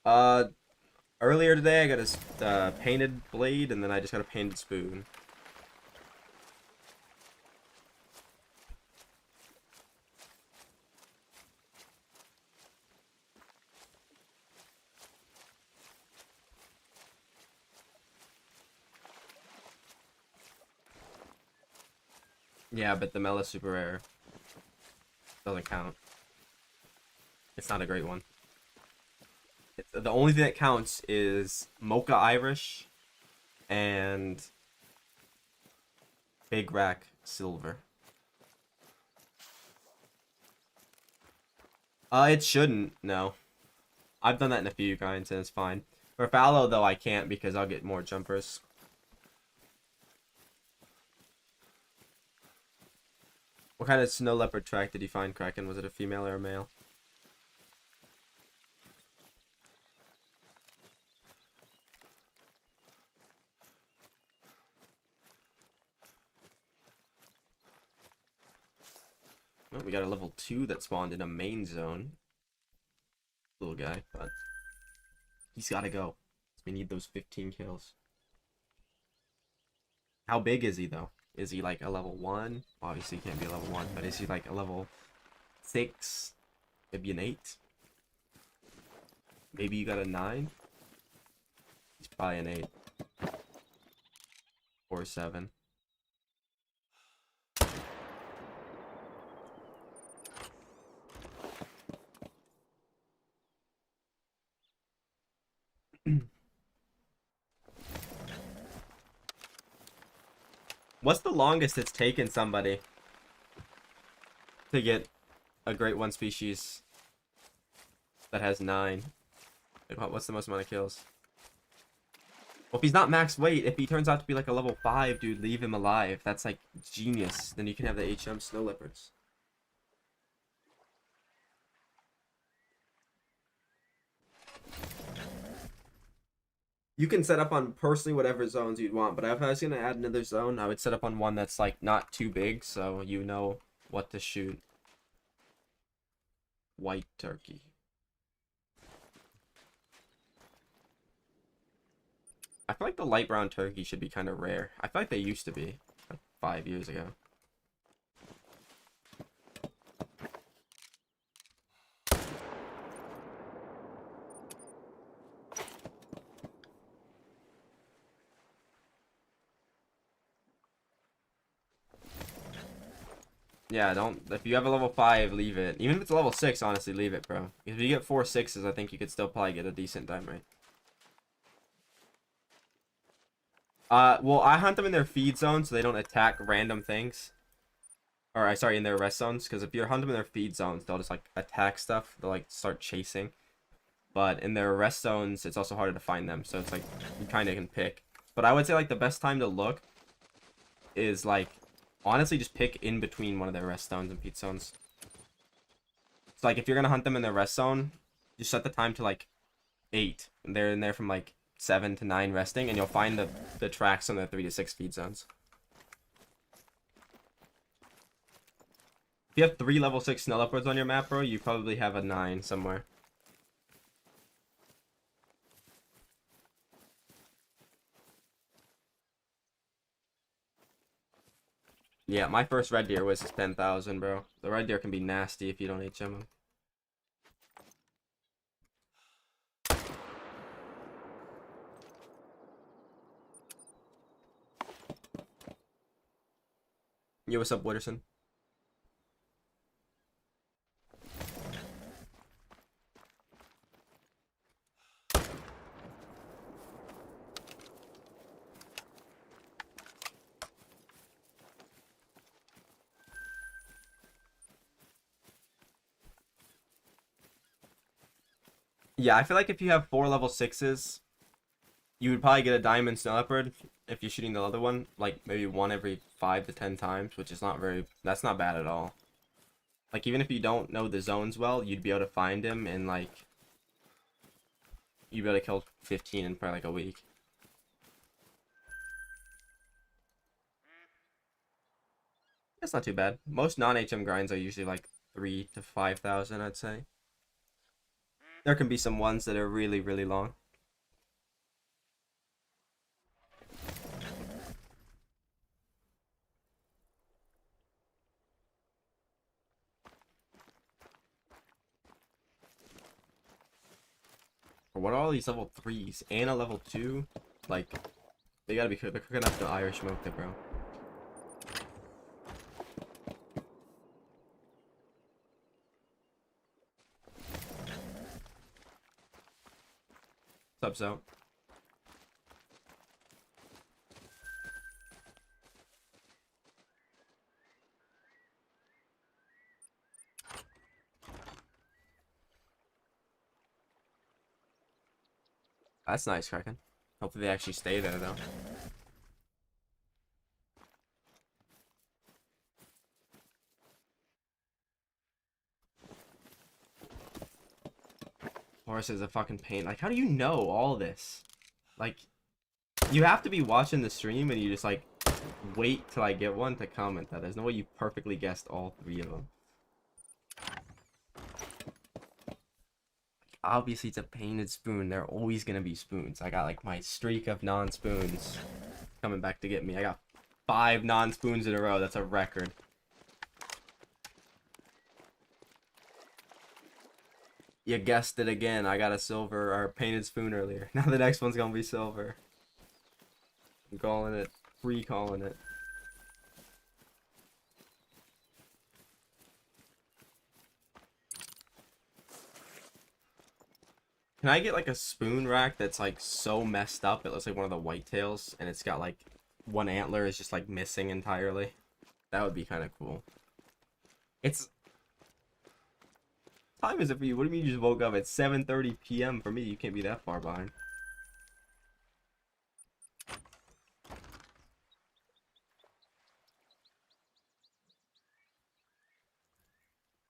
Uh, Earlier today I got a painted blade, and then I just got a painted spoon. Yeah, but the Mela super rare doesn't count. It's not a great one. The only thing that counts is Mocha Irish and Big Rack Silver. It shouldn't, no. I've done that in a few kinds and it's fine. For fallow, though, I can't because I'll get more jumpers. What kind of snow leopard track did you find, Kraken? Was it a female or a male? Well, we got a level 2 that spawned in a main zone. Little guy, but he's gotta go. We need those 15 kills. How big is he, though? Is he like a level 1? Obviously, he can't be a level 1, but is he like a level 6? Maybe an 8? Maybe you got a 9? He's probably an 8. Or 7. What's the longest it's taken somebody to get a Great One species that has 9? Like, what's the most amount of kills? Well, if he's not max weight, if he turns out to be like a level 5, dude, leave him alive. That's like genius. Then you can have the HM snow leopards. You can set up on personally whatever zones you'd want, but if I was gonna add another zone, I would set up on one that's like not too big, so you know what to shoot. White turkey. I feel like the light brown turkey should be kind of rare. I feel like they used to be, like 5 years ago. Yeah, don't. If you have a level 5, leave it. Even if it's a level 6, honestly, leave it, bro. If you get 4 6s, I think you could still probably get a decent dime rate. Well, I hunt them in their feed zone so they don't attack random things. Or, sorry, in their rest zones. Because if you hunt them in their feed zones, they'll just, like, attack stuff. They'll, like, start chasing. But in their rest zones, it's also harder to find them. So it's, like, you kind of can pick. But I would say, like, the best time to look is, like, honestly, just pick in between one of their rest zones and feed zones. So, like, if you're going to hunt them in their rest zone, just set the time to, like, 8. And they're in there from, like, 7 to 9 resting, and you'll find the tracks on the 3 to 6 feed zones. If you have 3 level 6 snow leopards on your map, bro, you probably have a 9 somewhere. Yeah, my first red deer was 10,000, bro. The red deer can be nasty if you don't HM them. Yo, what's up, Witterson? Yeah, I feel like if you have 4 level 6s, you would probably get a diamond snow leopard if you're shooting the other one, like maybe 1 every 5 to 10 times, which is not very, that's not bad at all. Like, even if you don't know the zones well, you'd be able to find him in, like, you'd be able to kill 15 in probably like a week. That's not too bad. Most non-HM grinds are usually like 3 to 5,000, I'd say. There can be some ones that are really, really long. What are all these level 3s? And a level 2? Like, they gotta be they're cooking up the Irish smoke there, bro. What's up, so? That's nice, Kraken. Hopefully they actually stay there, though. Horse is a fucking pain. Like, how do you know all this? Like, you have to be watching the stream and you just, like, wait till I get one to comment that. There's no way you perfectly guessed all 3 of them. Obviously, it's a painted spoon. They're always gonna be spoons. I got, like, my streak of non-spoons coming back to get me. I got 5 non-spoons in a row. That's a record. You guessed it again. I got a silver or painted spoon earlier. Now the next one's gonna be silver. I'm calling it. Recalling it. Can I get like a spoon rack that's like so messed up it looks like one of the whitetails and it's got like one antler is just like missing entirely? That would be kind of cool. It's time is it for you? What do you mean you just woke up at 7:30 p.m. for me? You can't be that far behind.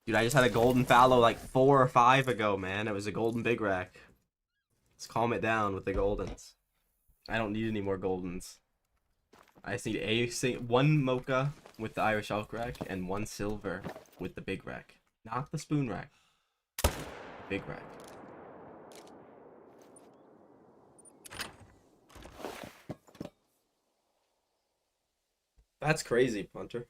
Dude, I just had a golden fallow like 4 or 5 ago, man. It was a golden big rack. Let's calm it down with the goldens. I don't need any more goldens. I just need one mocha with the Irish elk rack and 1 silver with the big rack. Not the spoon rack. The big rack. That's crazy, Hunter.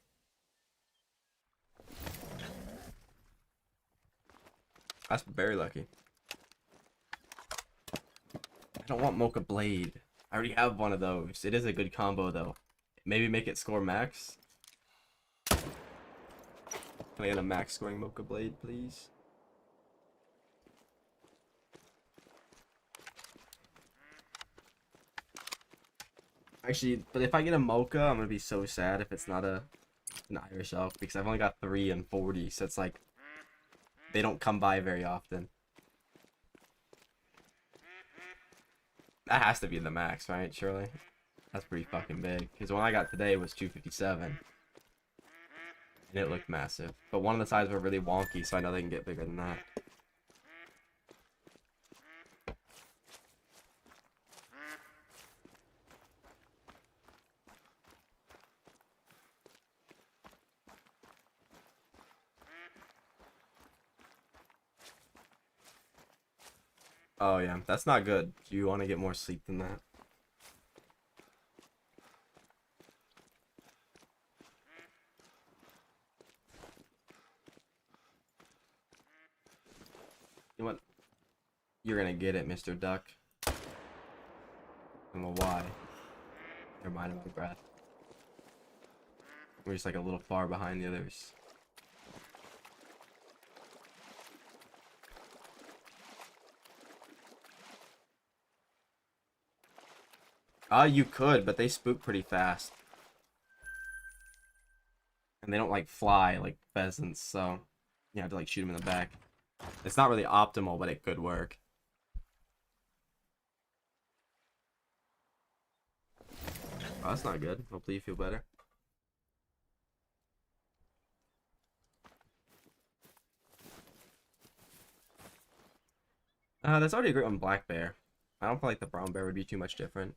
That's very lucky. I don't want Mocha Blade. I already have one of those. It is a good combo, though. Maybe make it score max. Can I get a max scoring Mocha Blade, please? Actually, but if I get a Mocha, I'm gonna be so sad if it's not an Irish elk, because I've only got 3 and 40, so it's like they don't come by very often. That has to be the max, right? Surely. That's pretty fucking big. Because the one I got today was 257. And it looked massive. But one of the sides were really wonky, so I know they can get bigger than that. Oh yeah, that's not good. You want to get more sleep than that. You know what? You're gonna get it, Mr. Duck. I don't know why. Never mind my breath. We're just like a little far behind the others. You could, but they spook pretty fast. And they don't like fly like pheasants, so you have to like shoot them in the back. It's not really optimal, but it could work. Oh, that's not good. Hopefully you feel better. That's already a great one, black bear. I don't feel like the brown bear would be too much different.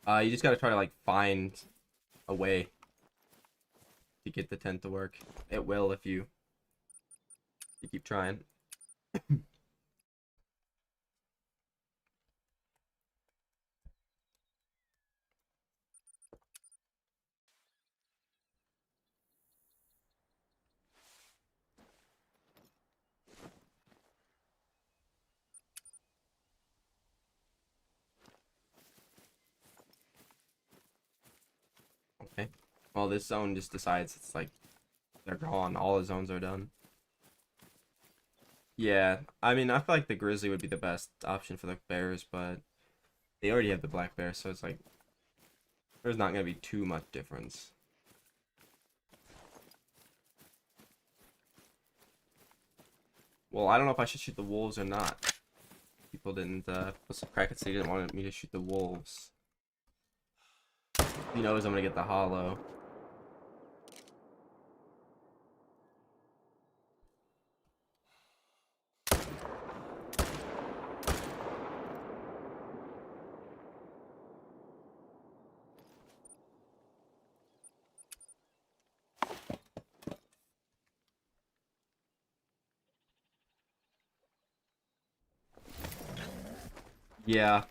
You just gotta try to like find a way to get the tent to work. It will if you keep trying. Okay. Well, this zone just decides it's like they're gone. All the zones are done. Yeah, I mean, I feel like the grizzly would be the best option for the bears, but they already have the black bear, so it's like there's not gonna be too much difference. Well, I don't know if I should shoot the wolves or not. People didn't, Crackett City didn't want me to shoot the wolves. He knows I'm gonna get the hollow. Yeah.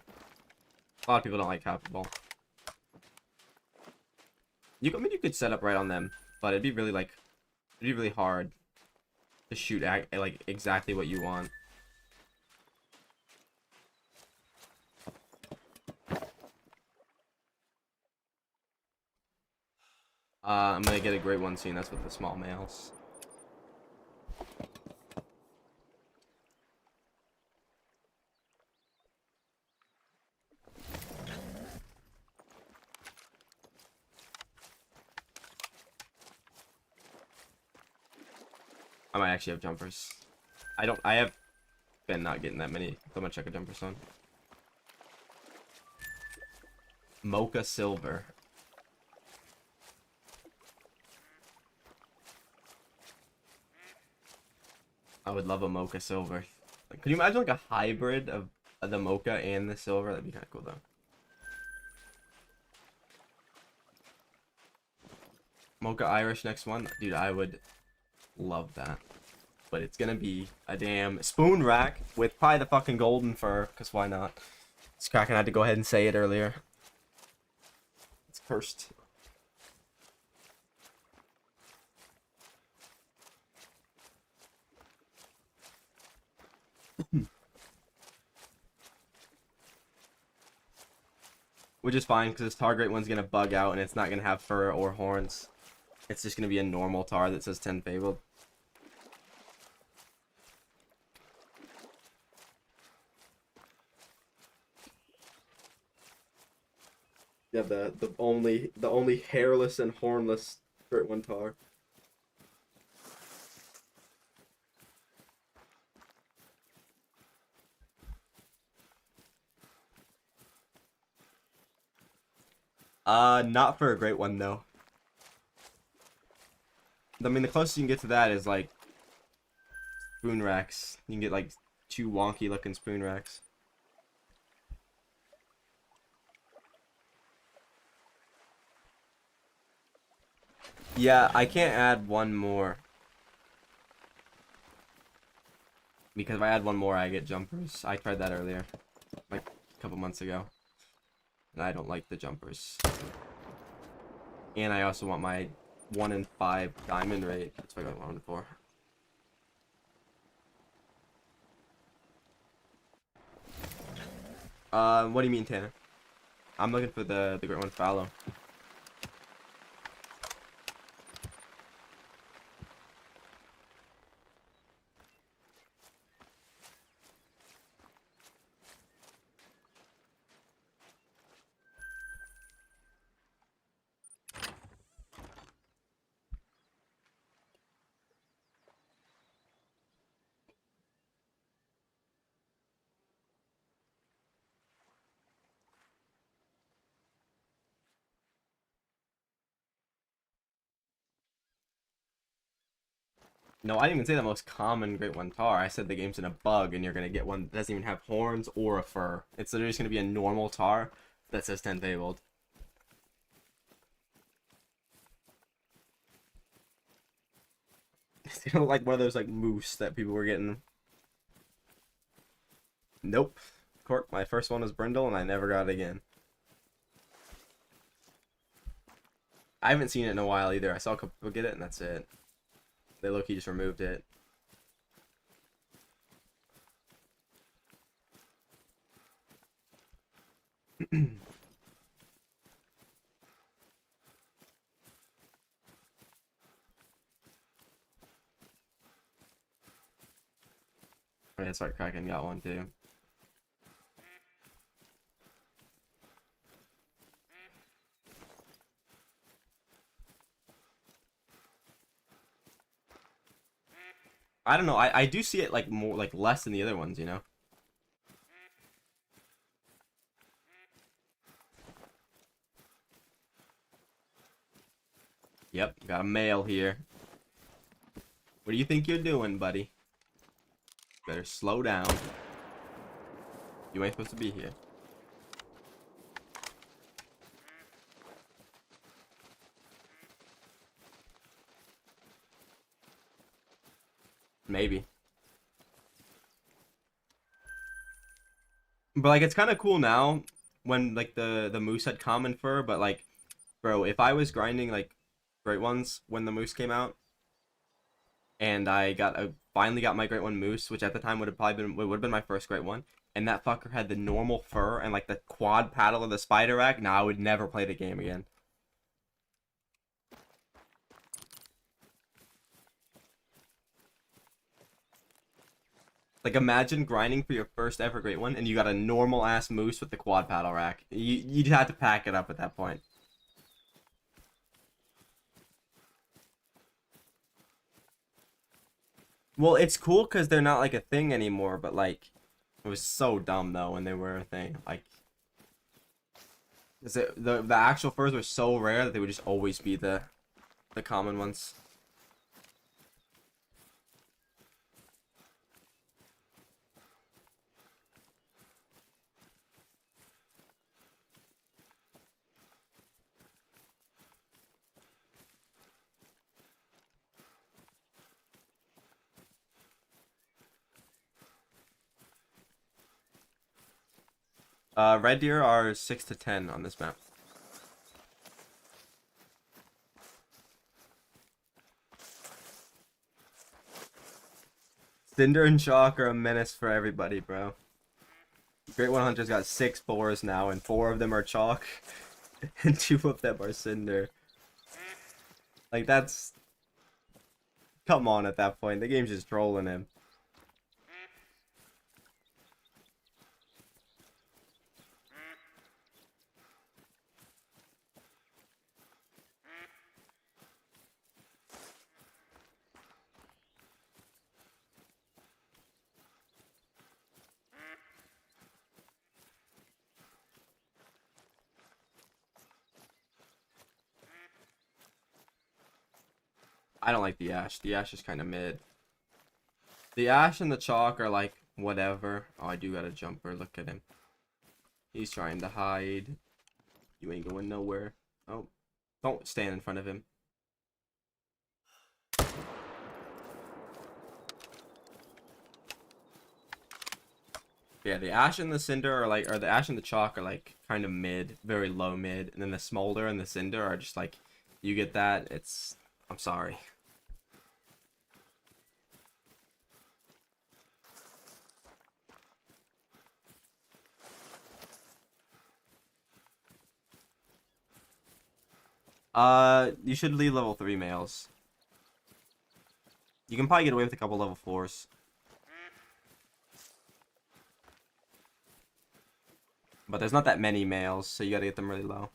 A lot of people don't like copper ball. I mean, you could set up right on them, but it'd be really hard to shoot at like exactly what you want. I'm gonna get a great one soon. That's with the small males. I might actually have jumpers. I have been not getting that many. I'm gonna check a jumper on. Mocha silver. I would love a mocha silver. Like, could you imagine like a hybrid of the mocha and the silver? That'd be kind of cool though. Mocha Irish next one, dude. I would love that. But it's gonna be a damn spoon rack with probably the fucking golden fur, cause why not? It's cracking. I had to go ahead and say it earlier. It's cursed. Which is fine, because this Tahr Great One's going to bug out, and it's not going to have fur or horns. It's just going to be a normal Tahr that says 10 Fabled. Yeah, the only hairless and hornless Great One Tahr. Not for a Great One, though. I mean, the closest you can get to that is, like, spoon racks. You can get, like, 2 wonky-looking spoon racks. Yeah, I can't add one more. Because if I add one more, I get jumpers. I tried that earlier. Like, a couple months ago. And I don't like the jumpers. And I also want my 1 in 5 diamond rate. That's what I wanted for. What do you mean, Tanner? I'm looking for the Great One Fallow. No, I didn't even say the most common Great One Tahr. I said the game's in a bug and you're gonna get one that doesn't even have horns or a fur. It's literally just gonna be a normal Tahr that says 10 Fabled. It's gonna like one of those like moose that people were getting. Nope. Cork, my first one was Brindle and I never got it again. I haven't seen it in a while either. I saw a couple people get it and that's it. They low-key just removed it. Alright, that's right, Kraken got one too. I don't know, I do see it like more like less than the other ones, you know? Yep, got a male here. What do you think you're doing, buddy? Better slow down. You ain't supposed to be here. Maybe. But like it's kind of cool now when like the moose had common fur, but like bro, if I was grinding like Great Ones when the moose came out and I finally got my Great One moose, which at the time would have probably been would have been my first Great One, and that fucker had the normal fur and like the quad paddle of the spider rack, nah, I would never play the game again. Like imagine grinding for your first ever Great One and you got a normal ass moose with the quad paddle rack. You'd have to pack it up at that point. Well, it's cool because they're not like a thing anymore, but like it was so dumb though when they were a thing. Like, is it the actual furs were so rare that they would just always be the common ones. Red deer are 6 to 10 on this map. Cinder and Chalk are a menace for everybody, bro. Great One Hunter's got 6 boars now, and 4 of them are Chalk, and 2 of them are Cinder. Like, that's... Come on at that point. The game's just trolling him. I don't like the Ash. The Ash is kind of mid. The Ash and the Chalk are like, whatever. Oh, I do got a jumper. Look at him. He's trying to hide. You ain't going nowhere. Oh, don't stand in front of him. Yeah, the Ash and the Cinder are like, or the Ash and the Chalk are like kind of mid, very low mid. And then the Smolder and the Cinder are just like, you get that, it's, I'm sorry. You should leave level 3 males. You can probably get away with a couple level 4s. But there's not that many males, so you gotta get them really low.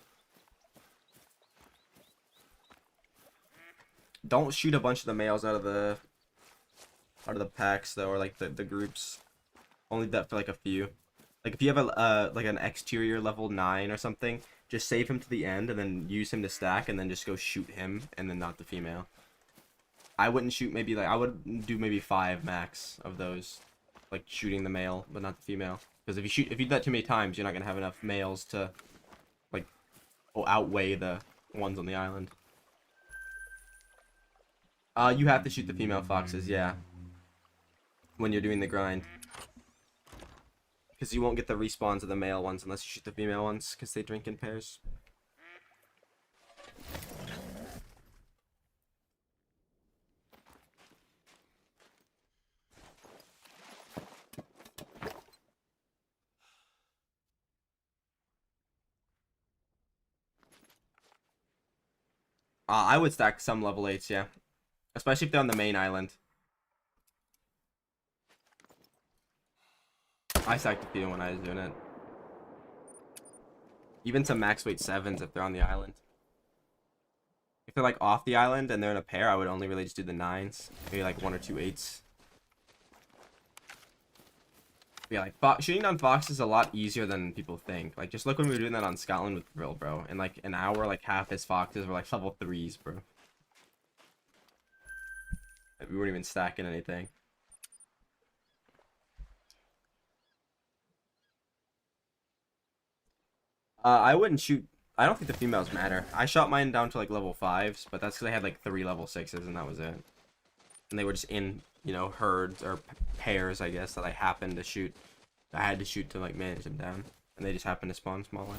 Don't shoot a bunch of the males out of the packs though, or like the groups. Only that for like a few. Like if you have a like an exterior level 9 or something, just save him to the end and then use him to stack and then just go shoot him and then not the female. I wouldn't shoot maybe like I would do maybe 5 max of those, like shooting the male but not the female. Because if you do that too many times, you're not gonna have enough males to like outweigh the ones on the island. You have to shoot the female foxes, yeah, when you're doing the grind. Because you won't get the respawns of the male ones unless you shoot the female ones, because they drink in pairs. I would stack some level 8s, yeah. Especially if they're on the main island. I stacked a few when I was doing it. Even some max weight 7s if they're on the island. If they're like off the island and they're in a pair, I would only really just do the 9s. Maybe like 1 or 2 8s. Yeah, like shooting down foxes is a lot easier than people think. Like just look when we were doing that on Scotland with Drill, bro. In like an hour, like half his foxes were like level 3s, bro. We weren't even stacking anything. I wouldn't shoot. I don't think the females matter. I shot mine down to like level 5s, but that's because I had like 3 level 6s and that was it. And they were just in, you know, herds or pairs, I guess, that I happened to shoot. I had to shoot to like manage them down, and they just happened to spawn smaller.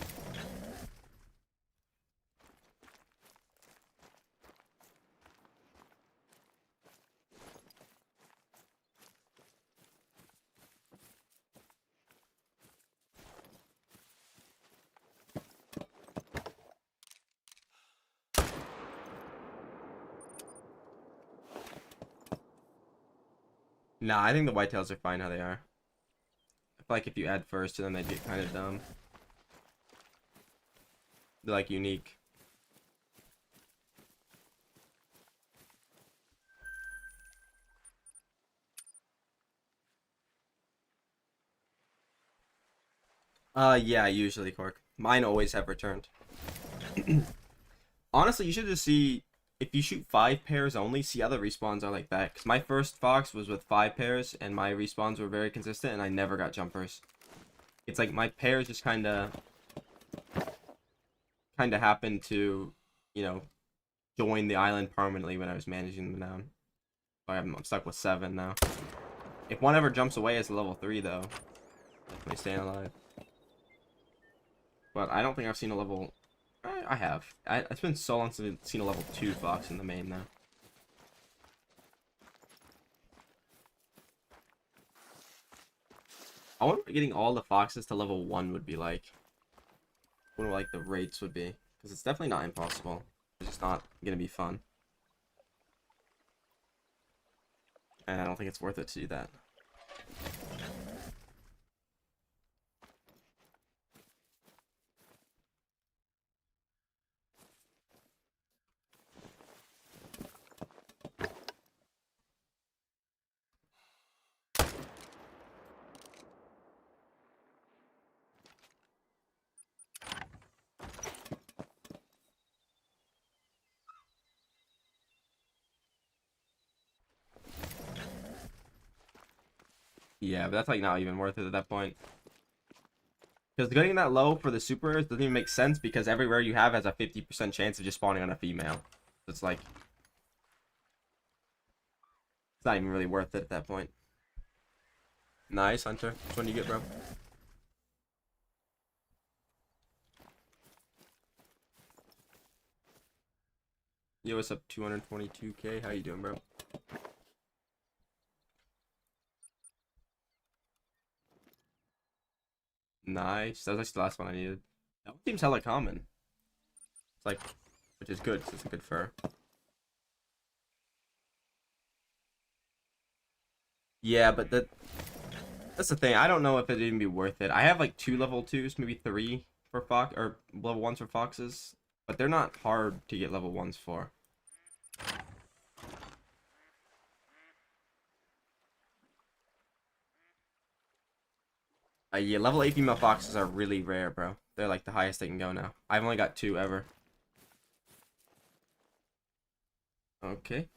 Nah, I think the whitetails are fine how they are. I feel like if you add furs to them, they'd get kind of dumb. They're like unique. Yeah, usually, Cork. Mine always have returned. Honestly, you should just see, if you shoot 5 pairs only, see how the respawns are like that. Because my first fox was with 5 pairs, and my respawns were very consistent, and I never got jumpers. It's like my pairs just kind of happened to, you know, join the island permanently when I was managing them down. So I'm stuck with 7 now. If one ever jumps away as a level 3, though, definitely staying alive. But I don't think I've seen a level... I have. It's been so long since I've seen a level 2 fox in the main, though. I wonder what getting all the foxes to level 1 would be like. I wonder what, like, the rates would be. Because it's definitely not impossible. It's just not going to be fun. And I don't think it's worth it to do that. Yeah, but that's like not even worth it at that point. Because getting that low for the supers doesn't even make sense because everywhere you have has a 50% chance of just spawning on a female. So it's like... It's not even really worth it at that point. Nice, Hunter. Which one do you get, bro? Yo, what's up, 222k? How you doing, bro? Nice. That was actually the last one I needed. That one seems hella common. It's like, which is good, because it's a good fur. Yeah, but that's the thing. I don't know if it'd even be worth it. I have like 2 level 2s, maybe 3 for fox, or level 1s for foxes. But they're not hard to get level 1s for. Yeah, level 8 female foxes are really rare, bro. They're like the highest they can go now. I've only got 2 ever. Okay.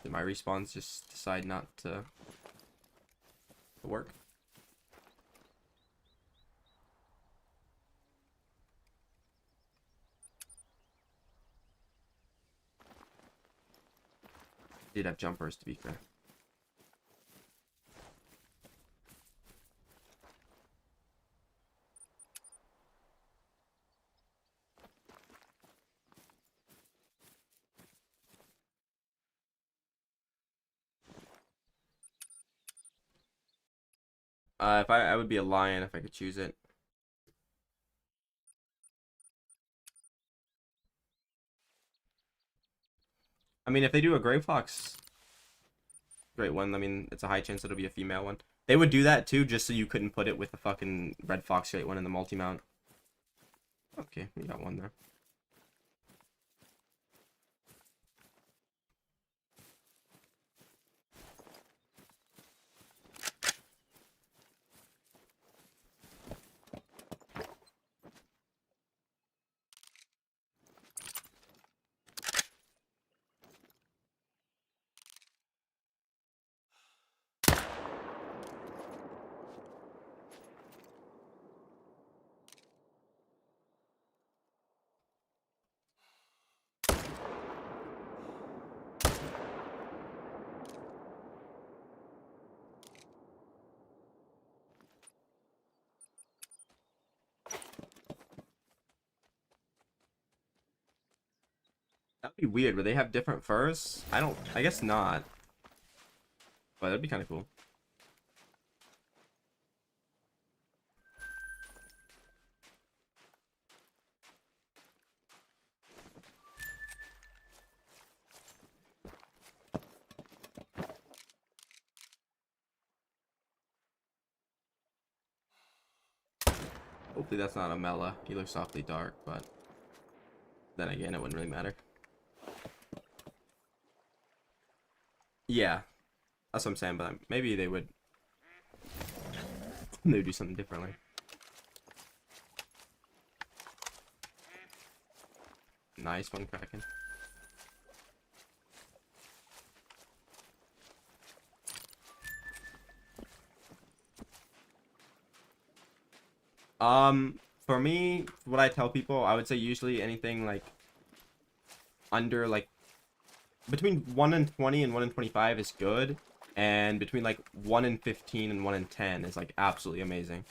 Did my respawns just decide not to work? Did have jumpers, to be fair. If I would be a lion if I could choose it. I mean, if they do a gray fox, great one. I mean, it's a high chance it'll be a female one. They would do that too, just so you couldn't put it with the fucking red fox great one in the multi-mount. Okay, we got one there. That'd be weird. Would they have different furs? I guess not. But that'd be kind of cool. Hopefully that's not a Mela. He looks awfully dark, but then again, it wouldn't really matter. Yeah, that's what I'm saying, but maybe they would do something differently. Nice one, Kraken. For me, what I tell people, I would say usually anything like under like between 1 and 20 and 1 and 25 is good, and between like 1 and 15 and 1 and 10 is like absolutely amazing.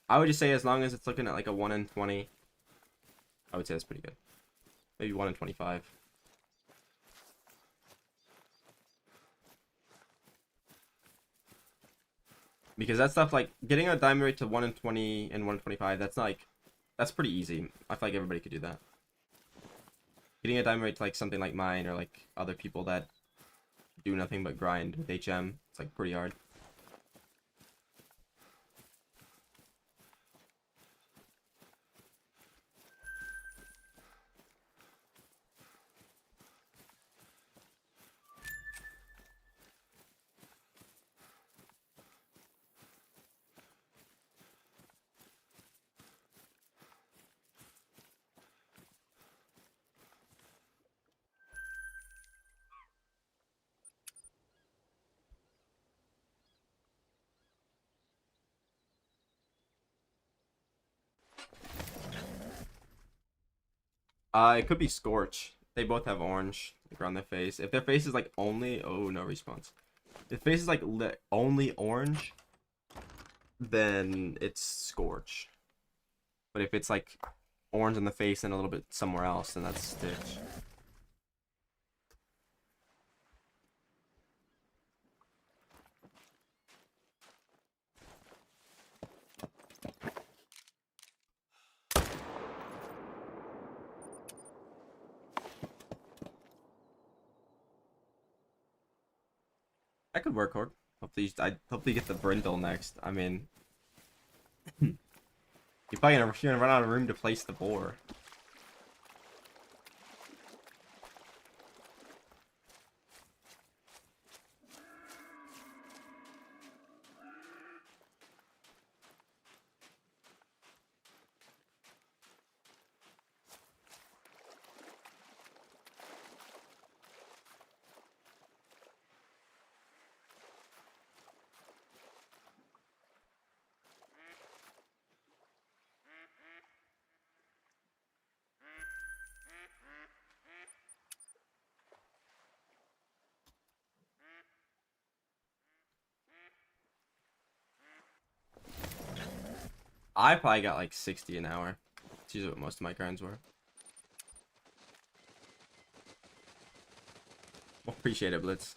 I would just say as long as it's looking at like a 1 in 20, I would say that's pretty good. Maybe 1 in 25. Because that stuff, like, getting a diamond rate to 1 in 20 and 1 in 25, that's not like, that's pretty easy. I feel like everybody could do that. Getting a diamond rate to like something like mine or like other people that do nothing but grind with HM, it's like pretty hard. It could be Scorch. They both have orange like around their face. If their face is like only, oh no response. If face is like only orange, then it's Scorch. But if it's like orange on the face and a little bit somewhere else, then that's Stitch. That could work, Horde. Hopefully get the Brindle next. I mean, you're probably gonna run out of room to place the boar. I probably got like 60 an hour. That's usually what most of my grinds were. Well, appreciate it, Blitz.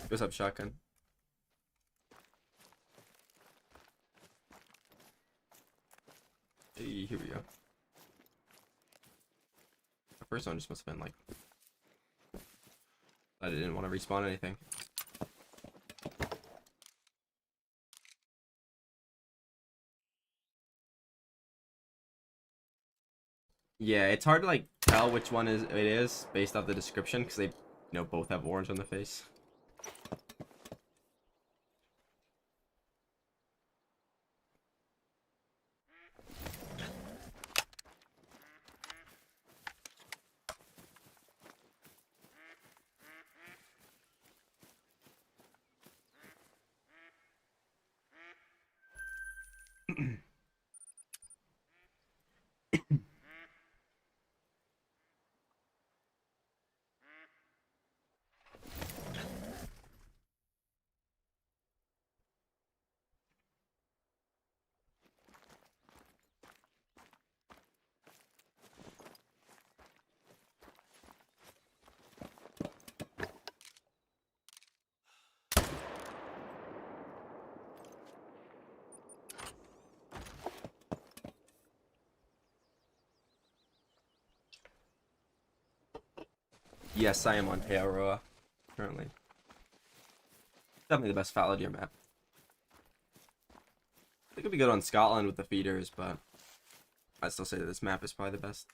What's up, Shotgun? Hey, here we go. The first one just must have been like... I didn't want to respawn anything. Yeah, it's hard to like tell which one it is based off the description because they, both have orange on the face. Yes, I am on Tahr currently. Definitely the best fallow deer map. It could be good on Scotland with the feeders, but I'd still say that this map is probably the best.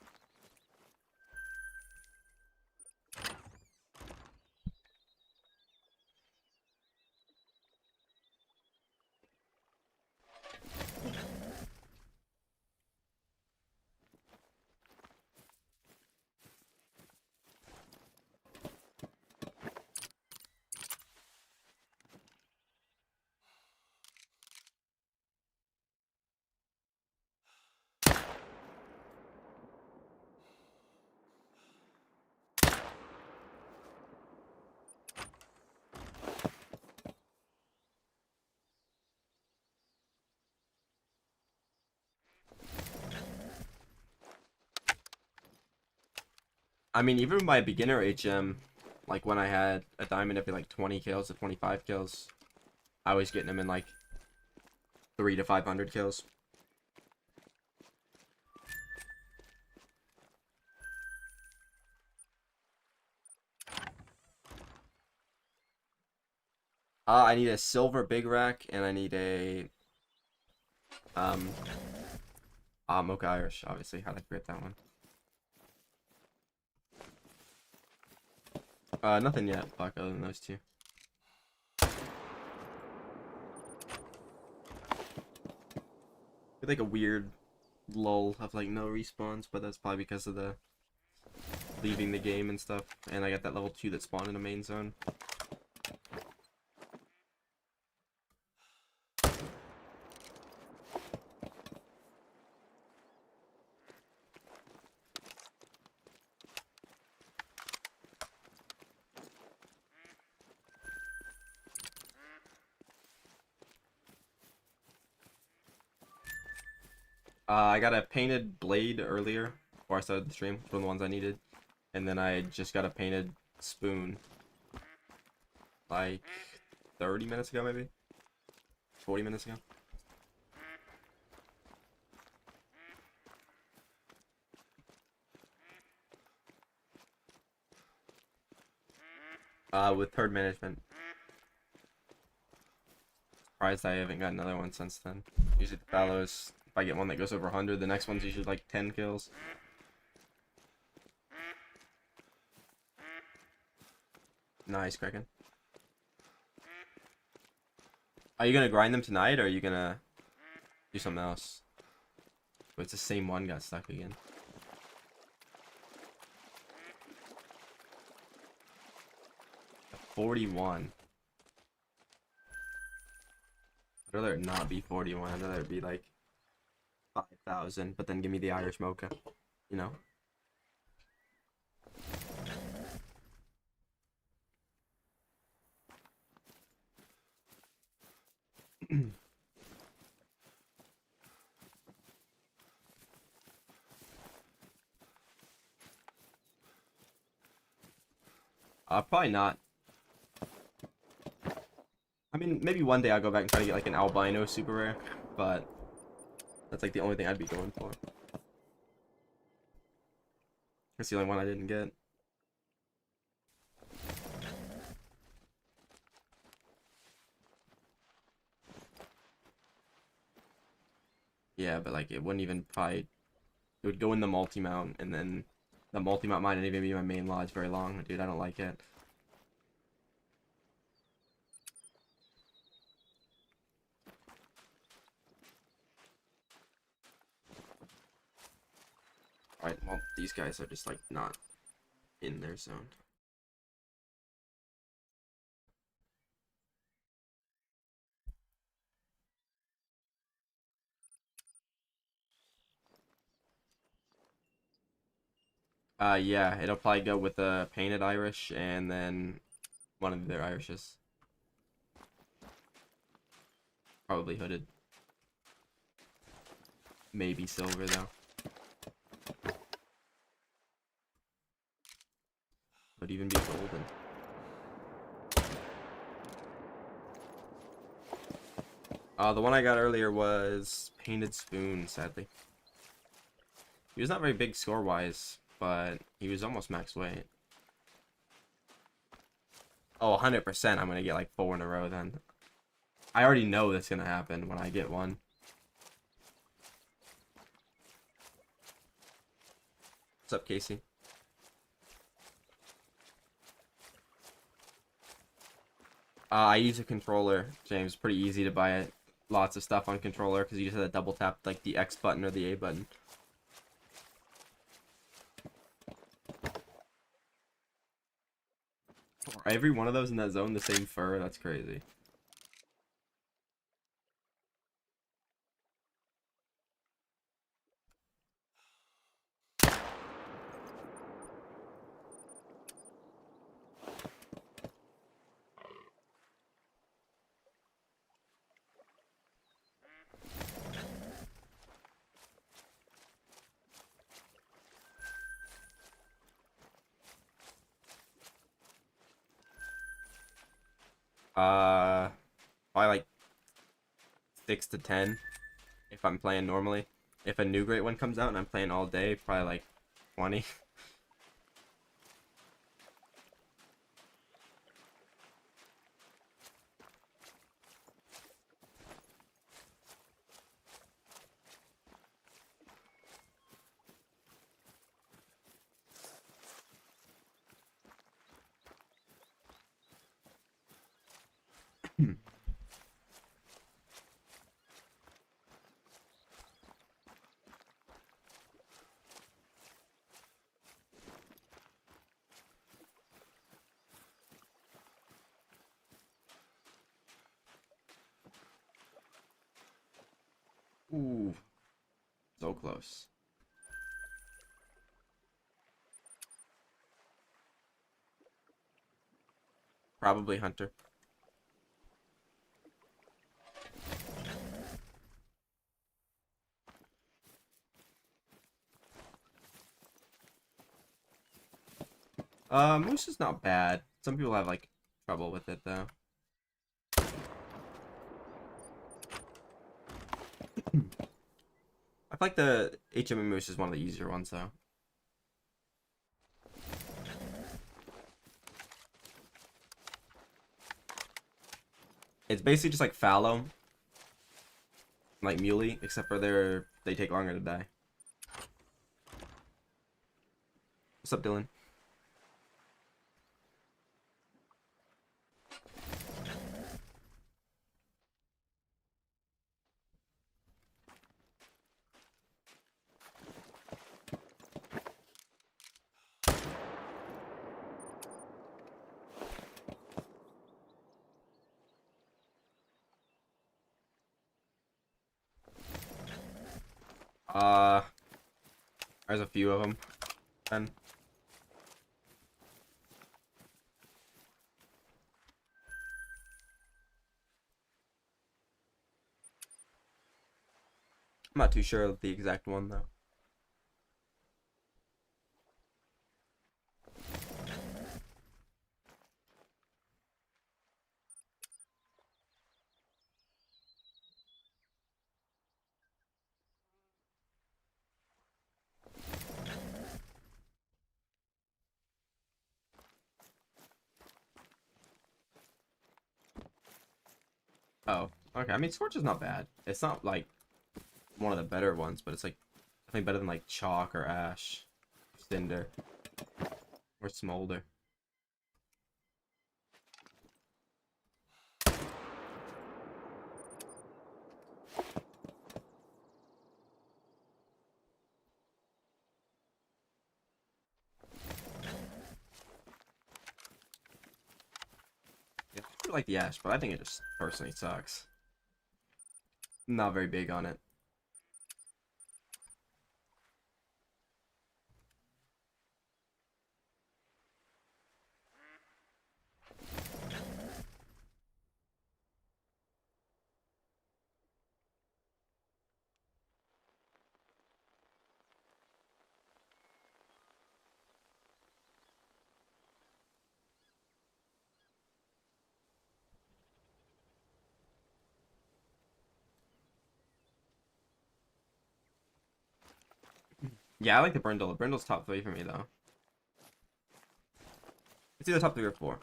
I mean, even my beginner HM, like when I had a diamond every like 20 kills to 25 kills, I was getting them in like 3 to 500 kills. I need a silver big rack, and I need a um Mocha Irish. Obviously, how'd I forget that one? Nothing yet. Fuck, other than those two. Like a weird lull of like no respawns, but that's probably because of the leaving the game and stuff. And I got that level 2 that spawned in the main zone. I got a painted blade earlier before I started the stream, one of the ones I needed. And then I just got a painted spoon like 30 minutes ago, maybe 40 minutes ago. With herd management. Surprised I haven't got another one since then. Usually the fallows, if I get one that goes over 100, the next one's usually like 10 kills. Nice, Kraken. Are you gonna grind them tonight, or are you gonna do something else? But it's the same one got stuck again. A 41. I'd rather it not be 41. I'd rather it be like 5,000, but then give me the Irish mocha, you know? Probably not. I mean, maybe one day I'll go back and try to get like an albino super rare, but that's like the only thing I'd be going for. That's the only one I didn't get. Yeah, but like it wouldn't even probably. It would go in the multi-mount, and then the multi-mount might not even be my main lodge very long. Dude, I don't like it. Alright, well, these guys are just like not in their zone. Yeah, it'll probably go with the painted Irish and then one of their Irishes. Probably hooded. Maybe silver though. Could even be golden. The one I got earlier was painted spoon, sadly. He was not very big score-wise, but he was almost max weight. Oh, 100% I'm gonna get like 4 in a row then. I already know that's gonna happen when I get one. What's up, Casey? I use a controller, James. Pretty easy to buy it. Lots of stuff on controller because you just have to double tap like the X button or the A button. Are every one of those in that zone the same fur? That's crazy. Uh, Probably like 6 to 10 if I'm playing normally. If a new Great One comes out and I'm playing all day, probably like 20. Ooh, so close. Probably Hunter. Moose is not bad. Some people have like trouble with it though. I feel like the HMA Moose is one of the easier ones though. It's basically just like fallow, like muley, except for they take longer to die. What's up, Dylan? Uh, there's a few of them. And I'm not too sure of the exact one though. Oh, okay. I mean, Scorch is not bad. It's not like one of the better ones, but it's like definitely better than like Chalk or Ash, Cinder, or Smolder. Yeah, I like the Ash, but I think it just personally sucks. Not very big on it. Yeah, I like the Brindle. The Brindle's top 3 for me though. It's either top 3 or 4.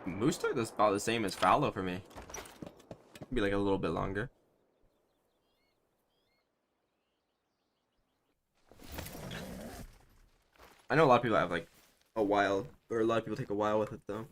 Moose took is about the same as Fallow for me. Be like a little bit longer. I know a lot of people have like a while, or a lot of people take a while with it though.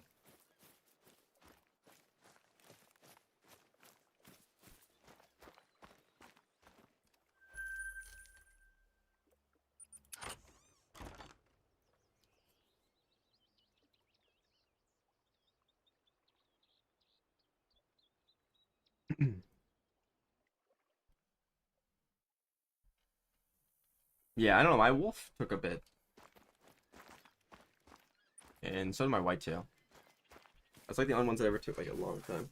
Yeah, I don't know. My wolf took a bit, and so did my whitetail. That's like the only ones that ever took like a long time.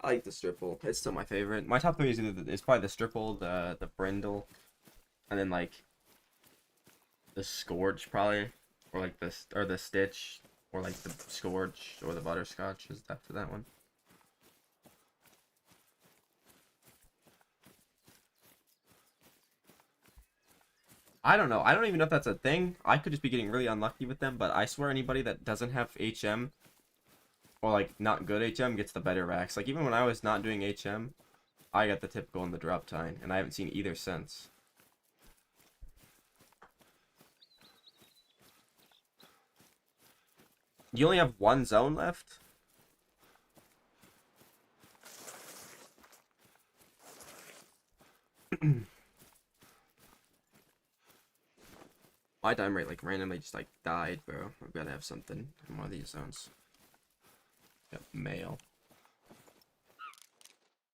I like the Stripple. It's still my favorite. My top three is it's probably the Stripple, the Brindle, and then like the Scourge probably, or like the Stitch, or like the Scourge or the Butterscotch is after that one. I don't know. I don't even know if that's a thing. I could just be getting really unlucky with them, but I swear anybody that doesn't have HM or like not good HM gets the better racks. Like even when I was not doing HM, I got the typical and the drop tine, and I haven't seen either since. You only have one zone left? My dime rate like randomly just like died, bro. I've got to have something in one of these zones. Yep, mail.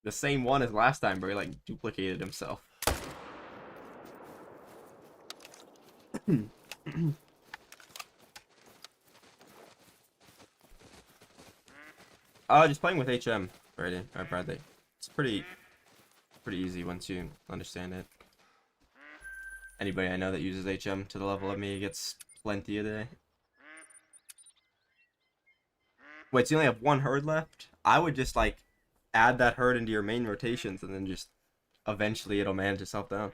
The same one as last time, bro. He like duplicated himself. Just playing with HM, Brady or Bradley. It's pretty easy once you understand it. Anybody I know that uses HM to the level of me gets plenty a day. Wait, so you only have one herd left? I would just like add that herd into your main rotations and then just eventually it'll manage itself down.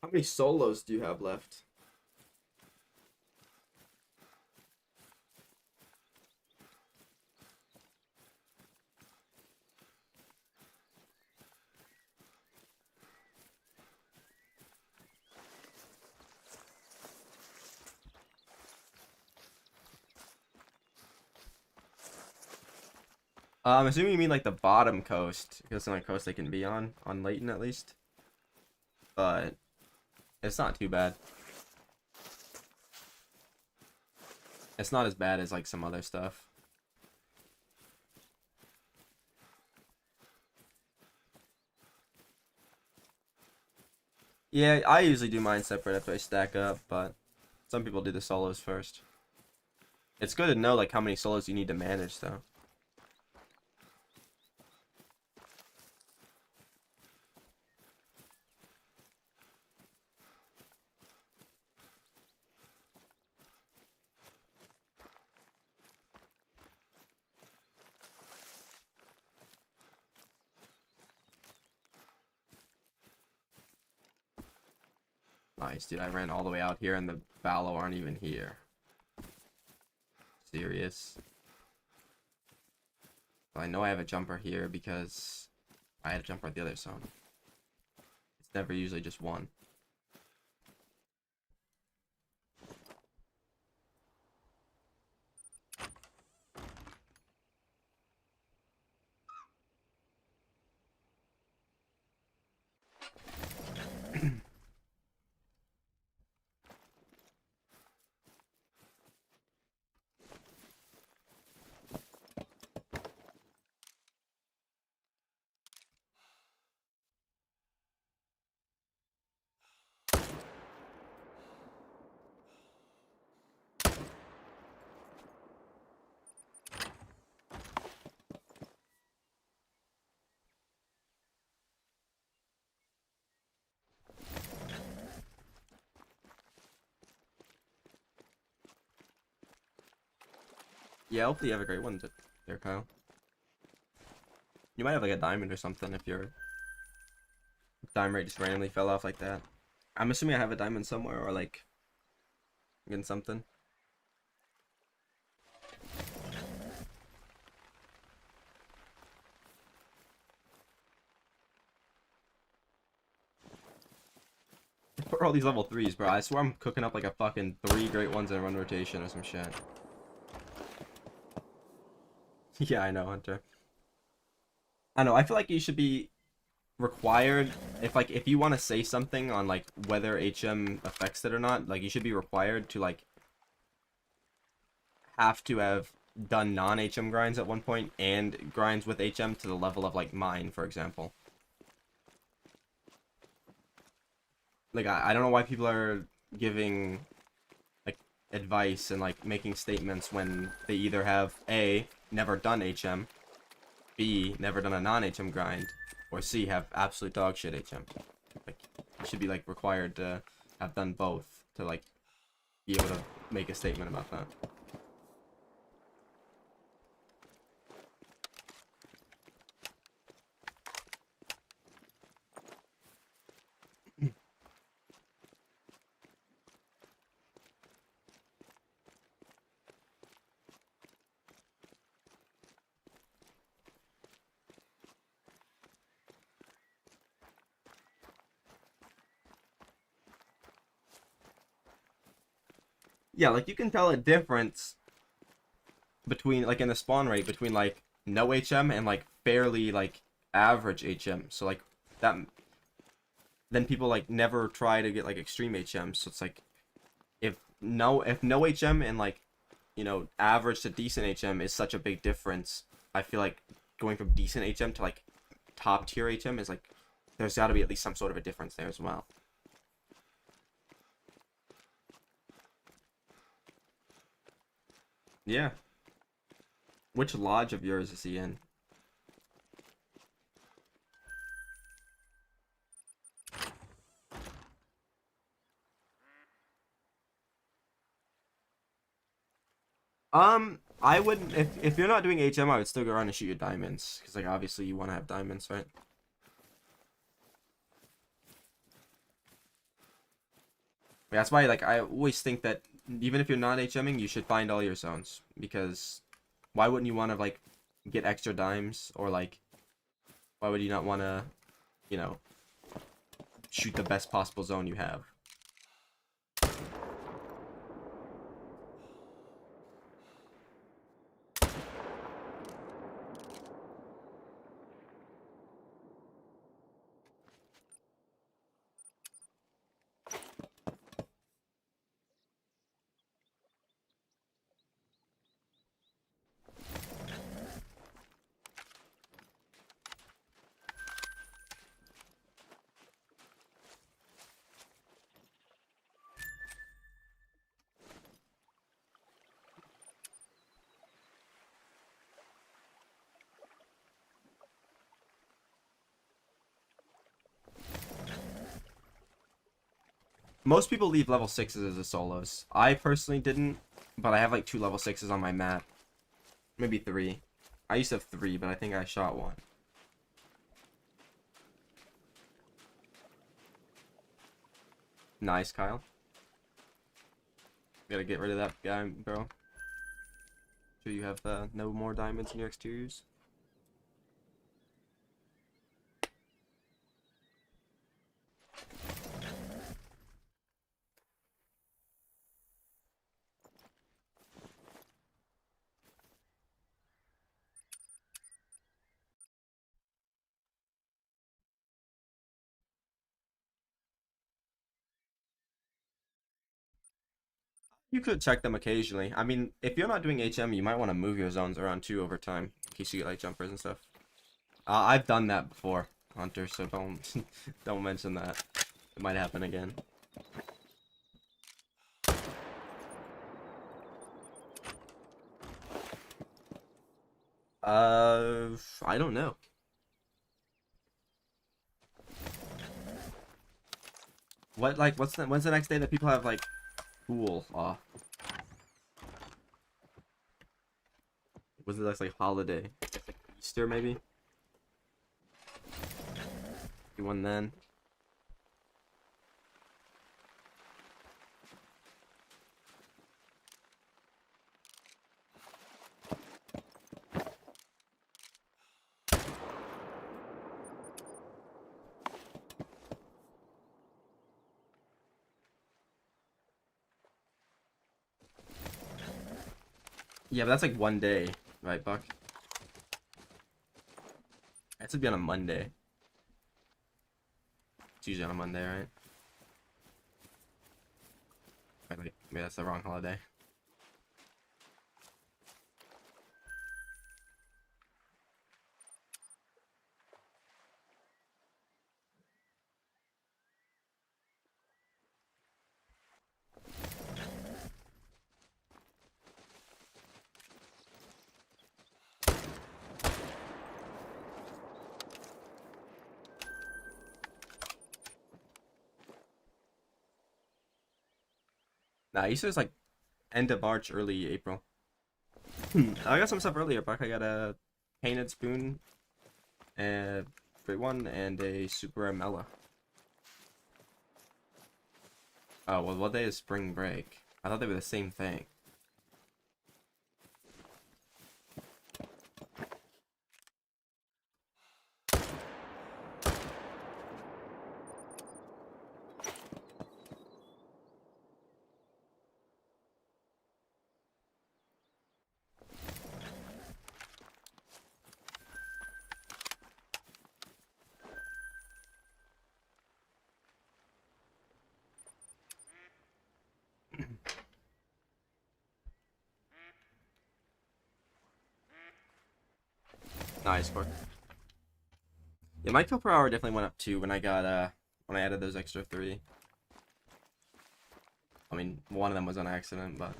How many solos do you have left? I'm assuming you mean like the bottom coast, because it's the only coast they can be on Layton at least. But it's not too bad. It's not as bad as like some other stuff. Yeah, I usually do mine separate after I stack up, but some people do the solos first. It's good to know like how many solos you need to manage though. Nice, dude. I ran all the way out here and the fallow aren't even here. Serious. Well, I know I have a jumper here because I had a jumper at the other zone. It's never usually just one. Yeah, hopefully you have a great one there, Kyle. You might have like a diamond or something if your diamond rate just randomly fell off like that. I'm assuming I have a diamond somewhere or like getting something. are all these level 3s, bro? I swear I'm cooking up like a fucking 3 great ones in a run rotation or some shit. Yeah, I know, Hunter. I know, I feel like you should be required, if you want to say something on like whether HM affects it or not, like you should be required to like have to have done non-HM grinds at one point and grinds with HM to the level of like mine, for example. Like I don't know why people are giving like advice and like making statements when they either have A, never done HM, B, never done a non-HM grind, or C, have absolute dog shit HM. Like you should be like required to have done both to like be able to make a statement about that. Yeah, like you can tell a difference between like in the spawn rate between like no HM and like fairly like average HM. So like that then people like never try to get like extreme HM. So it's like if no HM and like average to decent HM is such a big difference, I feel like going from decent HM to like top tier HM is like there's got to be at least some sort of a difference there as well. Yeah. Which lodge of yours is he in? I wouldn't if you're not doing HM, I would still go around and shoot your diamonds because like obviously you want to have diamonds, right? That's why like I always think that even if you're not HMing, you should find all your zones because why wouldn't you want to like get extra dimes or like why would you not want to, you know, shoot the best possible zone you have? Most people leave level 6s as a solos. I personally didn't, but I have like 2 level 6s on my map. Maybe 3. I used to have 3, but I think I shot 1. Nice, Kyle. Gotta get rid of that guy, bro. Sure you have no more diamonds in your exteriors. You could check them occasionally. I mean, if you're not doing HM, you might want to move your zones around too over time, in case you get like jumpers and stuff. I've done that before, Hunter, so don't don't mention that. It might happen again. I don't know. When's the next day that people have like school off? Was it like holiday? Like Easter maybe? You won then? Yeah, but that's like one day, right, Buck? It should be on a Monday. It's usually on a Monday, right? Maybe that's the wrong holiday. Nah, Easter's like end of March, early April. I got some stuff earlier, Buck. I got a painted spoon, a Great One, and a super Mela. Oh, well, what day is spring break? I thought they were the same thing. Nice, Buck. Yeah, my kill per hour definitely went up too when I got when I added those extra 3. I mean, one of them was on accident, but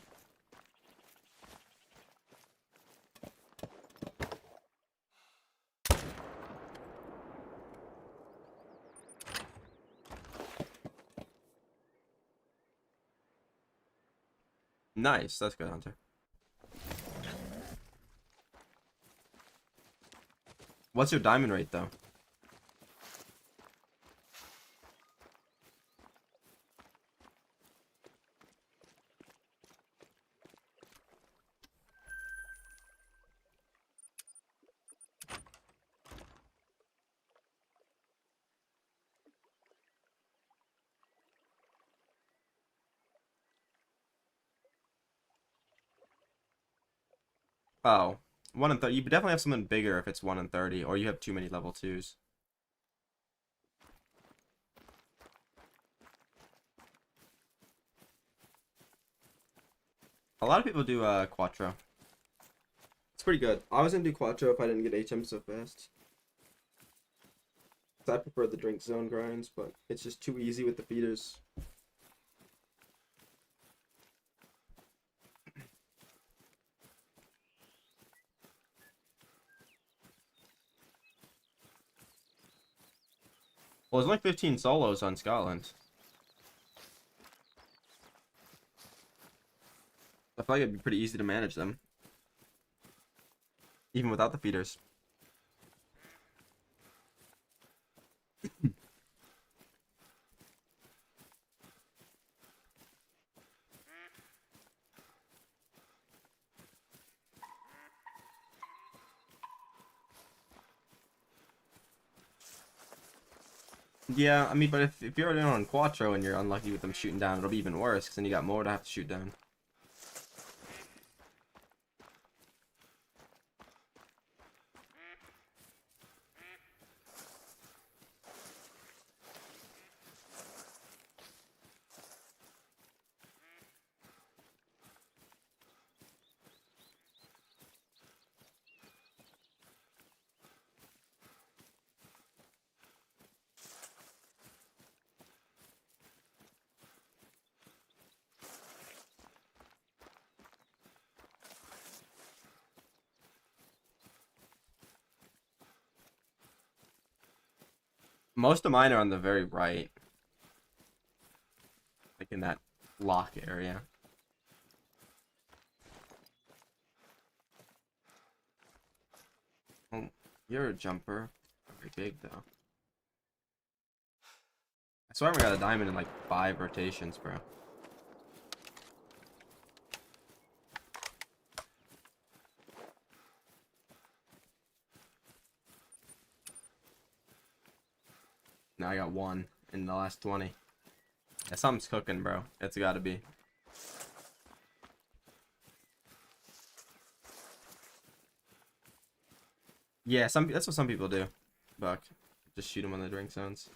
nice. That's good, Hunter. What's your diamond rate though? Oh, 1 in 30. You definitely have something bigger if it's 1 in 30, or you have too many level 2s. A lot of people do Quattro. It's pretty good. I was gonna do Quattro if I didn't get HM so fast. I prefer the drink zone grinds, but it's just too easy with the feeders. Well, there's only 15 solos on Scotland. I feel like it'd be pretty easy to manage them. Even without the feeders. Yeah, I mean, but if you're already on Quattro and you're unlucky with them shooting down, it'll be even worse, because then you got more to have to shoot down. Most of mine are on the very right. Like in that lock area. Oh, you're a jumper. Very big, though. I swear I got a diamond in like 5 rotations, bro. Now I got 1 in the last 20. Yeah, something's cooking, bro. It's gotta be. Yeah, that's what some people do. Buck. Just shoot them on the drink zones.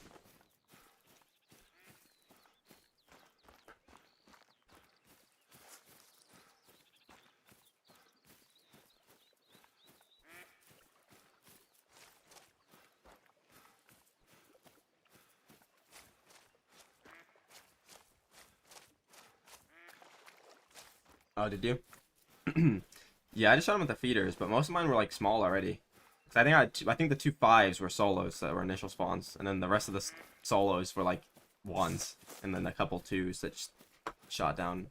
Oh, did you? Yeah, I just shot them with the feeders, but most of mine were like small already. 'Cause I think I think the 2.5s were solos that were initial spawns, and then the rest of the solos were like ones, and then a couple twos that just shot down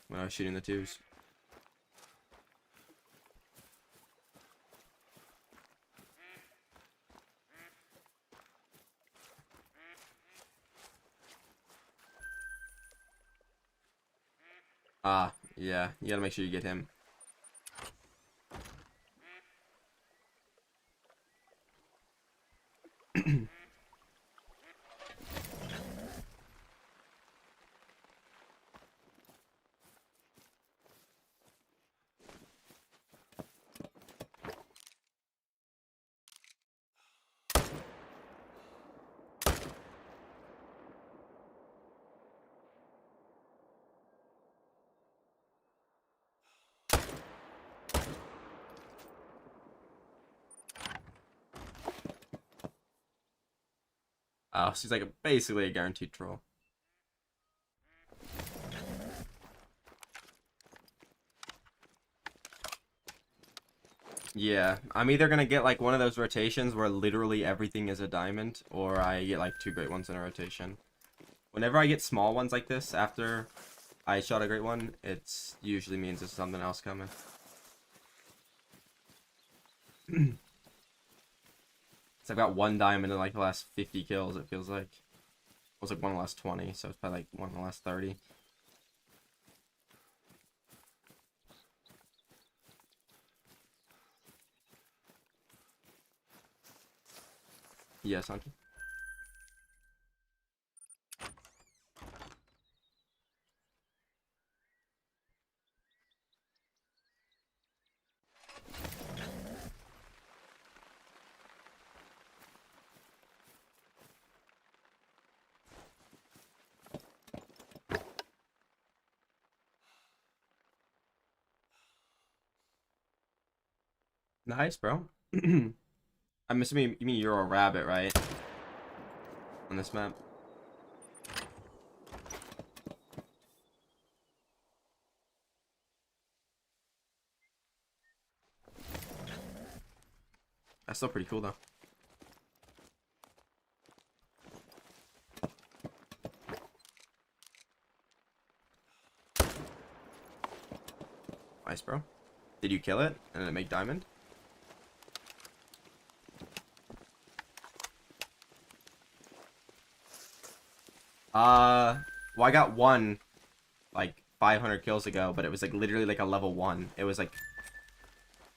when I was shooting the twos. Ah, yeah, you gotta make sure you get him. Oh, she's like basically a guaranteed troll. Yeah, I'm either gonna get like one of those rotations where literally everything is a diamond, or I get like 2 great ones in a rotation. Whenever I get small ones like this after I shot a great one, it usually means there's something else coming. So I've got 1 diamond in like the last 50 kills, it feels like. It was like 1 in the last 20, so it's probably like 1 in the last 30. Yes, Hunter. Nice, bro. I'm assuming you mean you're a rabbit, right? On this map. That's still pretty cool, though. Nice, bro. Did you kill it? And it make diamond? Well, I got 1, like, 500 kills ago, but it was, like, literally, like, a level 1. It was, like,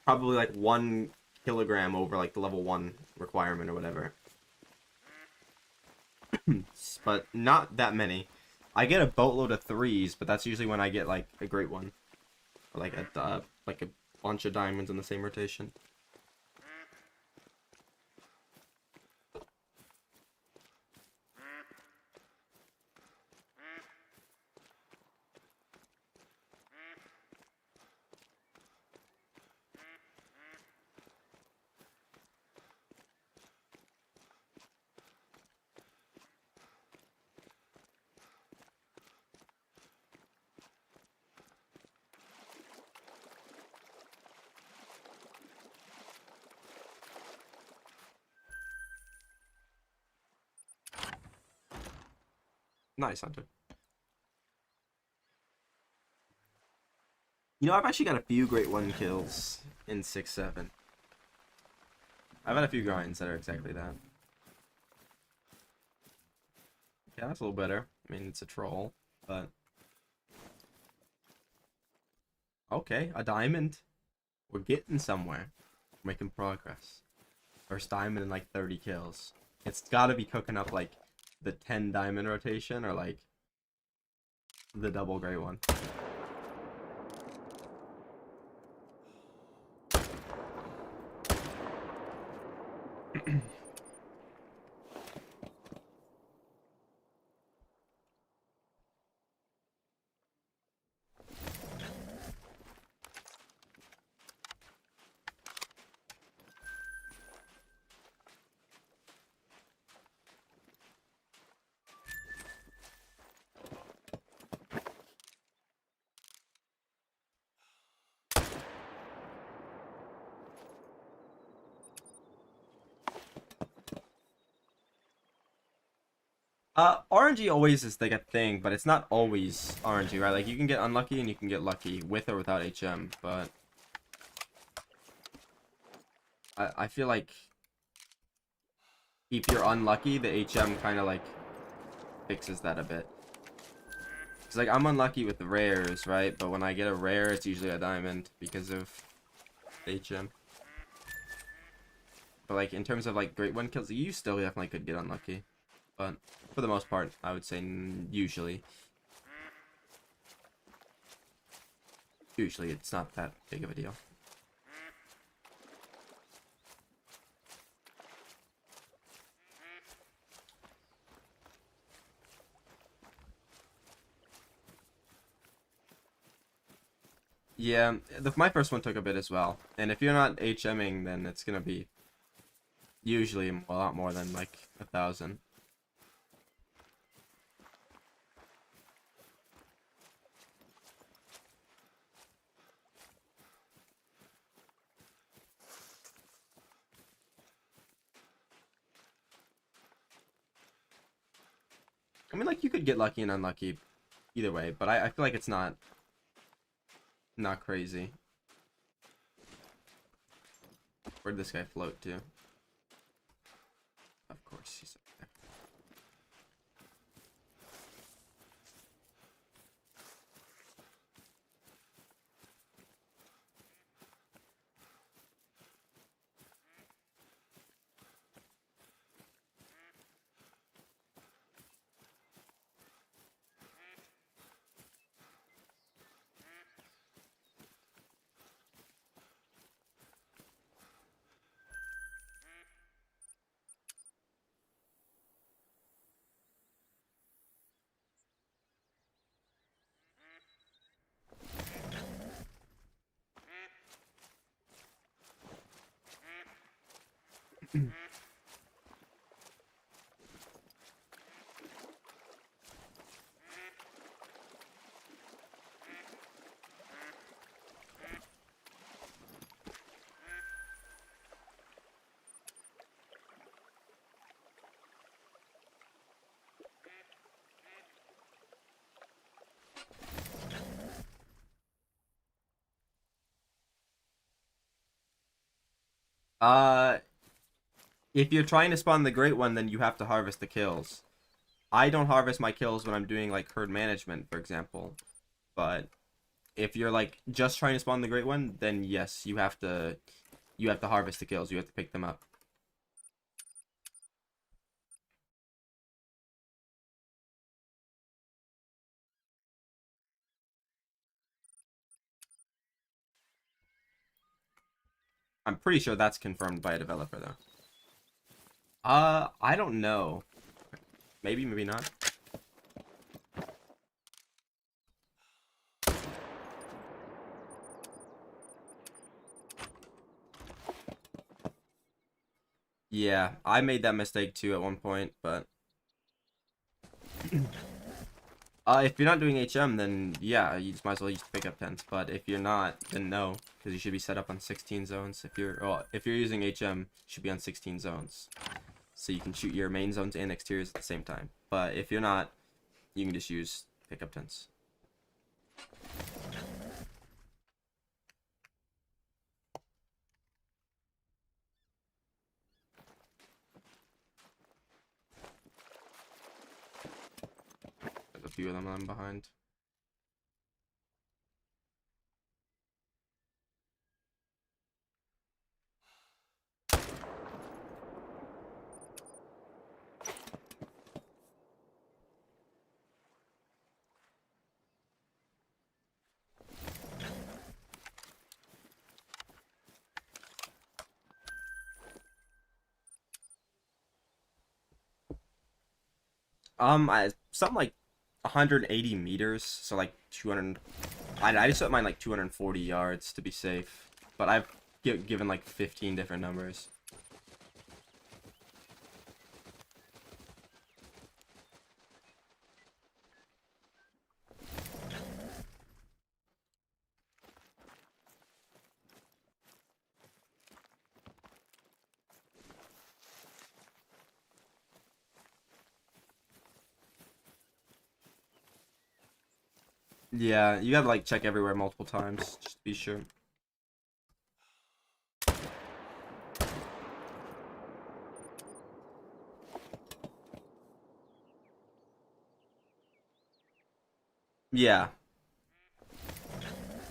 probably, like, 1 kilogram over, like, the level 1 requirement or whatever. But not that many. I get a boatload of 3s, but that's usually when I get, like, a great one. Or, like, a bunch of diamonds in the same rotation. Nice, Hunter. You know, I've actually got a few great 1 kills in 6-7. I've had a few grinds that are exactly that. Yeah, that's a little better. I mean, it's a troll, but... Okay, a diamond. We're getting somewhere. We're making progress. First diamond in like 30 kills. It's gotta be cooking up like the 10 diamond rotation or like the double great one. RNG always is like a thing, but it's not always RNG, right? Like you can get unlucky and you can get lucky with or without HM, but I feel like if you're unlucky, the HM kind of like fixes that a bit. It's like I'm unlucky with the rares, right? But when I get a rare, it's usually a diamond because of HM. But like in terms of like Great One kills, you still definitely could get unlucky. But for the most part, I would say usually it's not that big of a deal. Yeah, my first one took a bit as well. And if you're not HMing, then it's gonna be usually a lot more than like 1,000. I mean, like you could get lucky and unlucky either way, but I feel like it's not crazy. Where'd this guy float to? Of course, he's up there. Uh, if you're trying to spawn the Great One, then you have to harvest the kills. I don't harvest my kills when I'm doing like herd management, for example. But if you're like just trying to spawn the Great One, then yes, you have to harvest the kills. You have to pick them up. I'm pretty sure that's confirmed by a developer though. I don't know. Maybe, maybe not. Yeah, I made that mistake too at one point, but if you're not doing HM, then yeah, you just might as well use pick up tents. But if you're not, then no, because you should be set up on 16 zones. If you're using HM, you should be on 16 zones, so you can shoot your main zones and exteriors at the same time. But if you're not, you can just use pick up tents. There's a few of them I'm behind. Something like 180 meters, so like 200. I just set mine like 240 yards to be safe, but I've given like 15 different numbers. Yeah, you gotta like check everywhere multiple times just to be sure. Yeah,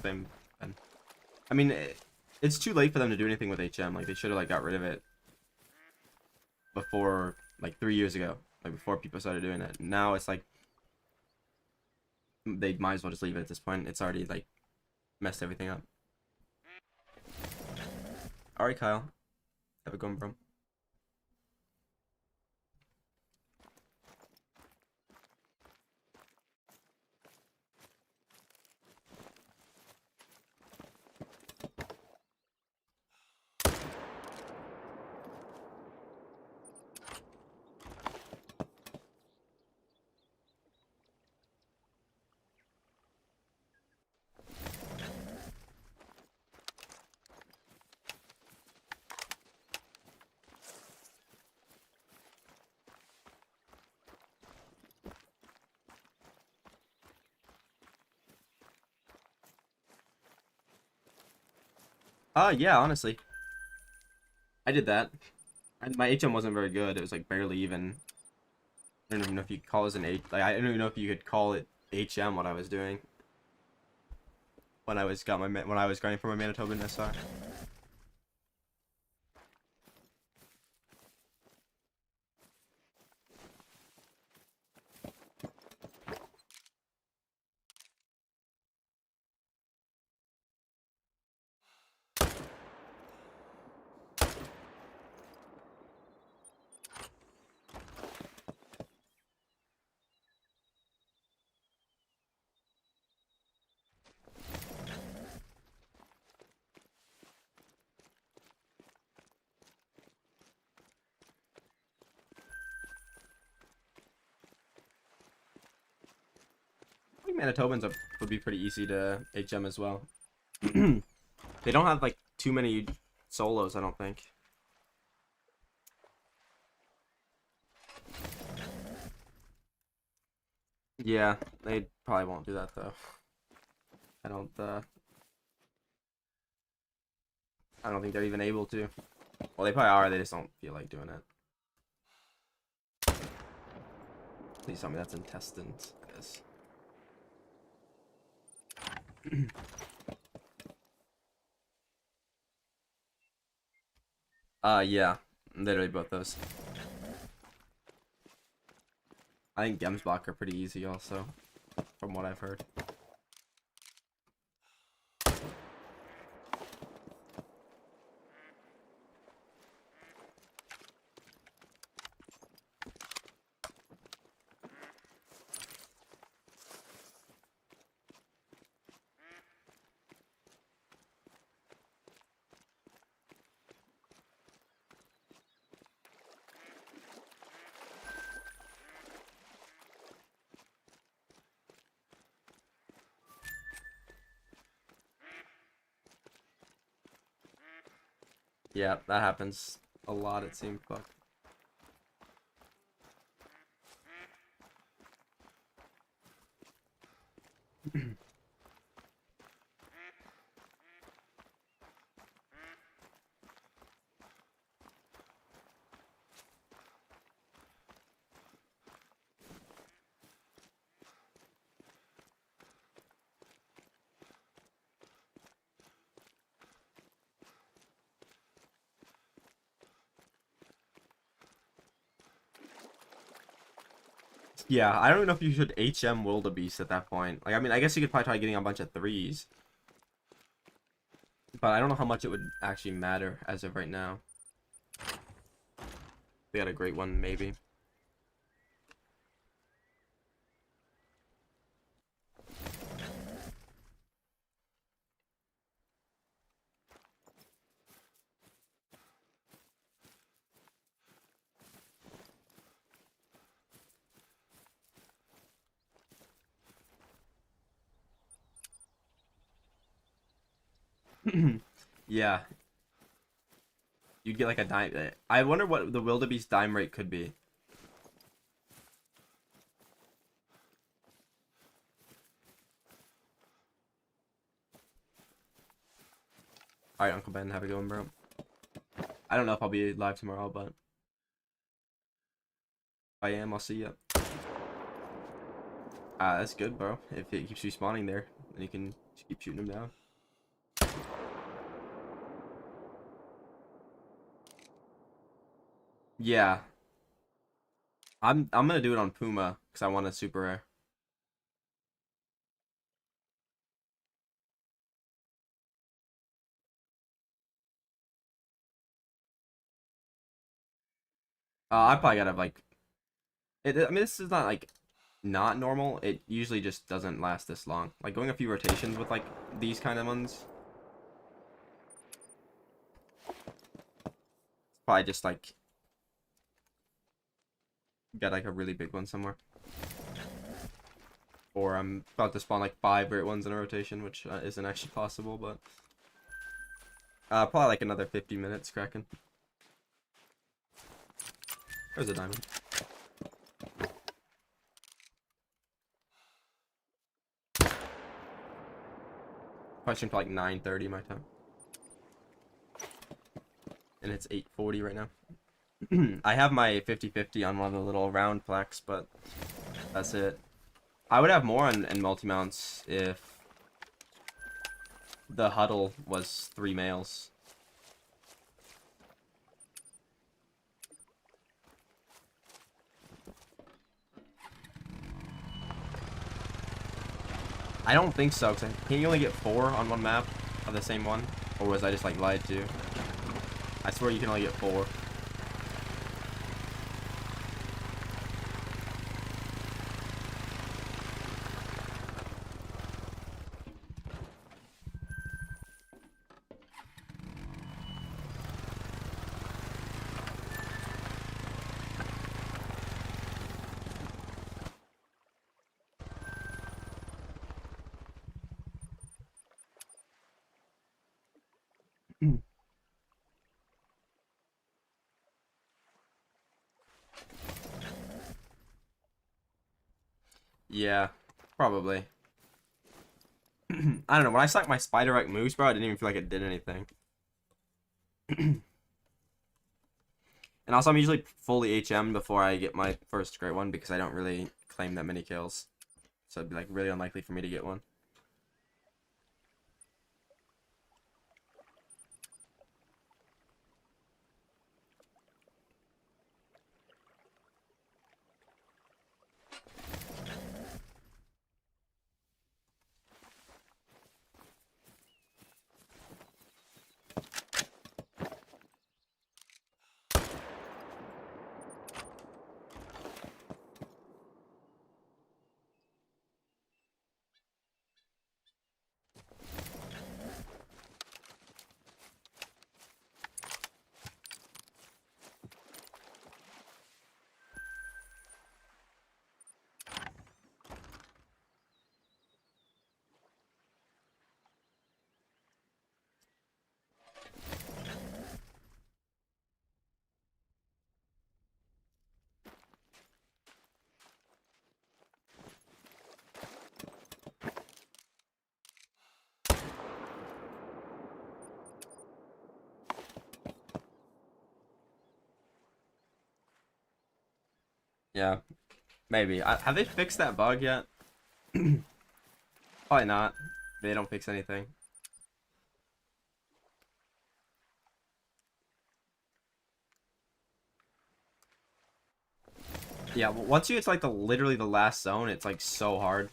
same. I mean, it's too late for them to do anything with HM. Like they should have like got rid of it before, like 3 years ago, like before people started doing it. Now it's like they might as well just leave it at this point. It's already like messed everything up. All right, Kyle, have a good one, bro. Yeah, honestly, I did that. My HM wasn't very good. It was like barely even. I don't even know if you could call it an H. Like I don't even know if you could call it HM what I was doing when I was grinding for my Manitoban SR. I think Manitobans would be pretty easy to HM as well. They don't have like too many solos, I don't think. Yeah, they probably won't do that though. I don't uh I don't think they're even able to. Well, they probably are, they just don't feel like doing it. Please tell me that's intestines. It is. Yeah. Literally both those. I think Gemsbach are pretty easy also, from what I've heard. Yeah, that happens a lot, it seems. Fuck. Yeah, I don't even know if you should HM Wildebeest at that point. Like, I mean, I guess you could probably try getting a bunch of threes. But I don't know how much it would actually matter as of right now. They got a great one, maybe. Yeah, you'd get like a dime. I wonder what the wildebeest dime rate could be. Alright, Uncle Ben, have a good one, bro. I don't know if I'll be live tomorrow, but if I am, I'll see ya. That's good, bro. If it keeps respawning there, then you can just keep shooting them down. Yeah. I'm gonna do it on Puma, because I want a super rare. I probably gotta, like... I mean, this is not, like, not normal. It usually just doesn't last this long. Like, going a few rotations with, like, these kind of ones... Probably just, like... Get, like, a really big one somewhere. Or I'm about to spawn, like, 5 great ones in a rotation, which isn't actually possible, but... probably, like, another 50 minutes cracking. There's a diamond. Probably should for like 9:30 my time. And it's 8:40 right now. I have my 50/50 on one of the little round plaques, but that's it. I would have more in multi-mounts if the huddle was 3 males. I don't think so, because can you only get 4 on one map of the same one? Or was I just like lied to? I swear you can only get 4. Yeah, probably. I don't know, when I saw my spider-like moves, bro, I didn't even feel like it did anything. And also, I'm usually fully HM before I get my first great one because I don't really claim that many kills. So it'd be like really unlikely for me to get one. Yeah, maybe. Have they fixed that bug yet? Probably not. They don't fix anything. Yeah, once you get to like literally the last zone, it's like so hard.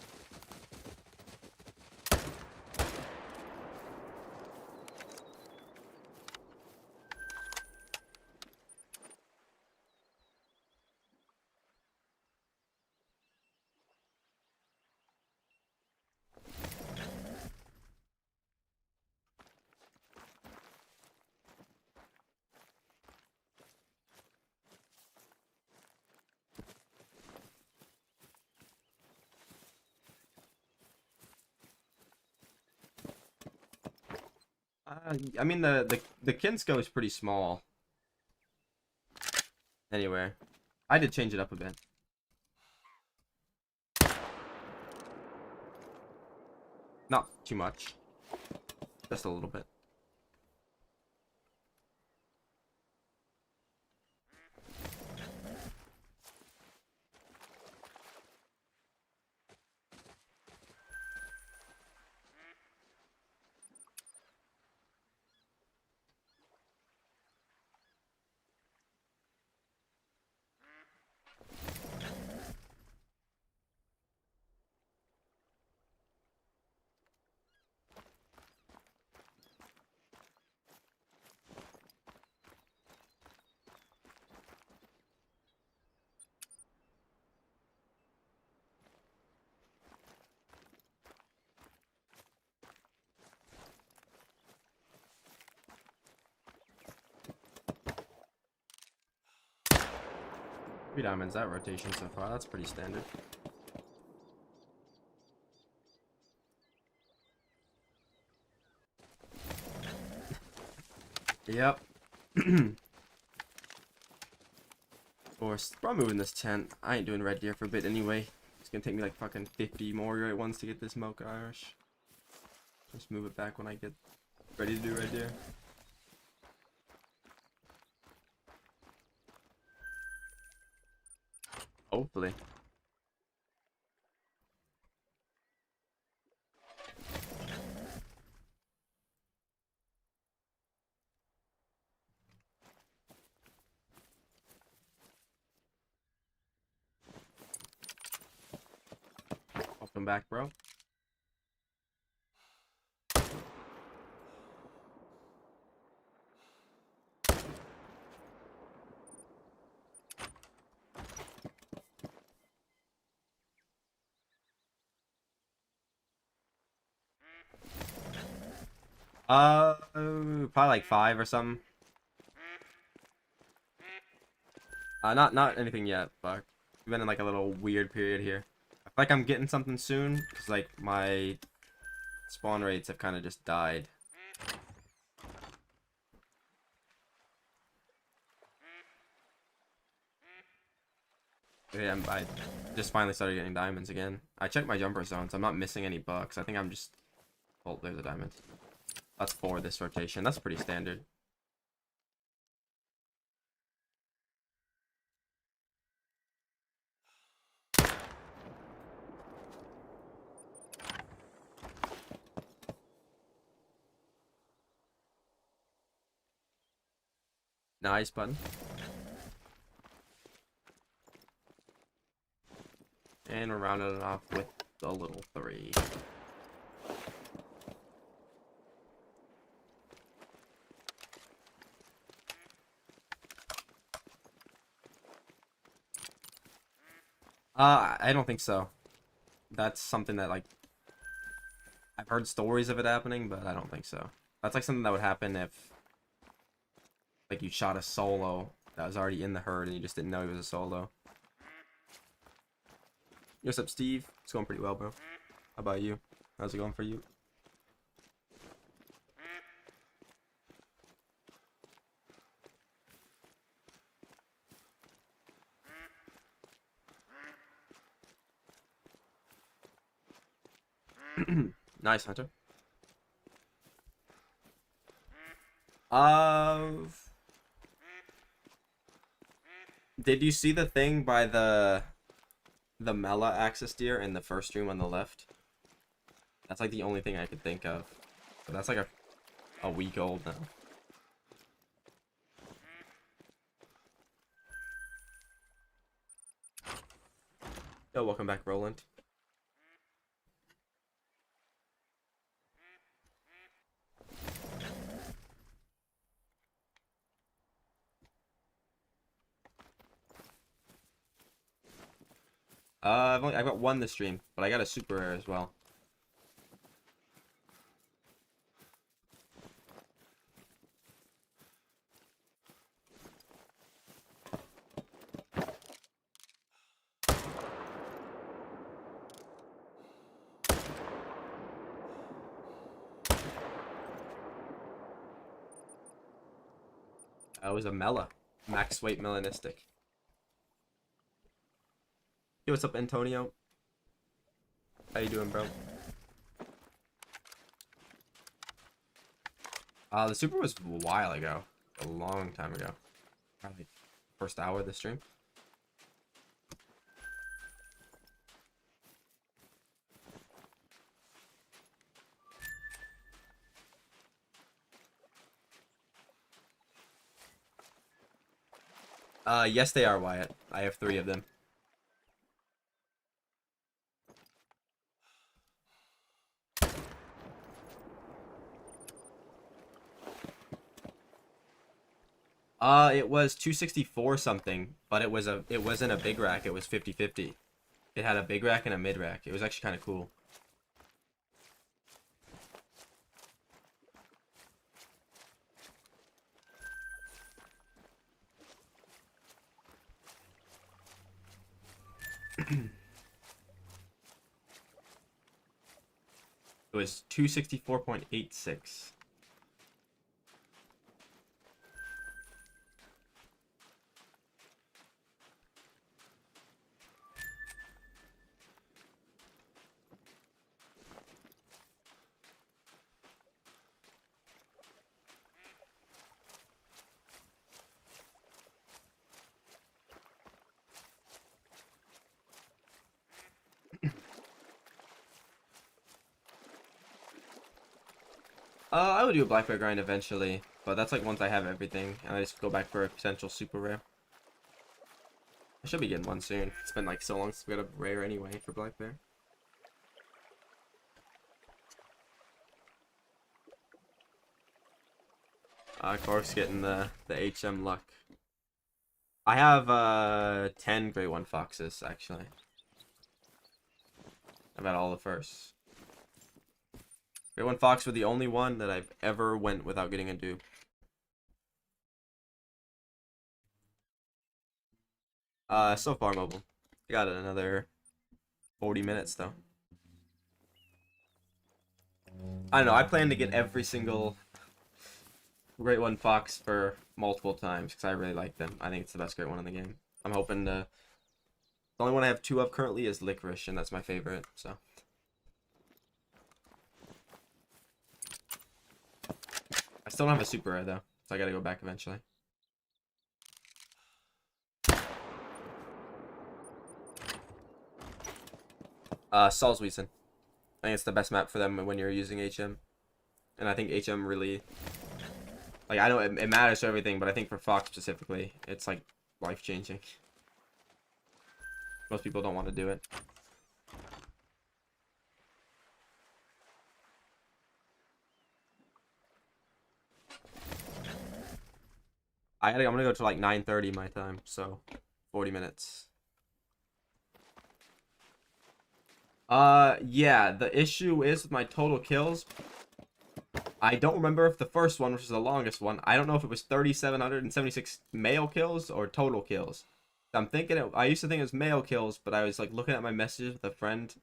I mean the Kinsko is pretty small. Anyway, I did change it up a bit. Not too much. Just a little bit. 3 diamonds that rotation so far. That's pretty standard. Yep. Of course. Bro, I'm moving this tent. I ain't doing red deer for a bit anyway. It's gonna take me like fucking 50 more right ones to get this milk Irish. Just move it back when I get ready to do red deer. Hopefully. Welcome back, bro. Probably like 5 or something. Not anything yet, but we've been in like a little weird period here. I feel like I'm getting something soon, because like my spawn rates have kind of just died. Yeah, I just finally started getting diamonds again. I checked my jumper zones. I'm not missing any bucks. I think I'm just... Oh, there's a diamond. That's 4 this rotation. That's pretty standard. Nice button. And we're rounding it off with a little 3. I don't think so. That's something that, like, I've heard stories of it happening, but I don't think so. That's like something that would happen if, like, you shot a solo that was already in the herd and you just didn't know he was a solo. Yo, what's up, Steve? It's going pretty well, bro. How about you? How's it going for you? Nice, Hunter. Uh, did you see the thing by the Mela axis deer in the first stream on the left? That's like the only thing I could think of. But that's like a week old now. Yo, welcome back, Roland. I've got 1 this stream, but I got a super rare as well. It was a Mela. Max weight melanistic. Yo, what's up, Antonio? How you doing, bro? The super was a while ago. A long time ago. Probably first hour of the stream. Yes they are, Wyatt. I have 3 of them. It was 264 something, but it wasn't a big rack, it was 50-50. It had a big rack and a mid rack. It was actually kind of cool. It was 264.86. I would do a black bear grind eventually, but that's like once I have everything, and I just go back for a potential super rare. I should be getting one soon. It's been like so long since we got a rare anyway for black bear. Of course, getting the HM luck. I have 10 Great One Foxes actually. I've had all the firsts. Great One Fox were the only one that I've ever went without getting a dupe. So far mobile. I got another 40 minutes though. I don't know, I plan to get every single Great One Fox for multiple times because I really like them. I think it's the best Great One in the game. I'm hoping to... The only one I have 2 of currently is Licorice, and that's my favorite, so... I still don't have a super rare though, so I gotta go back eventually. Salzwiesen. I think it's the best map for them when you're using HM. And I think HM really... Like, I know it matters for everything, but I think for Fox specifically, it's like life-changing. Most people don't want to do it. I'm gonna go to like 9:30 my time, so 40 minutes. Yeah, the issue is with my total kills. I don't remember if the first one, which is the longest one, I don't know if it was 3,776 male kills or total kills. I'm thinking I used to think it was male kills, but I was like looking at my messages with a friend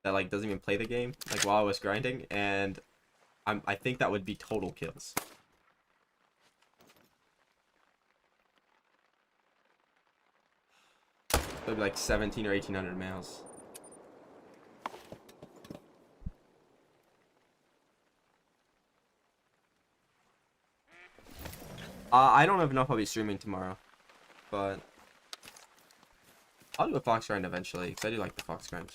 that like doesn't even play the game, like while I was grinding, and I think that would be total kills. It would be like 17 or 1,800 males. I don't even know if I'll be streaming tomorrow, but I'll do a fox grind eventually, because I do like the fox grind.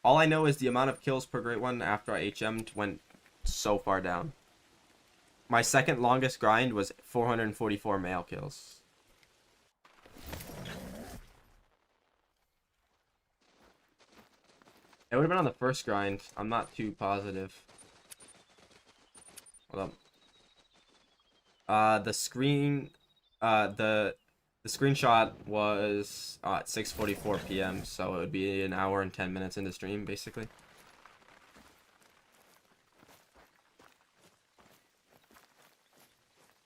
All I know is the amount of kills per Great One after I HM'd went so far down. My second longest grind was 444 male kills. It would have been on the first grind. I'm not too positive. Hold up. The screenshot was at 6:44 p.m. so it would be an hour and 10 minutes into stream basically.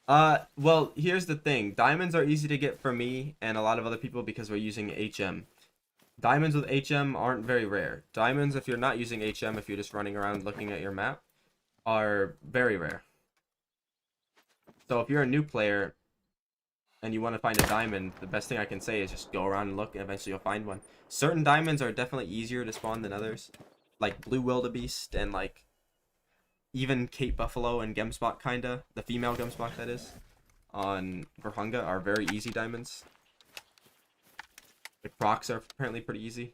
Well, here's the thing. Diamonds are easy to get for me and a lot of other people because we're using HM. Diamonds with HM aren't very rare. Diamonds, if you're not using HM, if you're just running around looking at your map, are very rare. So if you're a new player and you want to find a diamond, the best thing I can say is just go around and look, and eventually you'll find one. Certain diamonds are definitely easier to spawn than others, like Blue Wildebeest and like even Cape Buffalo and Gemspot, kinda the female Gemspot that is on Verhunga are very easy diamonds. The Crocs are apparently pretty easy.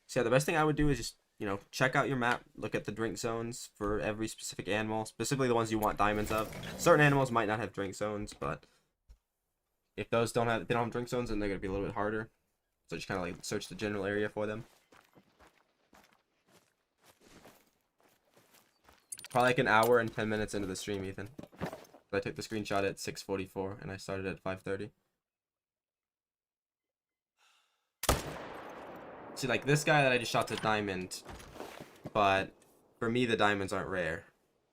So yeah, the best thing I would do is just, you know, check out your map, look at the drink zones for every specific animal, specifically the ones you want diamonds of. Certain animals might not have drink zones, but if those they don't have drink zones, then they're gonna be a little bit harder. So just kind of like search the general area for them. Probably like an hour and 10 minutes into the stream, Ethan. I took the screenshot at 6:44 and I started at 5:30. See, like this guy that I just shot's a diamond, but for me the diamonds aren't rare.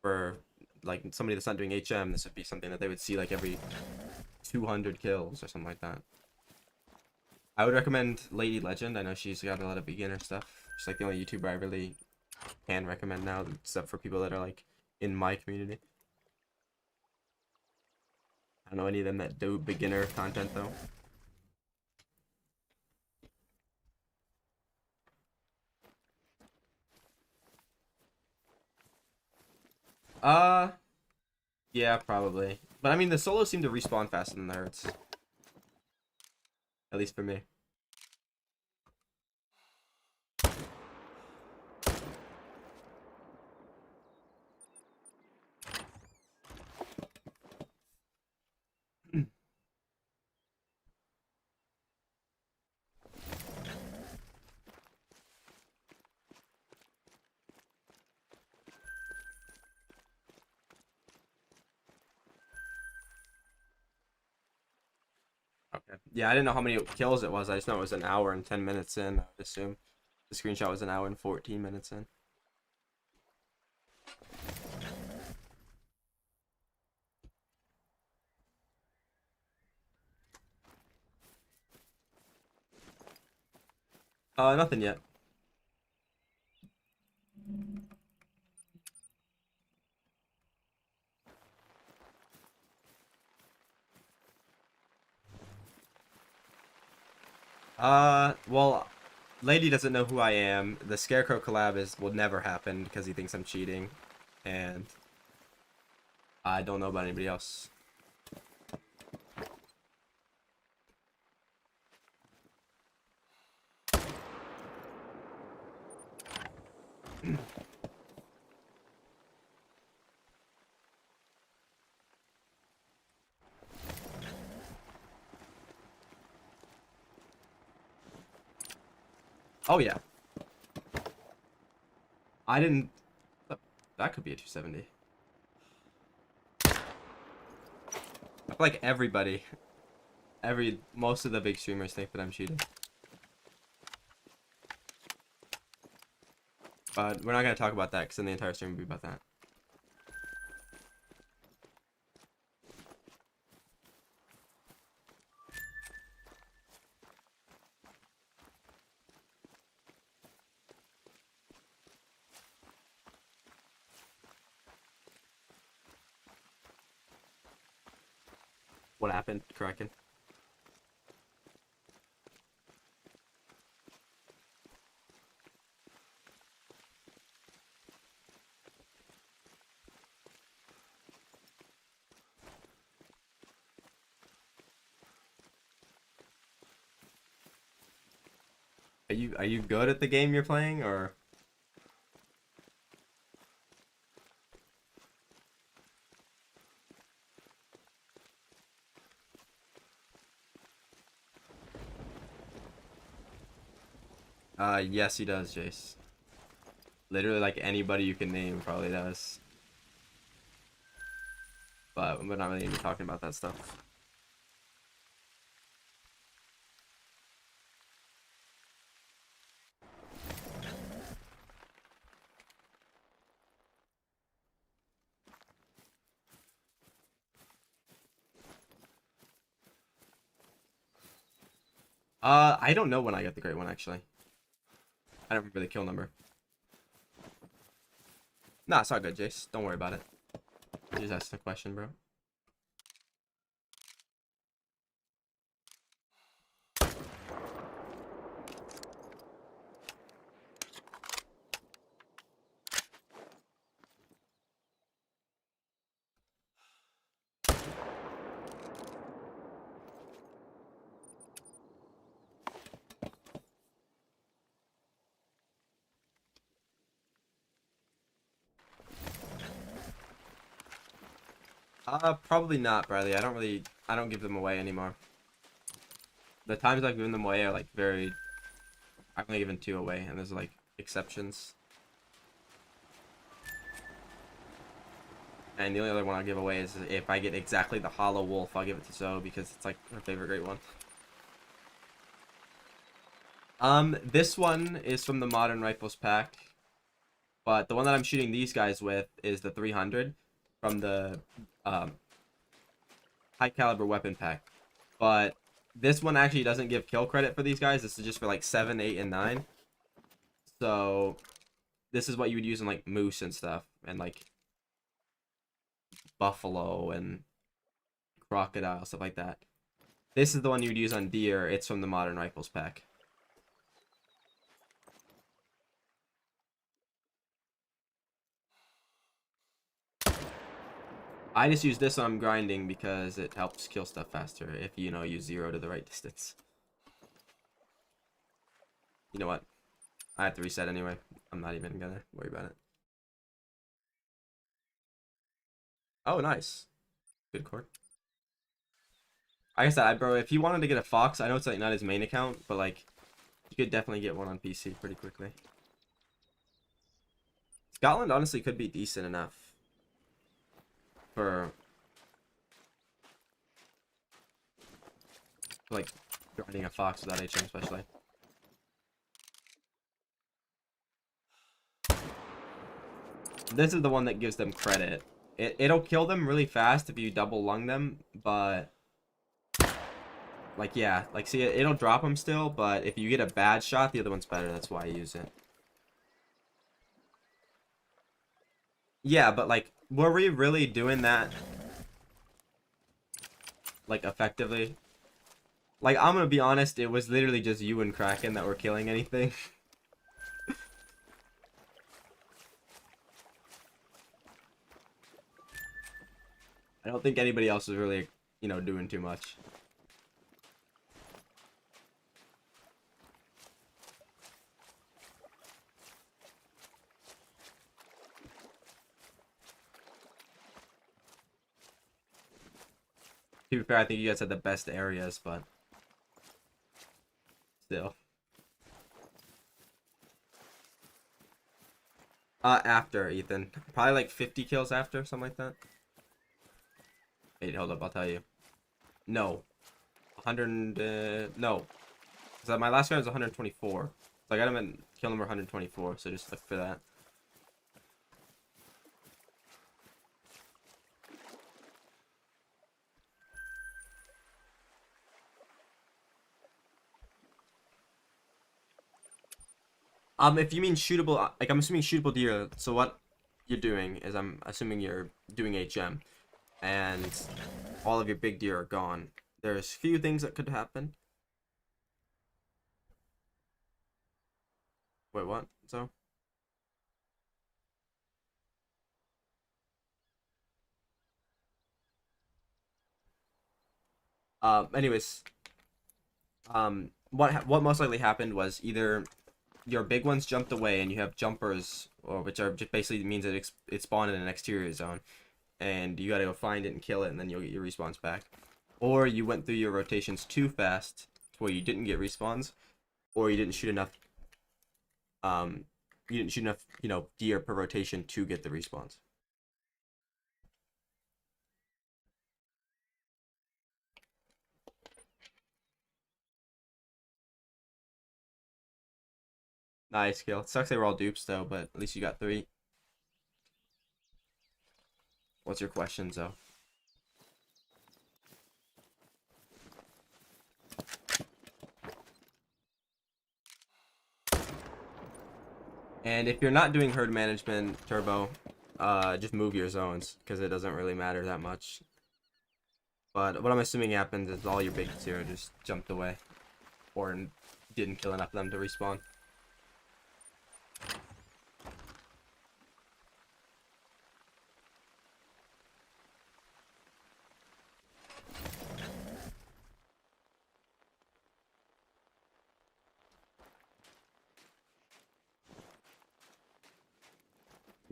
For like somebody that's not doing HM, this would be something that they would see like every 200 kills or something like that. I would recommend Lady Legend. I know she's got a lot of beginner stuff. She's like the only YouTuber I really can recommend now, except for people that are like in my community. I don't know any of them that do beginner content though. Yeah, probably. But I mean, the solos seem to respawn faster than the herds. At least for me. Okay. Yeah, I didn't know how many kills it was. I just know it was an hour and 10 minutes in. I would assume the screenshot was an hour and 14 minutes in. Nothing yet. Well, Lady doesn't know who I am. The Scarecrow collab will never happen because he thinks I'm cheating, and I don't know about anybody else. Oh yeah, I didn't. That could be a 270. I feel like most of the big streamers think that I'm cheating. But we're not gonna talk about that because then the entire stream will be about that. What happened, Kraken? Are you good at the game you're playing, or? Yes, he does, Jace. Literally, like anybody you can name probably does. But we're not really even talking about that stuff. I don't know when I got the Great One, actually. I don't remember the kill number. Nah, it's all good, Jace. Don't worry about it. You just asked the question, bro. Probably not, Bradley. I don't give them away anymore. The times I've given them away are like I've only given 2 away, and there's like exceptions. And the only other one I'll give away is if I get exactly the Hollow Wolf, I'll give it to Zoe because it's like her favorite Great One. This one is from the Modern Rifles pack, but the one that I'm shooting these guys with is the 300. from the um, high caliber weapon pack. But this one actually doesn't give kill credit for these guys. This is just for like 7, 8, and 9. So this is what you would use in like moose and stuff, and like buffalo and crocodile, stuff like that. This is the one you'd use on deer. It's from the modern rifles pack. I just use this when I'm grinding because it helps kill stuff faster if you know use 0 to the right distance. You know what? I have to reset anyway. I'm not even gonna worry about it. Oh, nice. Good cord. Like I said, bro, if you wanted to get a fox, I know it's like not his main account, but like you could definitely get one on PC pretty quickly. Scotland honestly could be decent enough for like grinding a fox without HM especially. This is the one that gives them credit. It'll kill them really fast if you double lung them, but like yeah, like see it'll drop them still, but if you get a bad shot, the other one's better. That's why I use it. Yeah, but like were we really doing that like effectively? Like I'm gonna be honest, it was literally just you and Kraken that were killing anything. I don't think anybody else was really, you know, doing too much. To be fair, I think you guys had the best areas, but still. After Ethan, probably like 50 kills after, something like that. Wait, hold up, I'll tell you. No, 100. No, so my last guy was 124. So I got him at kill number 124. So just look for that. If you mean shootable, like I'm assuming shootable deer. So what you're doing is I'm assuming you're doing HM, and all of your big deer are gone. There's few things that could happen. Wait, what? So? Anyways, what most likely happened was either your big ones jumped away and you have jumpers, or which are just basically means that it spawned in an exterior zone, and you gotta go find it and kill it, and then you'll get your respawns back. Or you went through your rotations too fast to where you didn't get respawns, or you didn't shoot enough. You didn't shoot enough, you know, deer per rotation to get the respawns. Nice kill. It sucks they were all dupes though, but at least you got 3. What's your question, though? And if you're not doing herd management, Turbo, just move your zones, because it doesn't really matter that much. But what I'm assuming happens is all your big zero just jumped away, or didn't kill enough of them to respawn.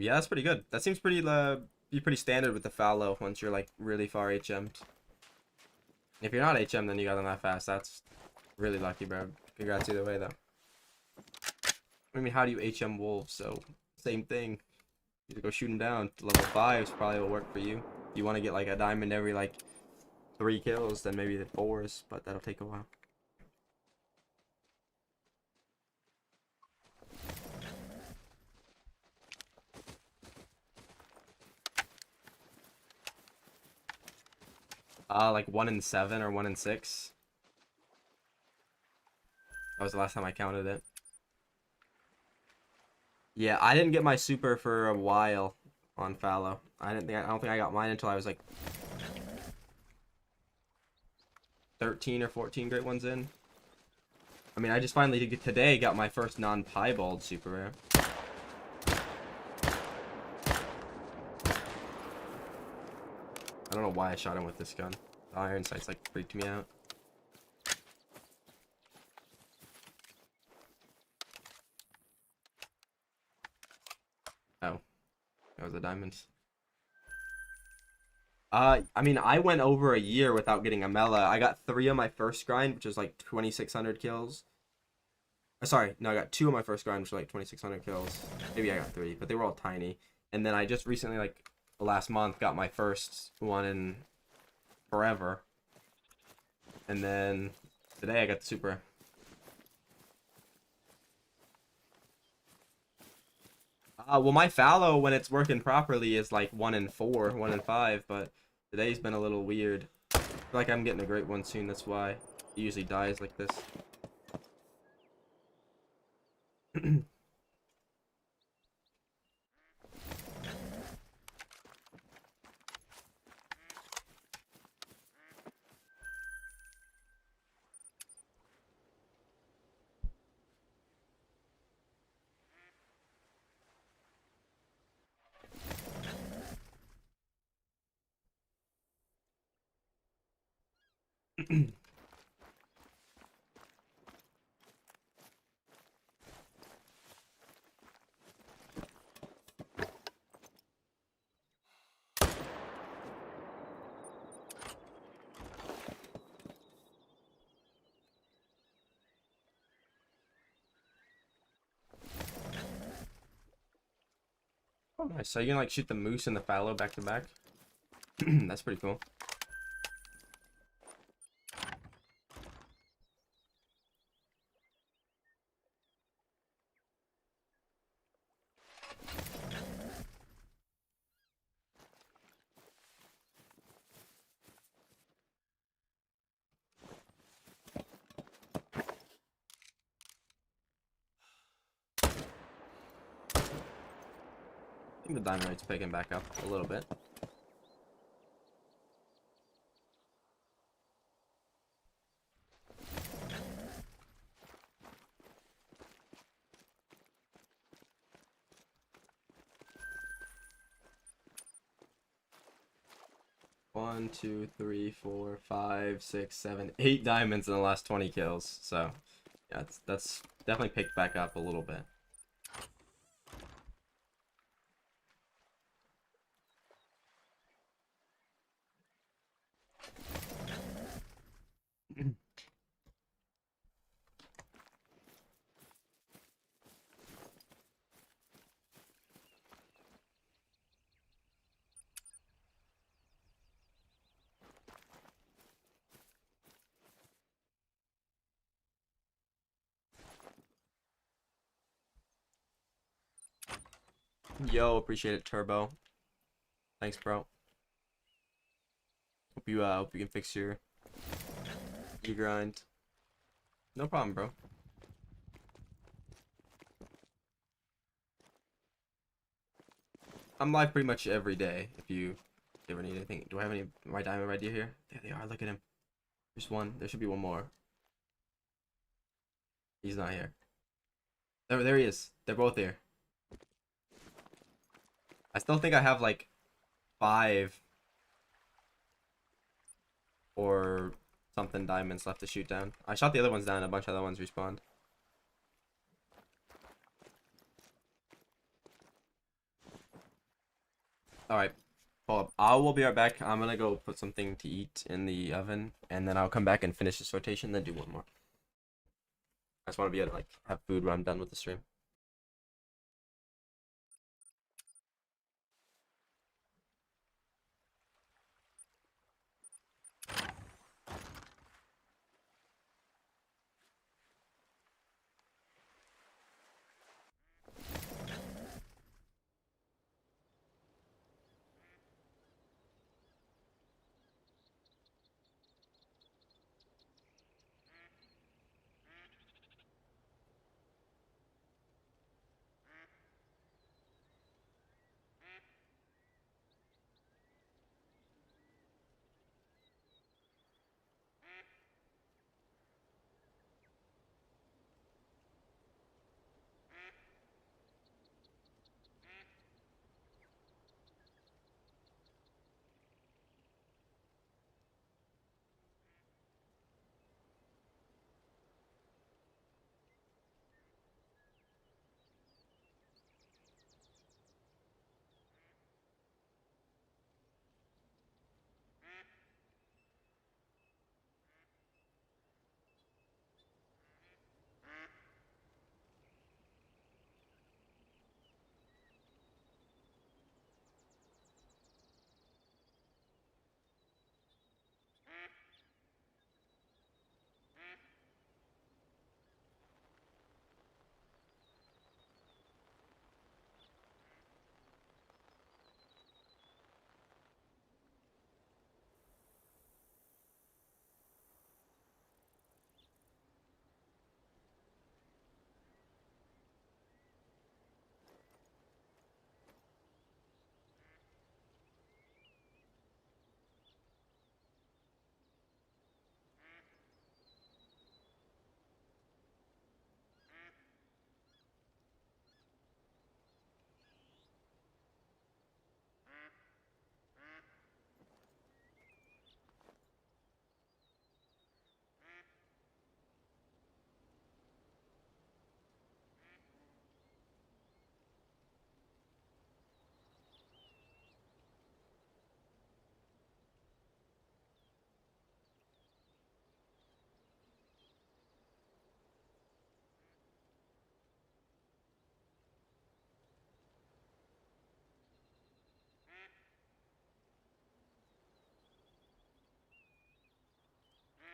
Yeah, that's pretty good. That seems be pretty standard with the fallow once you're like really far HM'd. If you're not HM, then you got them that fast. That's really lucky, bro. Congrats either way, though. I mean, how do you HM wolves? So, same thing. You just go shoot them down. Level 5s probably will work for you. If you want to get like a diamond every like 3 kills, then maybe the 4s, but that'll take a while. Like 1 in 7 or 1 in 6. That was the last time I counted it. Yeah, I didn't get my super for a while on fallow. I don't think I got mine until I was like 13 or 14 great ones in. I mean, I just finally today got my first non-piebald super rare. I don't know why I shot him with this gun. The iron sights like freaked me out. Oh, that was the diamonds. I mean, I went over a year without getting a Mela. I got 3 on my first grind, which was like 2,600 kills. Sorry, no, I got 2 on my first grind, which was like 2,600 kills. Maybe I got 3, but they were all tiny. And then I just recently, like last month, got my first one in forever. And then today I got the super. Well, my fallow, when it's working properly, is like 1 in 4, 1 in 5, but today's been a little weird. I feel like I'm getting a great one soon, that's why. It usually dies like this. Oh, nice. So you can like shoot the moose and the fallow back to back? That's pretty cool. I think the diamond rate's picking back up a little bit. One, two, three, four, five, six, seven, 8 diamonds in the last 20 kills. So, yeah, that's definitely picked back up a little bit. Yo, appreciate it, Turbo. Thanks, bro. Hope you can fix your grind. No problem, bro. I'm live pretty much every day. If you ever need anything, do I have any my diamond right here? There they are. Look at him. There's one. There should be one more. He's not here. There he is. They're both here. I still think I have like 5 or something diamonds left to shoot down. I shot the other ones down. A bunch of other ones respawned. All right. Hold up. I will be right back. I'm gonna go put something to eat in the oven, and then I'll come back and finish this rotation, then do one more. I just want to be able to like have food when I'm done with the stream.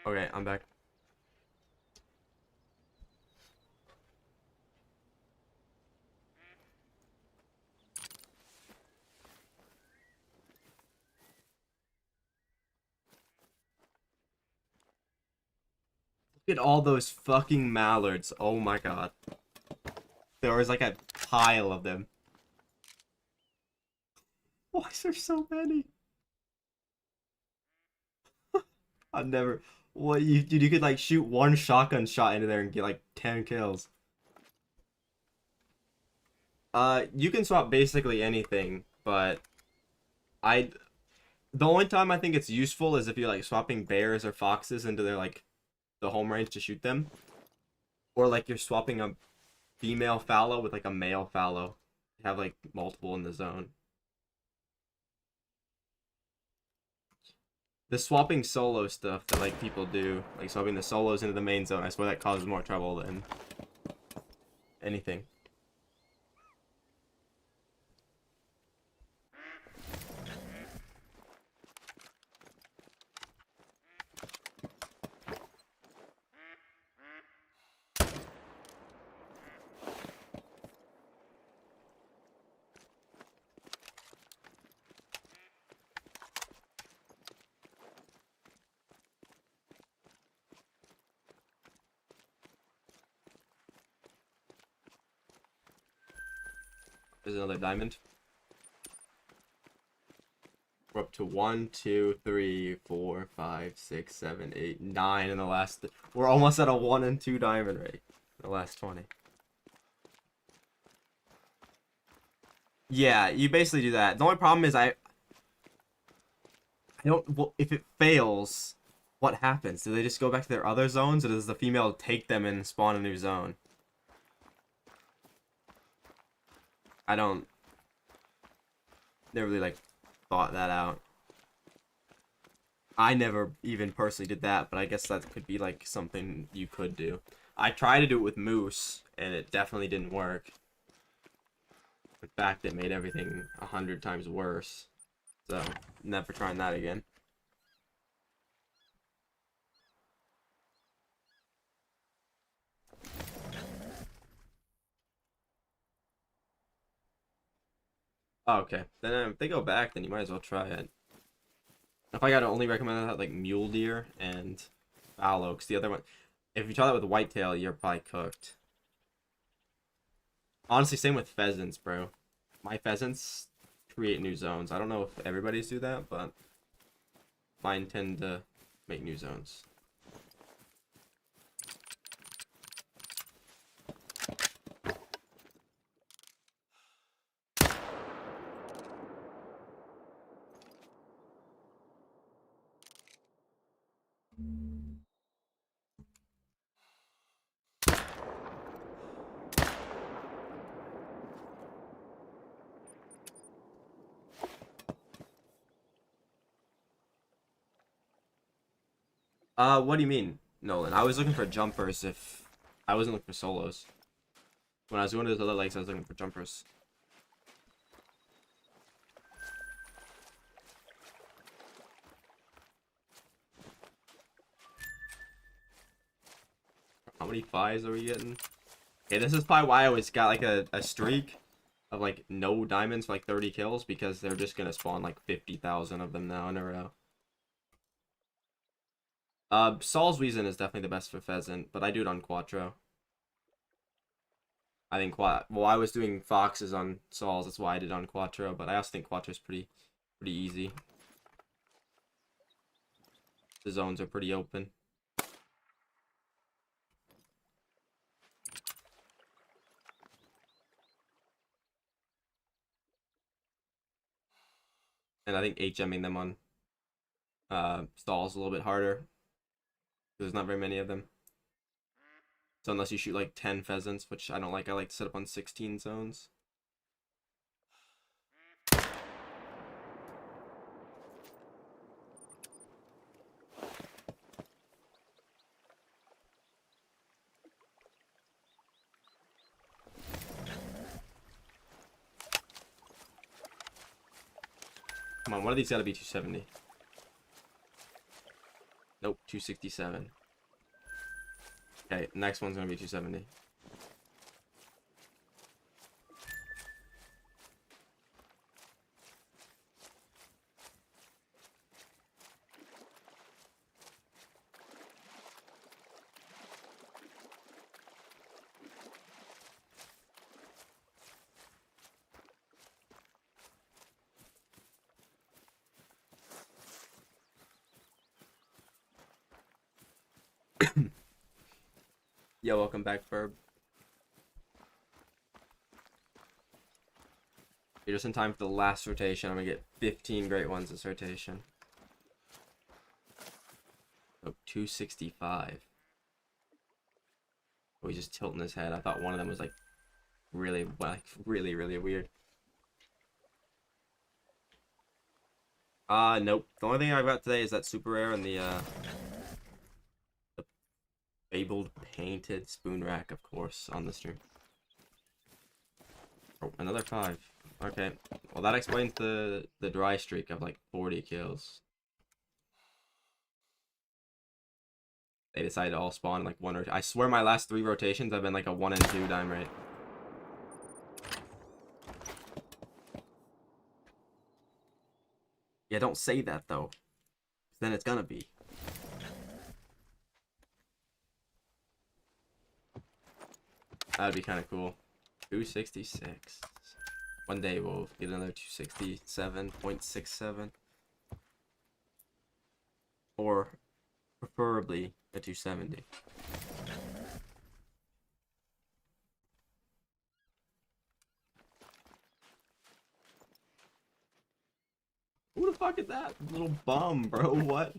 Okay, I'm back. Look at all those fucking mallards. Oh my god. There was like a pile of them. Why is there so many? I've never. What you dude? You could like shoot one shotgun shot into there and get like 10 kills. You can swap basically anything, but I. The only time I think it's useful is if you're like swapping bears or foxes into their like the home range to shoot them, or like you're swapping a female fallow with like a male fallow. You have like multiple in the zone. The swapping solo stuff that like people do, like swapping the solos into the main zone, I swear that causes more trouble than anything. There's another diamond. We're up to 1, 2, 3, 4, 5, 6, 7, 8, 9 in the last. We're almost at a 1 and 2 diamond rate. The last 20. Yeah, you basically do that. The only problem is I don't. Well, if it fails, what happens? Do they just go back to their other zones, or does the female take them and spawn a new zone? I don't. Never really like thought that out. I never even personally did that, but I guess that could be like something you could do. I tried to do it with moose, and it definitely didn't work. In fact, it made everything 100 times worse. So, never trying that again. Oh, okay. Then if they go back, then you might as well try it. If I gotta only recommend that, like mule deer and fallow, because the other one, if you try that with whitetail, you're probably cooked. Honestly, same with pheasants, bro. My pheasants create new zones. I don't know if everybody's do that, but mine tend to make new zones. What do you mean, Nolan? I was looking for jumpers if I wasn't looking for solos. When I was going to those other lakes, I was looking for jumpers. How many fives are we getting? Okay, this is probably why I always got like a streak of like no diamonds for like 30 kills, because they're just gonna spawn like 50,000 of them now in a row. Saul's Weasel is definitely the best for pheasant, but I do it on Quattro. I think well, I was doing foxes on Saul's, that's why I did it on Quattro, but I also think Quattro's pretty easy. The zones are pretty open. And I think HMing them on stalls a little bit harder. There's not very many of them. So unless you shoot like 10 pheasants, which I don't like, I like to set up on 16 zones. Come on, one of these gotta be 270. Nope, 267. Okay, next one's gonna be 270. Yo, welcome back, Ferb. You're just in time for the last rotation. I'm gonna get 15 great ones this rotation. Oh, 265. Oh, he's just tilting his head. I thought one of them was like really weird. Nope. The only thing I've got today is that super rare and the fabled painted spoon rack, of course, on the stream. Oh, another 5. Okay. Well, that explains the dry streak of like 40 kills. They decided to all spawn in like 1 or 2. I swear my last 3 rotations have been like a 1 and 2 dime rate. Yeah, don't say that though. Then it's gonna be. That'd be kind of cool. 266. One day we'll get another 267.67. Or preferably a 270. Who the fuck is that? Little bum, bro. What?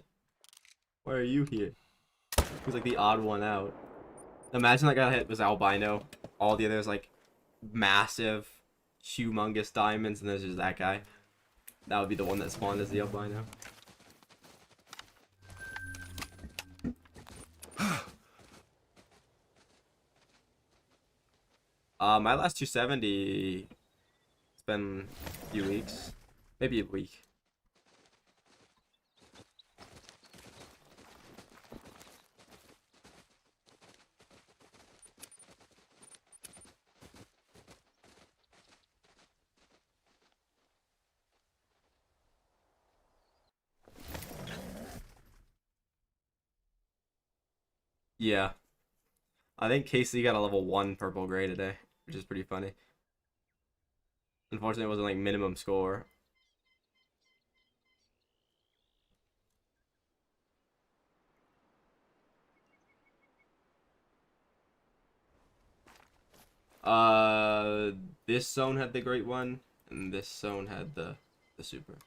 Why are you here? He's like the odd one out. Imagine that guy hit was albino. All the others like massive, humongous diamonds, and there's just that guy. That would be the one that spawned as the albino. My last 270. It's been a few weeks, maybe a week. Yeah. I think Casey got a level 1 purple gray today, which is pretty funny. Unfortunately, it wasn't like minimum score. Uh, this zone had the Great One, and this zone had the super.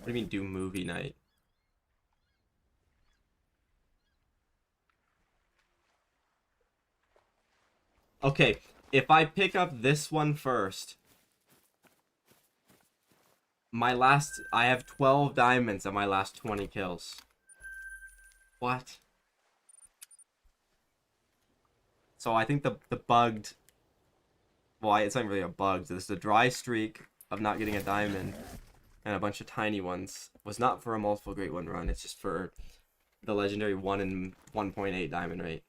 What do you mean do movie night? Okay, if I pick up this one first, I have 12 diamonds on my last 20 kills. What? So I think the bugged, well, it's not really a bug. This is a dry streak of not getting a diamond and a bunch of tiny ones was not for a multiple Great One run. It's just for the legendary 1 and 1.8 diamond rate.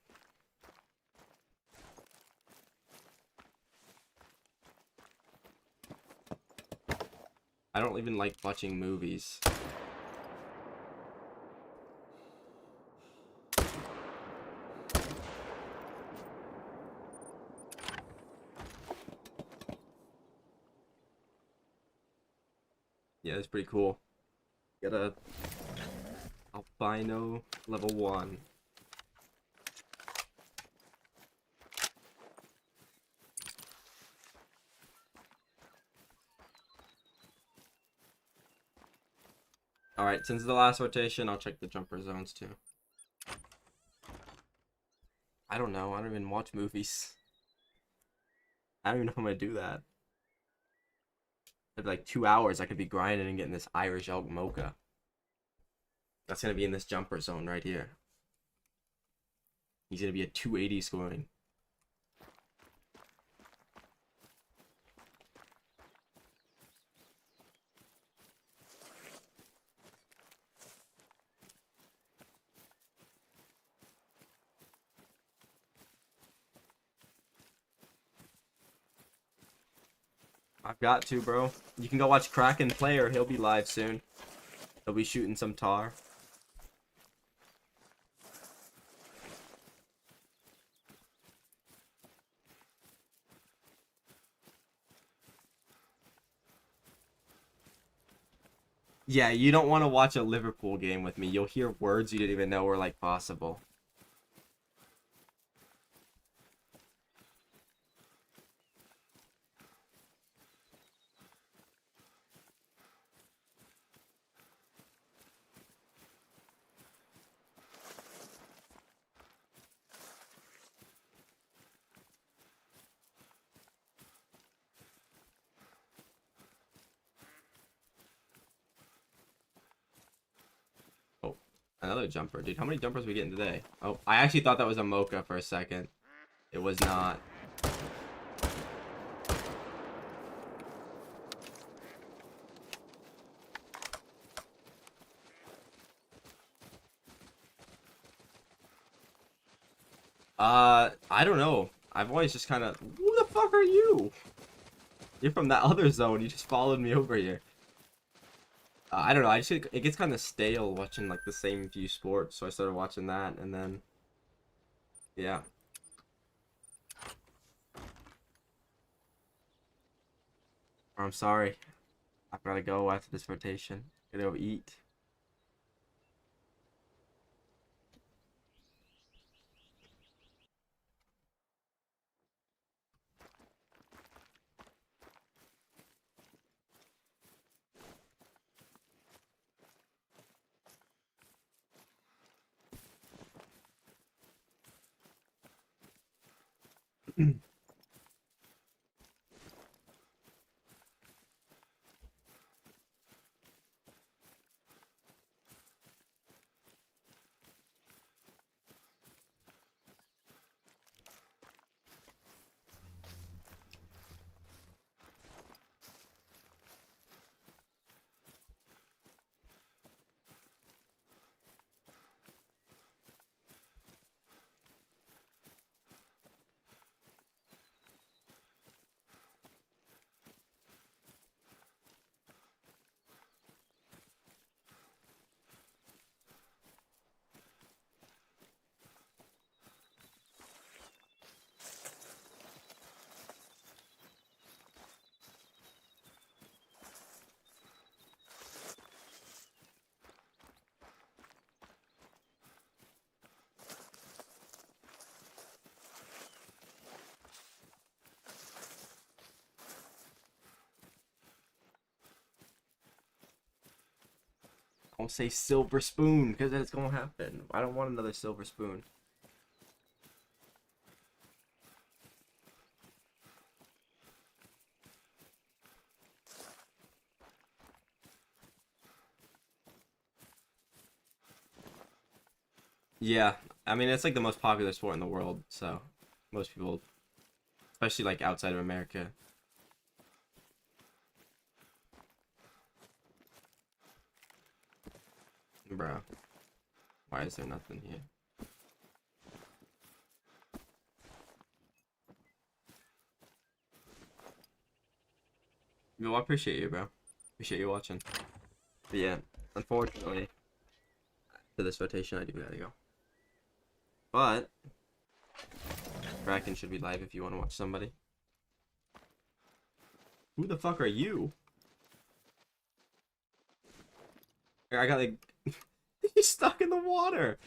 I don't even like watching movies. Yeah, it's pretty cool. Get a albino level 1. Alright, since the last rotation, I'll check the jumper zones too. I don't know. I don't even watch movies. I don't even know if I'm gonna do that. In like 2 hours, I could be grinding and getting this Irish elk mocha. That's gonna be in this jumper zone right here. He's gonna be at 280 scoring. I've got to, bro. You can go watch Kraken play, or he'll be live soon. He'll be shooting some Tahr. Yeah, you don't want to watch a Liverpool game with me. You'll hear words you didn't even know were like possible. Oh, another jumper. Dude, how many jumpers are we getting today? Oh, I actually thought that was a mocha for a second. It was not. I don't know. I've always just kind of... Who the fuck are you? You're from that other zone. You just followed me over here. I don't know. It gets kind of stale watching like the same few sports, so I started watching that, and then yeah. I'm sorry. I've gotta go after this rotation. Gotta go eat. Don't say silver spoon, because it's gonna happen. I don't want another silver spoon. Yeah, I mean it's like the most popular sport in the world, so most people, especially like outside of America. Bro, why is there nothing here? Yo, I appreciate you, bro. Appreciate you watching. But yeah, unfortunately, to this rotation, I do gotta go. But Kraken should be live if you want to watch somebody. Who the fuck are you? I got like he's stuck in the water.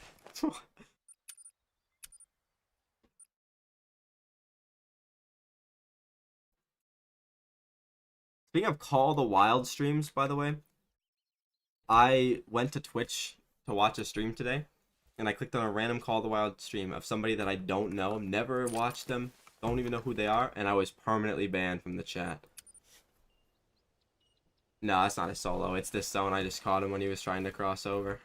Speaking of Call the Wild streams, by the way, I went to Twitch to watch a stream today, and I clicked on a random Call of the Wild stream of somebody that I don't know, never watched them, don't even know who they are, and I was permanently banned from the chat. No, that's not a solo. It's this zone. I just caught him when he was trying to cross over.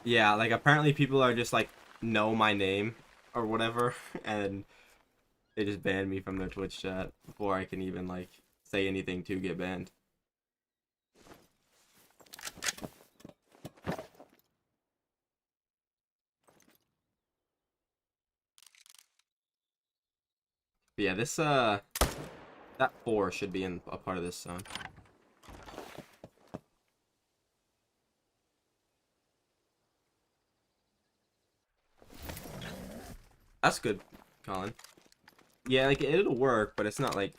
Yeah, like apparently people are just like know my name or whatever, and they just banned me from their Twitch chat before I can even like say anything to get banned. But yeah, this that 4 should be in a part of this zone. That's good, Colin. Yeah, like it'll work, but it's not like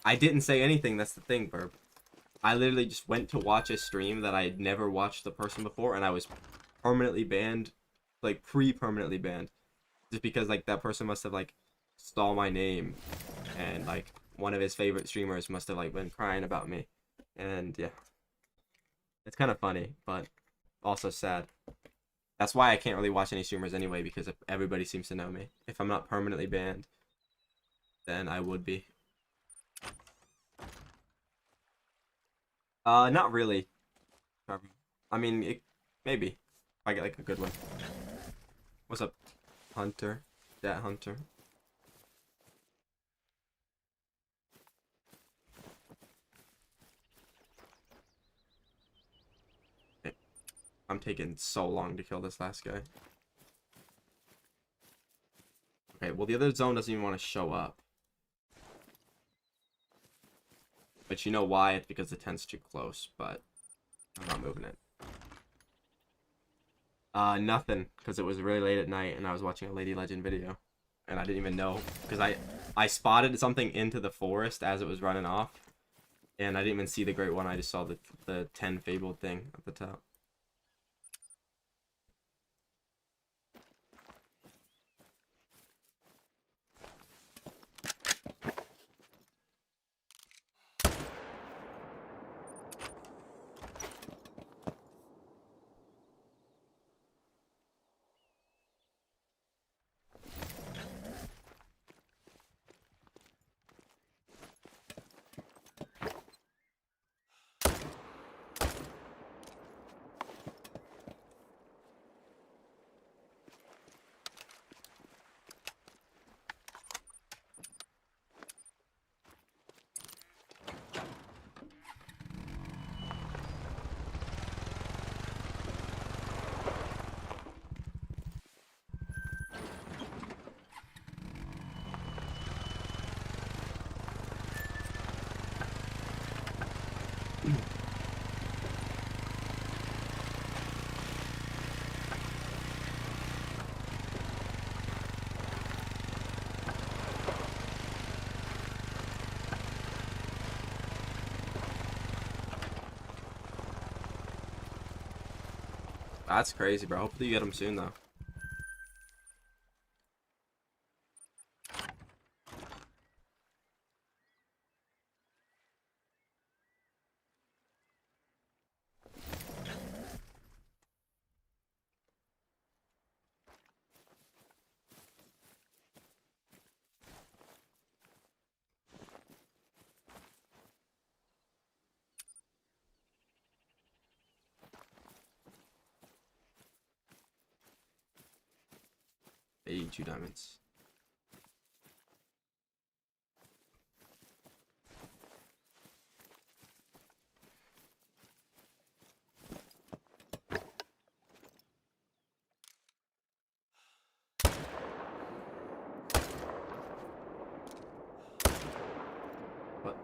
I didn't say anything. That's the thing, Burb. I literally just went to watch a stream that I had never watched the person before, and I was permanently banned, like pre-permanently banned, just because like that person must have like stole my name, and like one of his favorite streamers must have like been crying about me, and yeah, it's kind of funny, but also sad. That's why I can't really watch any streamers anyway, because everybody seems to know me. If I'm not permanently banned, then I would be. Not really. I mean, maybe. If I get like a good one. What's up, Hunter? That Hunter. Okay. I'm taking so long to kill this last guy. Okay, well the other zone doesn't even want to show up. But you know why? It's because the tent's too close, but I'm not moving it. Nothing, because it was really late at night and I was watching a Lady Legend video. And I didn't even know, because I spotted something into the forest as it was running off. And I didn't even see the Great One, I just saw the 10 fabled thing at the top. That's crazy, bro. Hopefully you get them soon, though. Hey, 2 diamonds. What?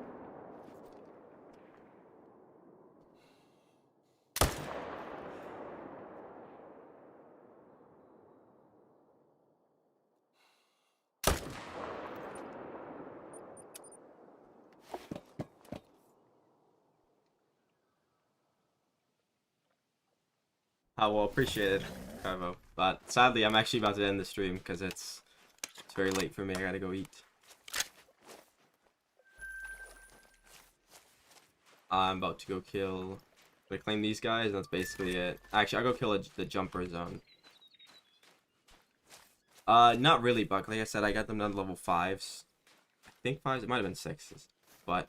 Oh, well, appreciate it, Carvo. But sadly, I'm actually about to end the stream because it's very late for me. I gotta go eat. I'm about to go kill. I claim these guys, and that's basically it. Actually, I'll go kill the jumper zone. Not really, but like I said, I got them down to level 5s. I think 5s, it might have been 6s. But,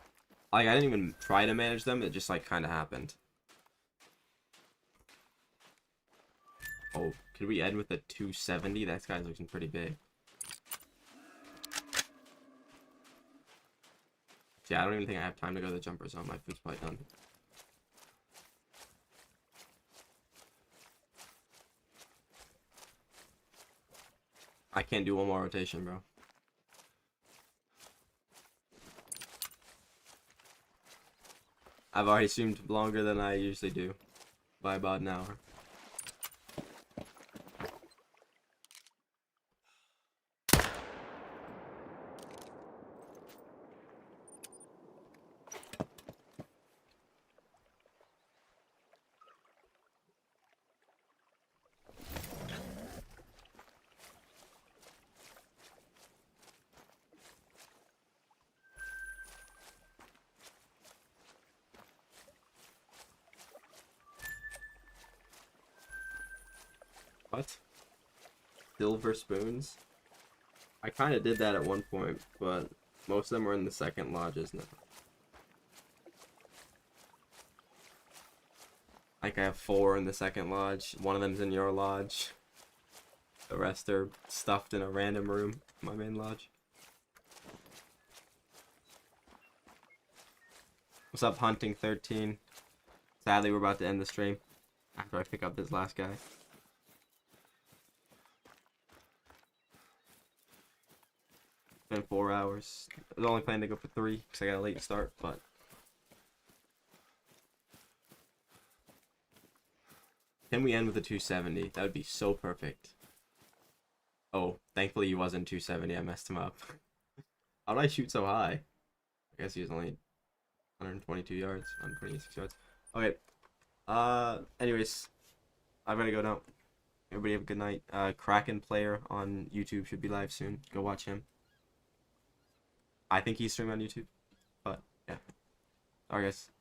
like, I didn't even try to manage them, it just, like, kind of happened. Oh, could we end with a 270? That guy's looking pretty big. Yeah, I don't even think I have time to go to the jumper zone. My food's probably done. I can't do one more rotation, bro. I've already streamed longer than I usually do. By about an hour. What? Silver spoons? I kind of did that at one point, but most of them are in the second lodges now. Like, I have 4 in the second lodge. One of them's in your lodge. The rest are stuffed in a random room in my main lodge. What's up, Hunting 13? Sadly, we're about to end the stream after I pick up this last guy. It's been 4 hours. I was only planning to go for 3 because I got a late start, but can we end with a 270? That would be so perfect. Oh, thankfully he wasn't 270. I messed him up. How did I shoot so high? I guess he was only 122 yards, 126 yards. Okay. Anyways, I'm gonna go now. Everybody have a good night. Kraken player on YouTube should be live soon. Go watch him. I think he's streaming on YouTube. But yeah. Alright guys.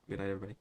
Good night everybody.